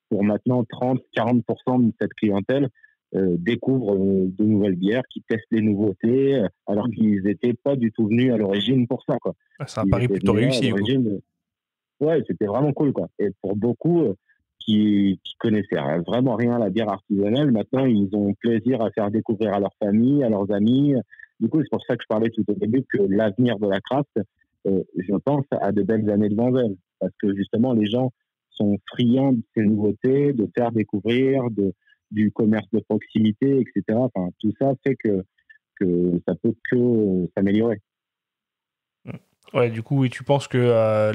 [SPEAKER 5] pour maintenant 30-40% de cette clientèle, découvre de nouvelles bières, qui testent les nouveautés, alors qu'ils n'étaient pas du tout venus à l'origine pour ça, quoi.
[SPEAKER 2] C'est un pari plutôt réussi.
[SPEAKER 5] Ouais, c'était vraiment cool, quoi. Et pour beaucoup qui connaissaient vraiment rien à la bière artisanale, maintenant ils ont plaisir à faire découvrir à leur famille, à leurs amis. Du coup, c'est pour ça que je parlais tout au début que l'avenir de la craft, je pense, a de belles années devant elle, parce que justement les gens sont friands de ces nouveautés, de faire découvrir, du commerce de proximité, etc. Enfin, tout ça fait que ça peut que s'améliorer.
[SPEAKER 2] Ouais, du coup, oui, tu penses que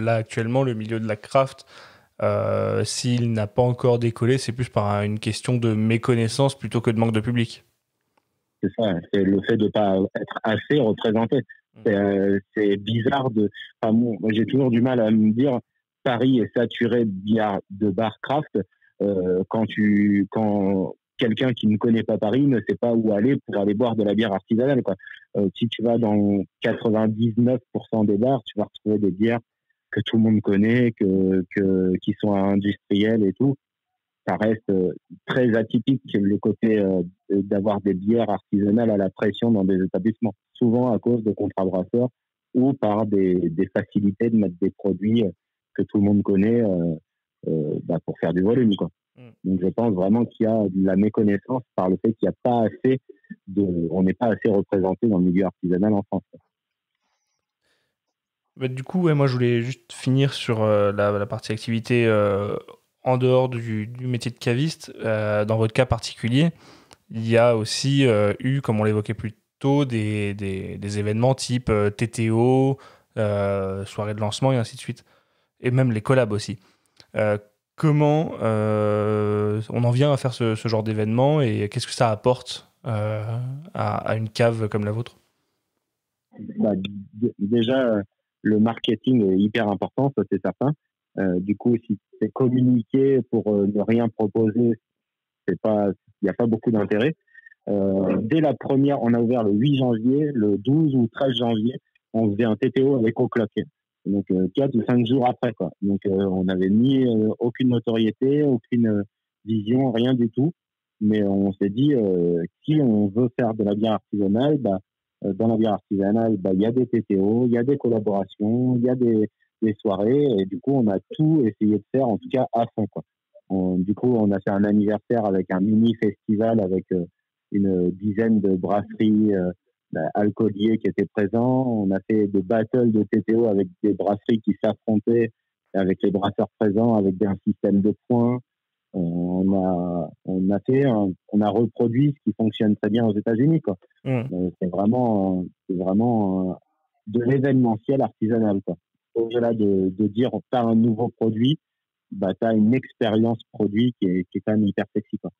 [SPEAKER 2] là actuellement le milieu de la craft, s'il n'a pas encore décollé, c'est plus par une question de méconnaissance plutôt que de manque de public.
[SPEAKER 5] C'est ça, c'est le fait de ne pas être assez représenté. C'est bizarre moi, j'ai toujours du mal à me dire Paris est saturé de bars craft quand quelqu'un qui ne connaît pas Paris ne sait pas où aller pour aller boire de la bière artisanale, quoi. Si tu vas dans 99% des bars, tu vas retrouver des bières que tout le monde connaît, qui sont industrielles et tout. Ça reste très atypique le côté d'avoir des bières artisanales à la pression dans des établissements, souvent à cause de contrats brasseurs ou par des facilités de mettre des produits que tout le monde connaît pour faire du volume, quoi. Donc je pense vraiment qu'il y a de la méconnaissance par le fait qu'il n'y a pas assez on n'est pas assez représenté dans le milieu artisanal en France.
[SPEAKER 2] Du coup, ouais, moi je voulais juste finir sur la partie activité en dehors du métier de caviste. Dans votre cas particulier, il y a aussi eu, comme on l'évoquait plus tôt, des événements type TTO, soirée de lancement et ainsi de suite. Et même les collabs aussi. Comment on en vient à faire ce genre d'événement et qu'est-ce que ça apporte à une cave comme la vôtre ?
[SPEAKER 5] Déjà, le marketing est hyper important, ça c'est certain. Du coup, si c'est communiqué pour ne rien proposer, il n'y a pas beaucoup d'intérêt. Dès la première, on a ouvert le 8 janvier, le 12 ou 13 janvier, on faisait un TTO avec O'Clock. Donc 4 ou 5 jours après, quoi. Donc on n'avait ni aucune notoriété, aucune vision, rien du tout. Mais on s'est dit, si on veut faire de la bière artisanale, dans la bière artisanale, il y a des TTO, il y a des collaborations, il y a des soirées. Et du coup, on a tout essayé de faire, en tout cas à fond, quoi. Du coup, on a fait un anniversaire avec un mini festival avec une dizaine de brasseries alcooliers qui étaient présents. On a fait des battles de TTO avec des brasseries qui s'affrontaient avec les brasseurs présents, avec un système de points. On a reproduit ce qui fonctionne très bien aux États-Unis, quoi. C'est vraiment de l'événementiel artisanal, quoi. Au-delà de dire t'as un nouveau produit, t'as une expérience produit qui est quand même hyper sexy, quoi.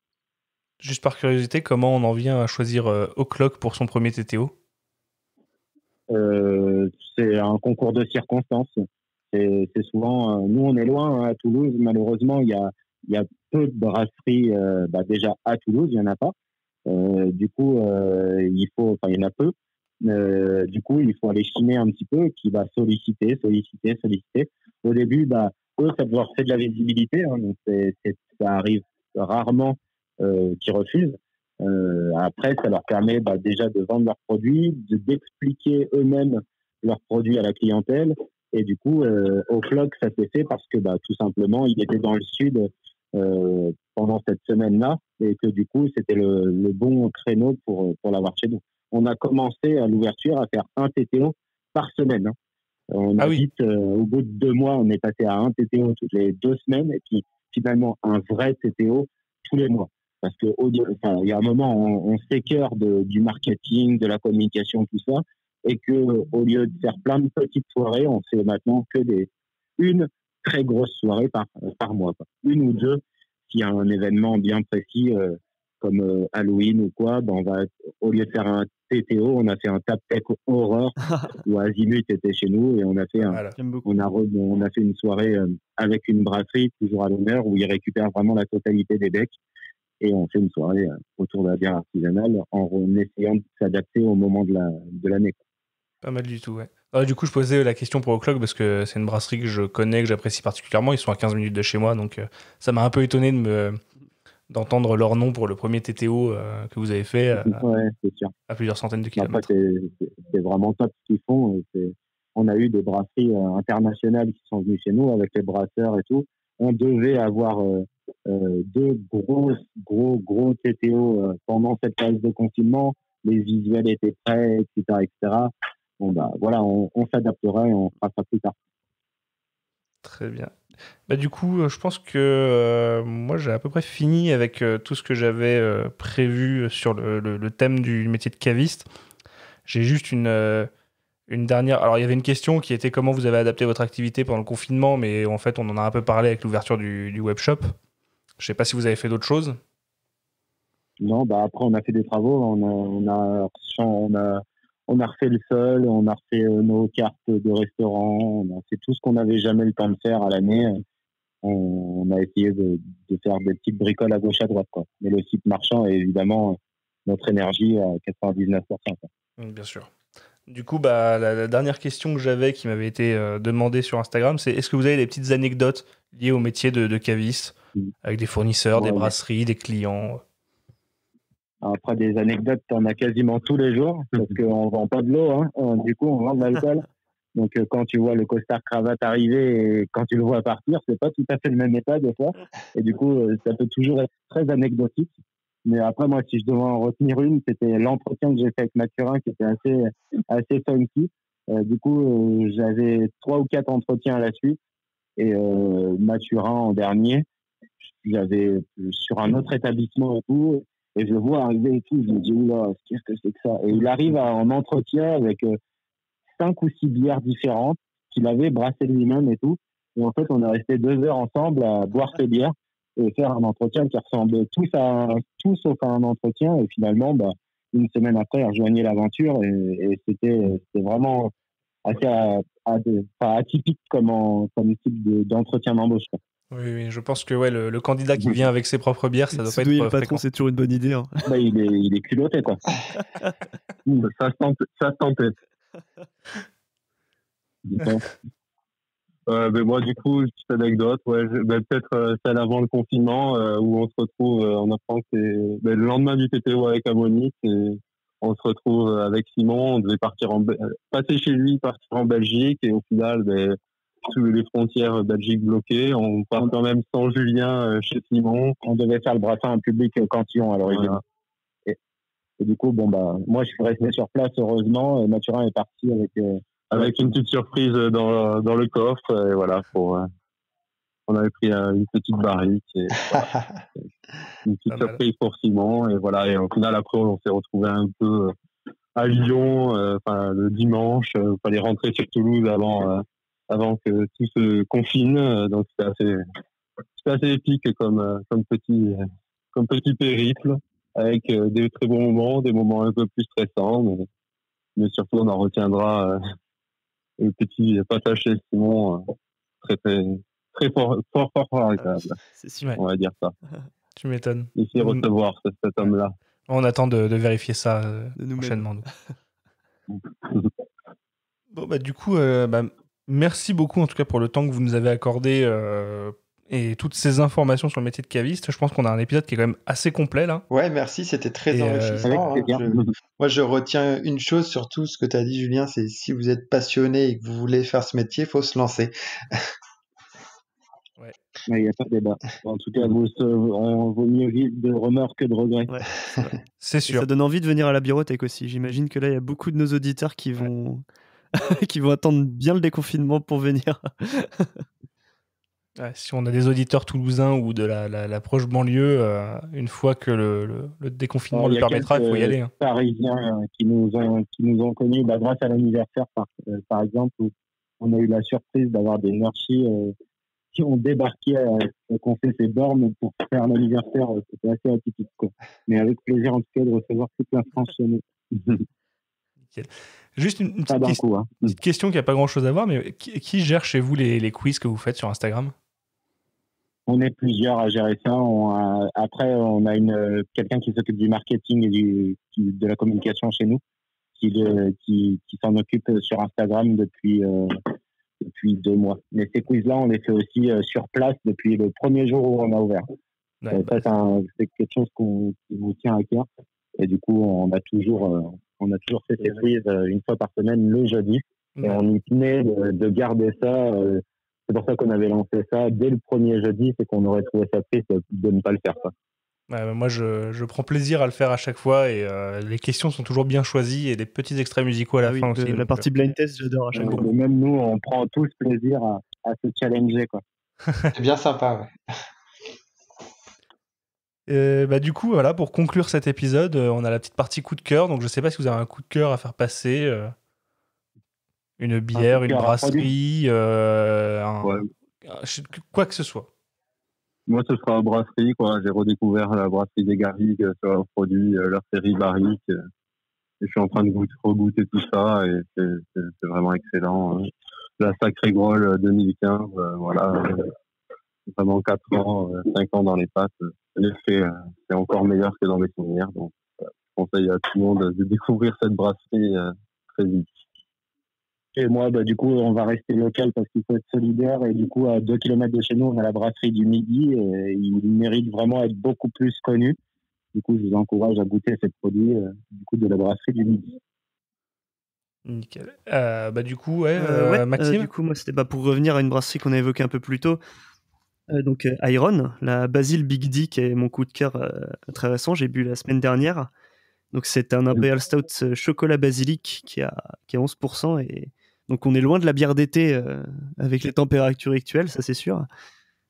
[SPEAKER 2] Juste par curiosité, comment on en vient à choisir O'Clock pour son premier TTO ?
[SPEAKER 5] C'est un concours de circonstances. C'est souvent... nous, on est loin, à Toulouse. Malheureusement, il y a peu de brasseries. Déjà, à Toulouse, il n'y en a pas. Du coup, il y en a peu. Du coup, il faut aller chiner un petit peu, qui va solliciter. Au début, eux, ça leur fait de la visibilité. Hein, donc, ça arrive rarement qu'ils refusent. Après, ça leur permet déjà de vendre leurs produits, d'expliquer eux-mêmes leurs produits à la clientèle. Et du coup, O'Clock, ça s'est fait parce que tout simplement, il était dans le sud pendant cette semaine-là et que du coup, c'était le bon créneau pour l'avoir chez nous. On a commencé à l'ouverture à faire un TTO par semaine. Hein. On a vite, au bout de 2 mois, on est passé à un TTO toutes les 2 semaines et puis finalement un vrai TTO tous les mois. Parce que il y a un moment, on s'écœure du marketing, de la communication, tout ça, et que au lieu de faire plein de petites soirées, on fait maintenant que très grosses soirées par mois, quoi. Une ou deux, s'il y a un événement bien précis, comme Halloween ou quoi, ben on va, au lieu de faire un TTO, on a fait un Tap Tech Horror où Azimut était chez nous et on a fait
[SPEAKER 2] Voilà.
[SPEAKER 3] J'aime beaucoup.
[SPEAKER 5] on a fait une soirée avec une brasserie toujours à l'honneur où ils récupèrent vraiment la totalité des decks et on fait une soirée autour de la bière artisanale en essayant de s'adapter au moment de l'année.
[SPEAKER 2] Pas mal du tout, ouais. Du coup, je posais la question pour O'Clock parce que c'est une brasserie que je connais, que j'apprécie particulièrement. Ils sont à 15 minutes de chez moi, donc ça m'a un peu étonné d'entendre leur nom pour le premier TTO que vous avez fait
[SPEAKER 5] Ouais, c'est sûr.
[SPEAKER 2] à plusieurs centaines de
[SPEAKER 5] Après,
[SPEAKER 2] kilomètres.
[SPEAKER 5] c'est vraiment top ce qu'ils font. On a eu des brasseries internationales qui sont venues chez nous avec les brasseurs et tout. On devait avoir deux gros TTO pendant cette phase de confinement. Les visuels étaient prêts, etc., etc. Bon, bah, voilà, on s'adaptera et on fera ça plus tard.
[SPEAKER 2] Très bien. Du coup, je pense que moi, j'ai à peu près fini avec tout ce que j'avais prévu sur le thème du métier de caviste. J'ai juste une dernière... Alors, il y avait une question qui était comment vous avez adapté votre activité pendant le confinement, mais en fait, on en a un peu parlé avec l'ouverture du webshop. Je sais pas si vous avez fait d'autres choses.
[SPEAKER 5] Non, bah après, on a fait des travaux. On a refait le sol, on a refait nos cartes de restaurant, on a fait tout ce qu'on n'avait jamais le temps de faire à l'année. On a essayé de faire des petites bricoles à gauche à droite, quoi. Mais le site marchand est évidemment notre énergie à 99%, quoi.
[SPEAKER 2] Bien sûr. Du coup, la dernière question que j'avais qui m'avait été demandée sur Instagram, c'est est-ce que vous avez des petites anecdotes liées au métier de caviste, avec des fournisseurs, des brasseries, des clients?
[SPEAKER 5] Après, des anecdotes, on a quasiment tous les jours, parce qu'on vend pas de l'eau, hein. Du coup, on vend de l'alcool. Donc, quand tu vois le costard cravate arriver et quand tu le vois partir, c'est pas tout à fait le même état des fois. Et du coup, ça peut toujours être très anecdotique. Mais après, moi, si je devais en retenir une, c'était l'entretien que j'ai fait avec Mathurin, qui était assez funky. Du coup, j'avais 3 ou 4 entretiens à la suite. Et Mathurin en dernier, j'avais sur un autre établissement et tout. Et je le vois arriver et tout, je me dis, oula, qu'est-ce que c'est que ça? Et il arrive en entretien avec 5 ou 6 bières différentes qu'il avait brassées lui-même et tout. Et en fait, on est resté 2 heures ensemble à boire ces bières et faire un entretien qui ressemblait tout sauf à un entretien. Et finalement, une semaine après, on rejoignait l'aventure et c'était vraiment assez atypique comme type d'entretien d'embauche, quoi.
[SPEAKER 2] Oui, je pense que le candidat qui vient avec ses propres bières, ça doit pas être
[SPEAKER 3] Soudoyer le
[SPEAKER 2] fréquent.
[SPEAKER 3] patron, c'est toujours une bonne idée, hein.
[SPEAKER 5] Il est culotté, quoi.
[SPEAKER 6] Ça se tentait. Mais moi, du coup, une petite anecdote, peut-être celle avant le confinement, où on se retrouve, on apprend que c'est le lendemain du TTO avec Ammonite, et on se retrouve avec Simon, on devait passer chez lui, partir en Belgique, et au final, sous les frontières Belgique bloquées, on part quand même sans Julien chez Simon.
[SPEAKER 5] On devait faire le brassin en public Cantillon à l'origine. Voilà. Et du coup, moi, je suis resté sur place, heureusement, et Mathurin est parti
[SPEAKER 6] avec une petite surprise dans le coffre, et voilà, on avait pris une petite barrique, et voilà. Une petite surprise pour Simon, et voilà, et au final, après, on s'est retrouvé un peu à Lyon, le dimanche, fallait rentrer sur Toulouse avant que tout se confine, donc c'était assez épique comme petit périple, avec des très bons moments, des moments un peu plus stressants, mais surtout on en retiendra le petit passage chez Simon, très fort agréable.
[SPEAKER 3] C'est sûr.
[SPEAKER 6] On va dire ça.
[SPEAKER 2] Tu m'étonnes.
[SPEAKER 6] Ici recevoir cet homme-là.
[SPEAKER 2] On attend de vérifier ça prochainement. Bon, du coup, merci beaucoup en tout cas pour le temps que vous nous avez accordé et toutes ces informations sur le métier de caviste. Je pense qu'on a un épisode qui est quand même assez complet là.
[SPEAKER 4] Ouais, merci, c'était très enrichissant. Moi, je retiens une chose sur tout ce que tu as dit, Julien, c'est si vous êtes passionné et que vous voulez faire ce métier, il faut se lancer.
[SPEAKER 5] Ouais. Il n'y a pas de débat. En tout cas, on vaut mieux vivre de remords que de regrets.
[SPEAKER 3] Ouais,
[SPEAKER 2] c'est sûr.
[SPEAKER 3] Et ça donne envie de venir à la bibliothèque aussi. J'imagine que là, il y a beaucoup de nos auditeurs qui vont attendre bien le déconfinement pour venir.
[SPEAKER 2] Si on a des auditeurs toulousains ou de la proche banlieue, une fois que le déconfinement le permettra, il faut y aller.
[SPEAKER 5] Parisiens qui nous ont connus grâce à l'anniversaire, par exemple, où on a eu la surprise d'avoir des merchis ont débarqué, qu'on fait ces bornes pour faire l'anniversaire. C'était assez atypique, quoi. Mais avec plaisir, en tout cas, de recevoir toute la France chez nous.
[SPEAKER 2] Nickel. Juste une
[SPEAKER 5] Pas d'un coup, hein.
[SPEAKER 2] petite question qui n'a pas grand-chose à voir, mais qui gère chez vous les quiz que vous faites sur Instagram?
[SPEAKER 5] On est plusieurs à gérer ça. Après, on a quelqu'un qui s'occupe du marketing et de la communication chez nous, qui s'en occupe sur Instagram depuis 2 mois. Mais ces quiz-là, on les fait aussi sur place depuis le premier jour où on a ouvert.
[SPEAKER 2] Ouais,
[SPEAKER 5] c'est quelque chose qui nous tient à cœur. Et du coup, on a toujours fait ces quiz une fois par semaine le jeudi. Et on y tenait de garder ça. C'est pour ça qu'on avait lancé ça dès le premier jeudi, c'est qu'on aurait trouvé ça triste de ne pas le faire, ça.
[SPEAKER 2] Ouais, moi, je prends plaisir à le faire à chaque fois et les questions sont toujours bien choisies et des petits extraits musicaux à la fin aussi.
[SPEAKER 3] La partie blind test, j'adore à chaque fois.
[SPEAKER 5] Même nous, on prend tous plaisir à se challenger, quoi.
[SPEAKER 4] C'est bien sympa,
[SPEAKER 2] ouais. Du coup, voilà, pour conclure cet épisode, on a la petite partie coup de cœur. Donc, je sais pas si vous avez un coup de cœur à faire passer. Une bière, une brasserie, quoi que ce soit.
[SPEAKER 6] Moi, ce sera brasserie, quoi. J'ai redécouvert la brasserie des Garrigues sur leurs produits, leur série Barrique. Et je suis en train de regoûter tout ça et c'est vraiment excellent. La Sacrée Grolle 2015, voilà. Vraiment 4 ans, 5 ans dans les pattes. L'effet, c'est encore meilleur que dans mes souvenirs. Donc, je conseille à tout le monde de découvrir cette brasserie très vite.
[SPEAKER 5] Et moi, du coup, on va rester local parce qu'il faut être solidaire. Et du coup, à 2 km de chez nous, on a la brasserie du Midi. Et il mérite vraiment d'être beaucoup plus connu. Du coup, je vous encourage à goûter ces produits de la brasserie du Midi.
[SPEAKER 2] Nickel. Du coup, Maxime.
[SPEAKER 3] Du coup, moi, c'était pour revenir à une brasserie qu'on a évoquée un peu plus tôt. Donc, Iron, la Basil Big D, qui est mon coup de cœur très récent. J'ai bu la semaine dernière. Donc, c'est un Imperial Stout chocolat basilic qui a 11%. Et donc, on est loin de la bière d'été avec les températures actuelles, ça c'est sûr.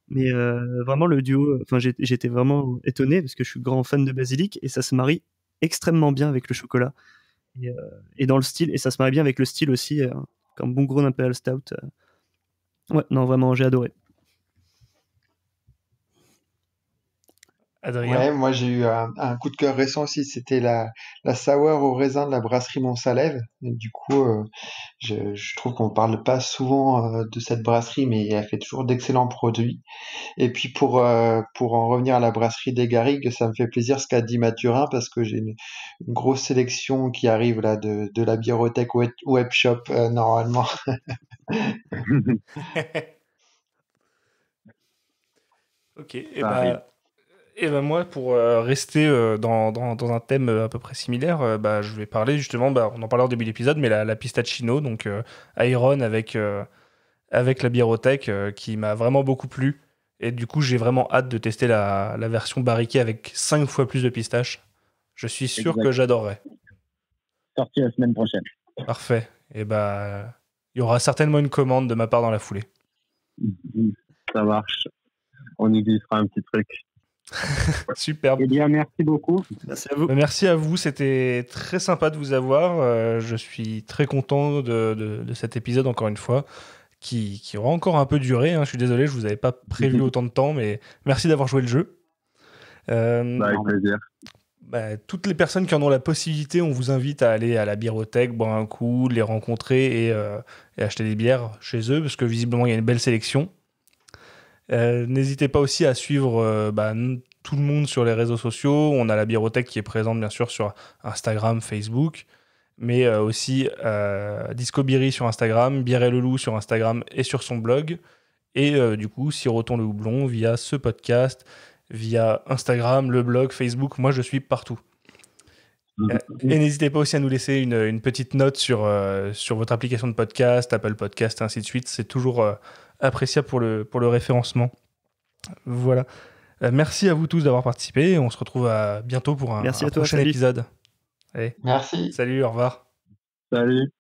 [SPEAKER 3] Mais vraiment, le duo, j'étais vraiment étonné parce que je suis grand fan de basilic et ça se marie extrêmement bien avec le chocolat. Et dans le style, et ça se marie bien avec le style aussi, comme bon gros Imperial Stout. Ouais, non, vraiment, j'ai adoré.
[SPEAKER 2] Adrien.
[SPEAKER 4] Ouais, moi j'ai eu un coup de cœur récent aussi, c'était la sour au raisin de la brasserie Montsalève. Et du coup, je trouve qu'on parle pas souvent de cette brasserie, mais elle fait toujours d'excellents produits. Et puis pour en revenir à la brasserie des Garrigues, ça me fait plaisir ce qu'a dit Mathurin parce que j'ai une grosse sélection qui arrive là de la biérothèque Webshop normalement.
[SPEAKER 2] Ok, et moi, pour rester dans un thème à peu près similaire, je vais parler justement, on en parlait au début de l'épisode, mais la pistachino, donc Iron avec la biérothèque qui m'a vraiment beaucoup plu. Et du coup, j'ai vraiment hâte de tester la version barriquée avec 5 fois plus de pistaches. Je suis sûr que j'adorerais.
[SPEAKER 5] Sorti la semaine prochaine.
[SPEAKER 2] Parfait. Et il y aura certainement une commande de ma part dans la foulée.
[SPEAKER 6] Ça marche. On y glissera un petit truc.
[SPEAKER 2] Superbe.
[SPEAKER 5] Eh bien, merci beaucoup.
[SPEAKER 3] Merci à vous.
[SPEAKER 2] Merci à vous, c'était très sympa de vous avoir. Je suis très content de cet épisode, encore une fois, qui aura encore un peu duré. Je suis désolé, je vous avais pas prévu autant de temps, mais merci d'avoir joué le jeu.
[SPEAKER 6] Avec plaisir.
[SPEAKER 2] Toutes les personnes qui en ont la possibilité, on vous invite à aller à la biérothèque, boire un coup, les rencontrer et acheter des bières chez eux, parce que visiblement, il y a une belle sélection. N'hésitez pas aussi à suivre tout le monde sur les réseaux sociaux. On a la biérothèque qui est présente bien sûr sur Instagram, Facebook, mais aussi Discobiri sur Instagram, Bière et le Loup sur Instagram et sur son blog. Et du coup, Siroton le Houblon via ce podcast, via Instagram, le blog, Facebook. Moi, je suis partout. Et n'hésitez pas aussi à nous laisser une petite note sur votre application de podcast, Apple Podcast, et ainsi de suite. C'est toujours appréciable pour le référencement. Voilà. Merci à vous tous d'avoir participé. On se retrouve bientôt pour un prochain épisode. Allez.
[SPEAKER 4] Merci.
[SPEAKER 2] Salut, au revoir.
[SPEAKER 6] Salut.